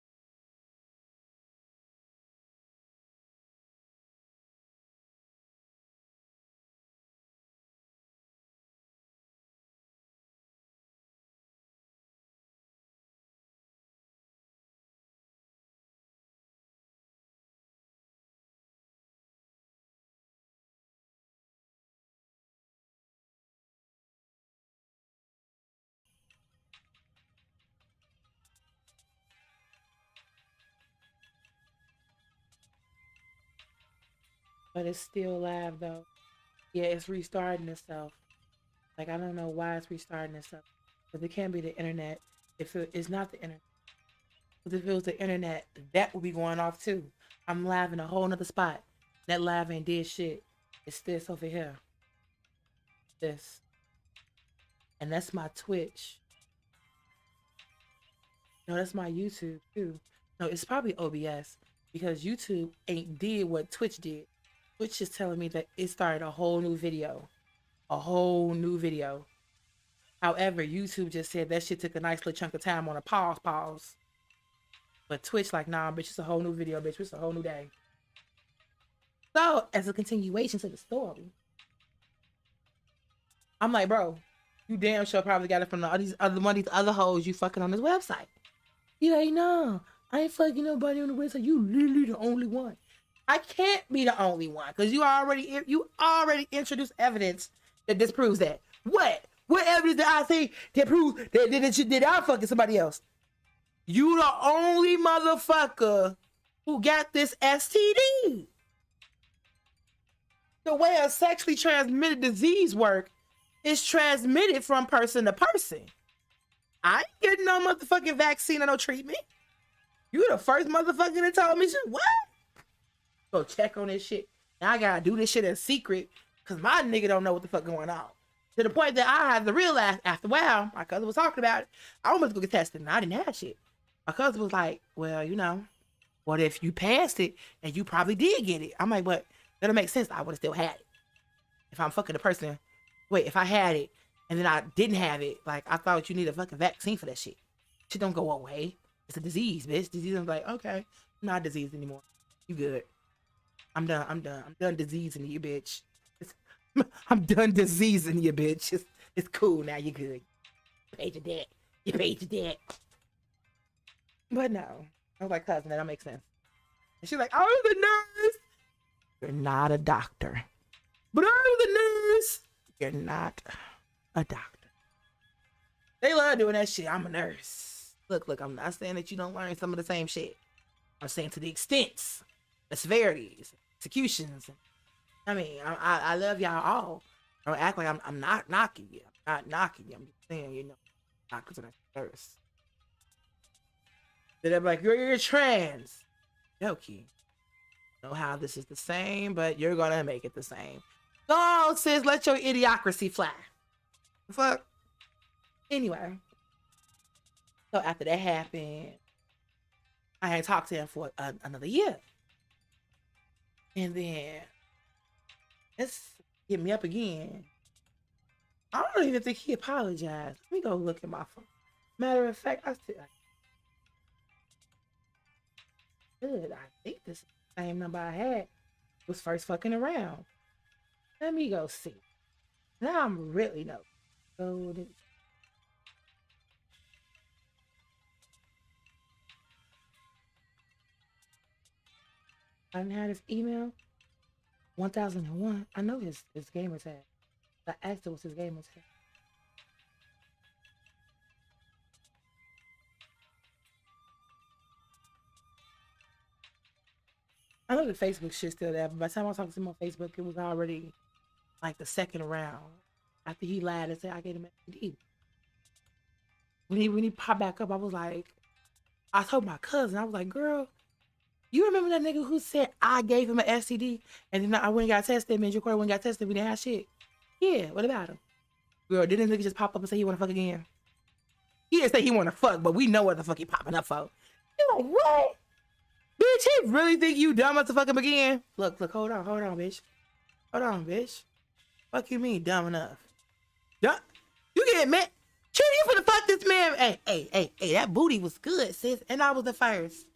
Speaker 1: But it's still live though. Yeah, it's restarting itself. Like, I don't know why it's restarting itself. But it can't be the internet. If it's not the internet. Because if it was the internet, that would be going off too. I'm live in a whole nother spot. That live ain't did shit. It's this over here. This. And that's my Twitch. No, that's my YouTube too. No, it's probably OBS. Because YouTube ain't did what Twitch did. Twitch is telling me that it started a whole new video. A whole new video. However, YouTube just said that shit took a nice little chunk of time on a pause. But Twitch like, nah, bitch, it's a whole new video, bitch. It's a whole new day. So, as a continuation to the story, I'm like, bro, you damn sure probably got it from these other hoes you fucking on this website. You like, no, I ain't fucking nobody on the website. You literally the only one. I can't be the only one because you already introduced evidence that disproves that. What evidence did I see that proves that I fucking somebody else? You the only motherfucker who got this STD. The way a sexually transmitted disease work is transmitted from person to person. I ain't getting no motherfucking vaccine or no treatment. You the first motherfucker that told me shit. What? Go check on this shit. Now I gotta do this shit in secret because my nigga don't know what the fuck going on. To the point that I had to realize after a while, my cousin was talking about it. I almost go get tested and I didn't have shit. My cousin was like, well, you know, what if you passed it and you probably did get it? I'm like, but that'll make sense. I would have still had it. If I'm fucking the person, wait, if I had it and then I didn't have it, like, I thought you need a fucking vaccine for that shit. Shit don't go away. It's a disease, bitch. Disease. I'm like, okay, I'm not diseased anymore. You good. I'm done. I'm done diseasing you, bitch. I'm done diseasing you, bitch. It's cool now. You good. Paid your debt. You paid your debt. But no. I was like, cousin, that don't make sense. And she's like, I was a nurse. You're not a doctor. But I was a nurse. You're not a doctor. They love doing that shit. I'm a nurse. Look, I'm not saying that you don't learn some of the same shit. I'm saying to the extents, the severities, executions. I mean, I love y'all all. Don't act like I'm not knocking you. I'm not knocking you. I'm just saying, you know, doctors are not nurse. They're like, you're trans. Okay. Know how this is the same, but you're gonna make it the same. Go, sis, let your idiocracy fly. Fuck. Anyway. So after that happened, I had talked to him for another year. And then it's hit me up again. I don't even think he apologized. Let me go look at my phone. Matter of fact, I said, good. I think this is the same number I had was first fucking around. Let me go see. Now I'm really know. So I didn't have his email. 1001. I know his gamer tag. I asked him what's his gamer tag. I know the Facebook shit's still there, but by the time I was talking to him on Facebook, it was already like the second round. After he lied and said I gave him STD. When he popped back up, I was like, I told my cousin, I was like, girl, you remember that nigga who said I gave him an STD and then I went and got tested, me and Jacory went and got tested, we didn't have shit? Yeah, what about him? Girl, didn't nigga just pop up and say he wanna fuck again? He didn't say he wanna fuck, but we know what the fuck he popping up for. You're like, what? Bitch, he really think you dumb enough to fuck him again? Look, hold on, bitch. Hold on, bitch. Fuck you mean dumb enough? Dumb? You get mad? Shit, you finna fuck this man. Hey, that booty was good, sis. And I was the first.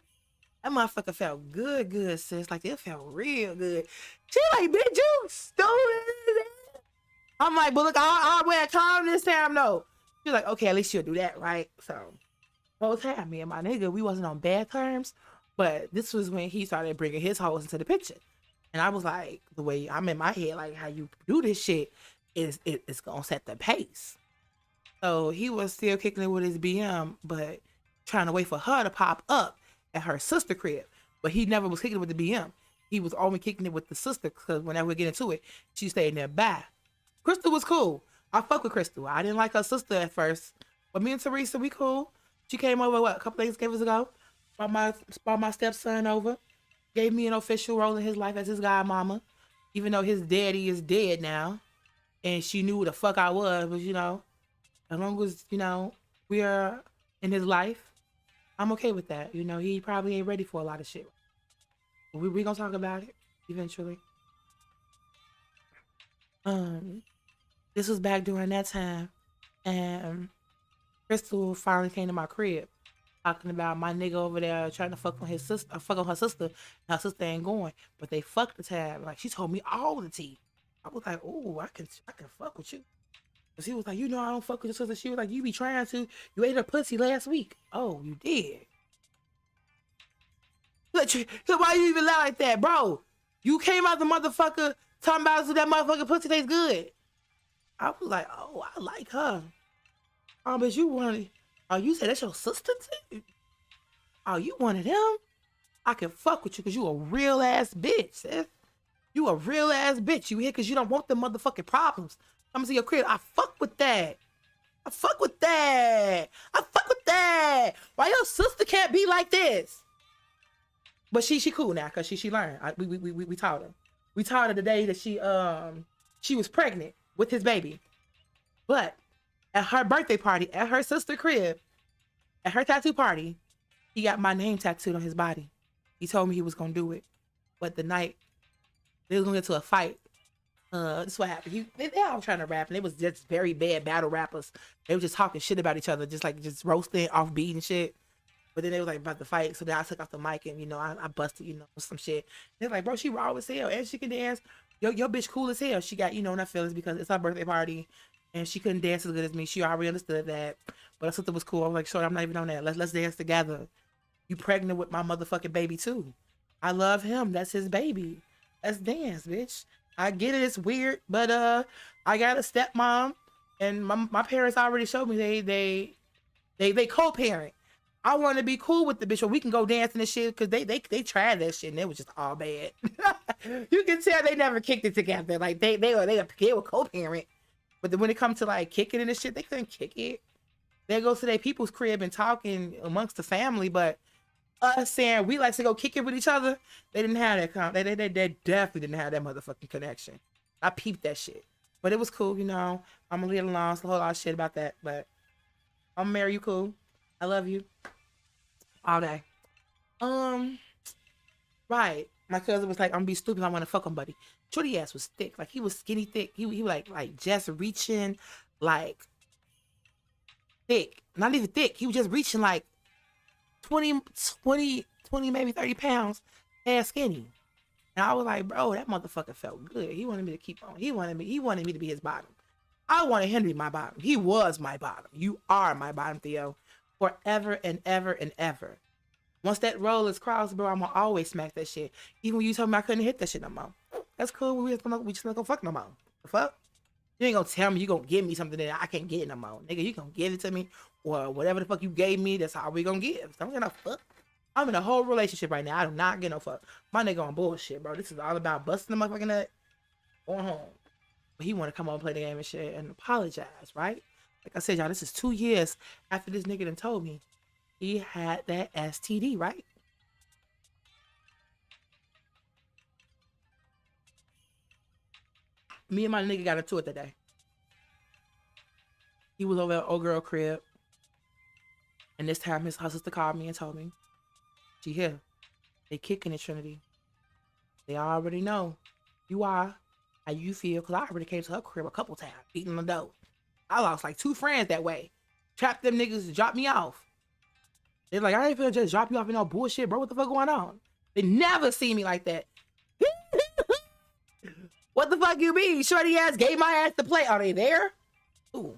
Speaker 1: That motherfucker felt good, sis. Like, it felt real good. She like, bitch, you stupid. I'm like, but look, I'll wear a condom this time, no. She's like, okay, at least you'll do that, right? So, both time, me and my nigga, we wasn't on bad terms. But this was when he started bringing his hoes into the picture. And I was like, the way I'm in my head, like how you do this shit it's gonna set the pace. So he was still kicking it with his BM, but trying to wait for her to pop up at her sister crib. But he never was kicking it with the BM. He was only kicking it with the sister because whenever we get into it, she stayed nearby. Crystal was cool. I fuck with Crystal. I didn't like her sister at first. But me and Teresa, we cool. She came over, a couple Thanksgivings ago. Brought my stepson over. Gave me an official role in his life as his godmama. Even though his daddy is dead now. And she knew who the fuck I was. But, you know, as long as, you know, we are in his life, I'm okay with that. You know, he probably ain't ready for a lot of shit. We gonna talk about it eventually. This was back during that time. And Crystal finally came to my crib. Talking about my nigga over there trying to fuck on his sister, fuck on her sister. And her sister ain't going, but they fucked the tab. Like, she told me all the tea. I was like, oh, I can fuck with you. Cause he was like, you know, I don't fuck with your sister. She was like, you be trying to. You ate her pussy last week. Oh, you did. So why you even lie like that, bro? You came out the motherfucker talking about so that motherfucker pussy tastes good. I was like, oh, I like her. Oh, but you wanted. Oh, you said that's your sister too? Oh, you one of them? I can fuck with you because you a real ass bitch, sis. You a real ass bitch. You here because you don't want the motherfucking problems. Come to your crib. I fuck with that. I fuck with that. Why your sister can't be like this? But she cool now because she learned. We taught her. We taught her the day that she was pregnant with his baby. But at her birthday party, at her sister crib, at her tattoo party, he got my name tattooed on his body. He told me he was gonna do it. But the night they was gonna get to a fight, This is what happened. They all trying to rap, and they was just very bad battle rappers. They were just talking shit about each other, just roasting off beat and shit. But then they was like about to fight, so then I took off the mic and I busted some shit. They're like, bro, she raw as hell and she can dance. Your bitch cool as hell. She got not feelings because it's her birthday party, and she couldn't dance as good as me. She already understood that, but I thought it was cool. I was like, sure, I'm not even on that. Let's dance together. You pregnant with my motherfucking baby too. I love him. That's his baby. Let's dance, bitch. I get it. It's weird, but I got a stepmom, and my parents already showed me they co-parent. I want to be cool with the bitch, or we can go dancing and shit, because they tried that shit and it was just all bad. You can tell they never kicked it together. Like they were co-parent, but then when it comes to like kicking it and shit, they couldn't kick it. They go to their people's crib and talking amongst the family, but us saying we like to go kick it with each other, they didn't have that. They definitely didn't have that motherfucking connection. I peeped that shit, but it was cool. I'm gonna leave it alone. It's a whole lot of shit about that, but I'm gonna marry you. Cool. I love you. All day. Right. My cousin was like, I'm gonna be stupid. I want to fuck him, buddy. Shorty ass was thick. Like he was skinny thick. He was like just reaching, like thick. Not even thick. He was just reaching like 20, maybe 30 pounds, ass skinny. And I was like, bro, that motherfucker felt good. He wanted me to keep on. He wanted me to be his bottom. I wanted him to be my bottom. He was my bottom. You are my bottom, Theo. Forever and ever and ever. Once that roll is crossed, bro, I'm gonna always smack that shit. Even when you told me I couldn't hit that shit no more. That's cool. We just not gonna fuck no more. The fuck? You ain't gonna tell me you gonna give me something that I can't get no more. Nigga, you gonna give it to me, or whatever the fuck you gave me, that's how we gonna give. So I'm gonna fuck. I'm in a whole relationship right now. I do not get no fuck. My nigga on bullshit, bro. This is all about busting the motherfucking nut, going home. But he wanna come on and play the game and shit and apologize, right? Like I said, y'all, this is 2 years after this nigga done told me he had that STD, right? Me and my nigga got into it that day. He was over at old girl crib. And this time his sister called me and told me, she here. They kicking it, Trinity. They already know you are, how you feel, because I already came to her crib a couple times, beating the door. I lost like 2 friends that way. Trapped them niggas to drop me off. They're like, I ain't finna just drop you off in no bullshit, bro. What the fuck going on? They never see me like that. What the fuck you mean? Shorty ass gave my ass to play. Are they there? Ooh.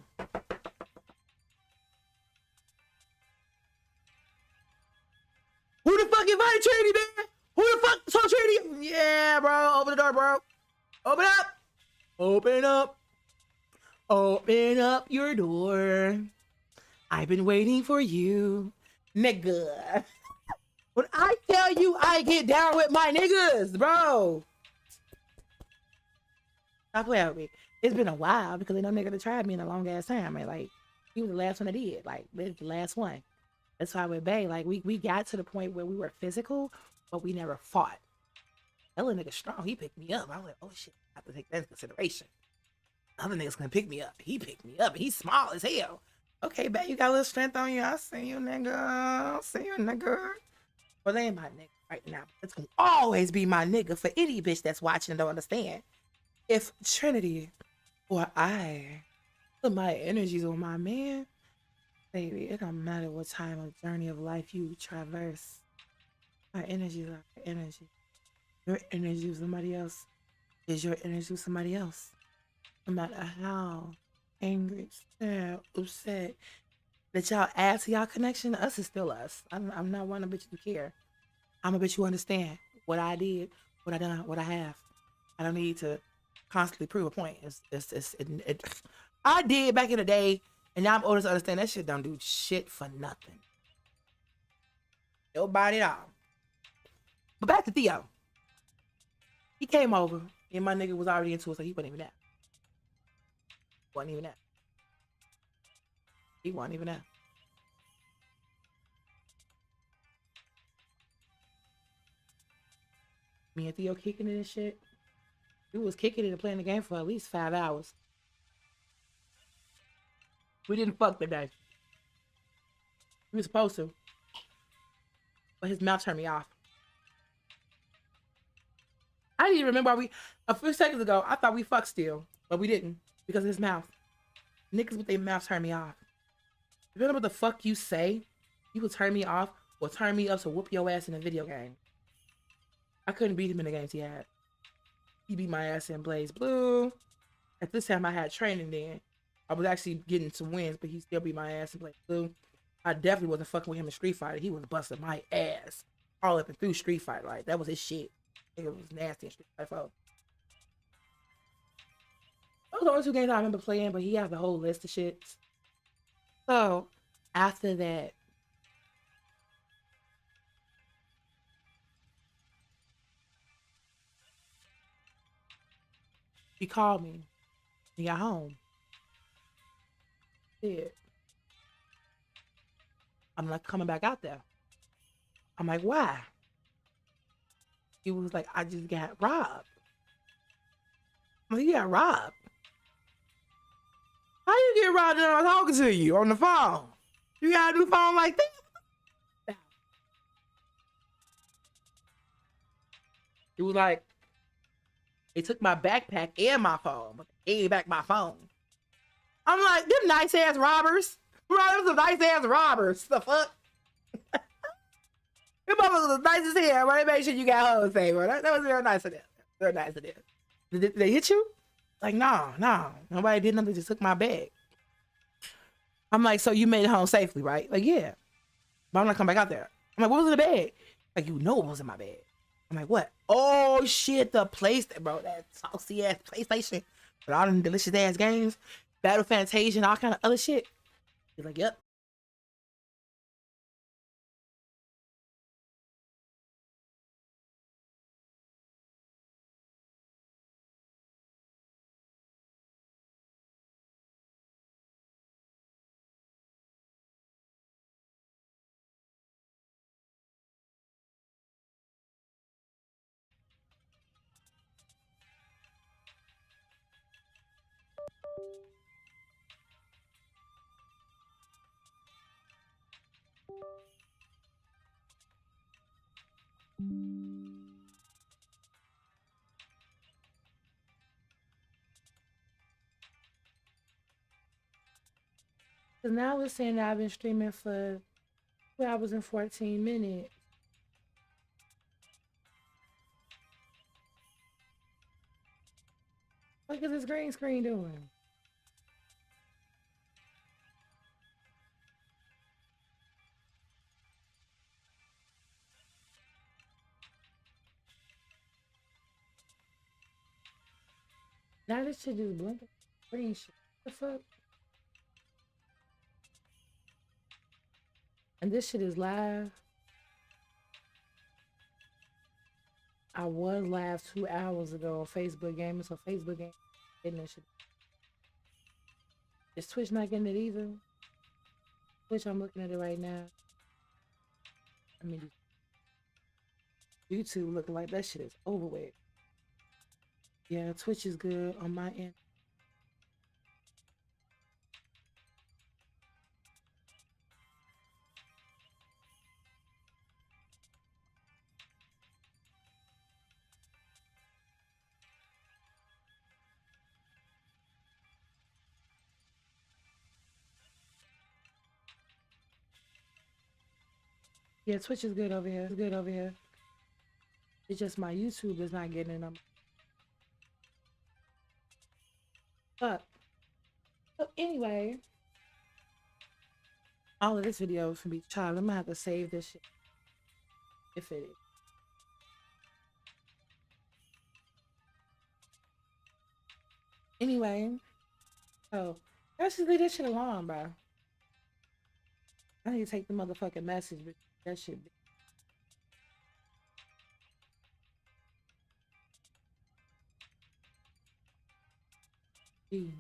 Speaker 1: Who the fuck invited Trinity, man? Who the fuck saw Trinity? Yeah, bro. Open the door, bro. Open up. Open up. Open up your door. I've been waiting for you. Nigga. When I tell you I get down with my niggas, bro. Stop playing with me. It's been a while because ain't no nigga that tried me in a long ass time. Man. Like, he was the last one that did. Like, this the last one. That's why with Bay, like, we got to the point where we were physical, but we never fought. That little nigga strong. He picked me up. I was like, oh shit, I have to take that into consideration. Other niggas gonna pick me up. He picked me up. He's small as hell. Okay, babe, you got a little strength on you. I see you, nigga. I see you, nigga. Well, they ain't my nigga right now. It's gonna always be my nigga for any bitch that's watching and don't understand. If Trinity or I put my energies on my man, baby, it don't matter what time of journey of life you traverse. My energy is our energy. Your energy with somebody else is your energy with somebody else. No matter how angry, sad, upset that y'all add to y'all connection, us is still us. I'm not one of bitch you care. I'm a bitch you understand what I did, what I done, what I have. I don't need to constantly prove a point. I did back in the day, and now I'm older to understand that shit don't do shit for nothing. Nobody at all. But back to Theo. He came over, and my nigga was already into it, so he wasn't even that. Wasn't even that. He wasn't even that. Me and Theo kicking it and shit. We was kicking it and playing the game for at least 5 hours. We didn't fuck today. We were supposed to. But his mouth turned me off. I didn't even remember why a few seconds ago, I thought we fucked still, but we didn't because of his mouth. Niggas with their mouth turn me off. If you know what the fuck you say, you will turn me off or turn me up to whoop your ass in a video game. I couldn't beat him in the games he had. He beat my ass in Blaze Blue. At this time, I had training then. I was actually getting some wins, but he still beat my ass in Blaze Blue. I definitely wasn't fucking with him in Street Fighter. He was busting my ass all up and through Street Fighter. Like, that was his shit. It was nasty in Street Fighter 4. Those are the only 2 games I remember playing, but he has a whole list of shits. So, after that, he called me. He got home. Said, I'm not coming back out there. I'm like, why? He was like, I just got robbed. I'm like, you got robbed? How you get robbed and I'm talking to you on the phone? You got a new phone like this? He was like, they took my backpack and my phone, but they gave back my phone. I'm like, them nice ass robbers. Bro, them some nice ass robbers. The fuck? Them motherfuckers was nice as hell, bro. They made sure you got home safe, bro. That was very nice of them. Very nice of them. Did they hit you? Like, no. Nobody did nothing, just took my bag. I'm like, so you made it home safely, right? Like, yeah. But I'm not coming back out there. I'm like, what was in the bag? Like, you know what was in my bag. I'm like, what? Oh, shit, the bro, that saucy ass PlayStation with all them delicious ass games, Battle Fantasia and all kind of other shit. He's like, yep. Because now it's saying that I've been streaming for 2 hours and 14 minutes. What is this green screen doing? Now this shit just blinking. Green shit. What the fuck? And this shit is live. I was live 2 hours ago on Facebook Gaming, so Facebook Gaming getting that shit. Is Twitch not getting it either? Twitch, I'm looking at it right now. I mean, YouTube looking like that shit is over with. Yeah, Twitch is good on my end. Yeah, Twitch is good over here. It's good over here. It's just my YouTube is not getting them. But so anyway, all of this video is gonna be child. I'm gonna have to save this shit if it is. Anyway, so let's just leave this shit alone, bro. I need to take the motherfucking message, but that shit. Be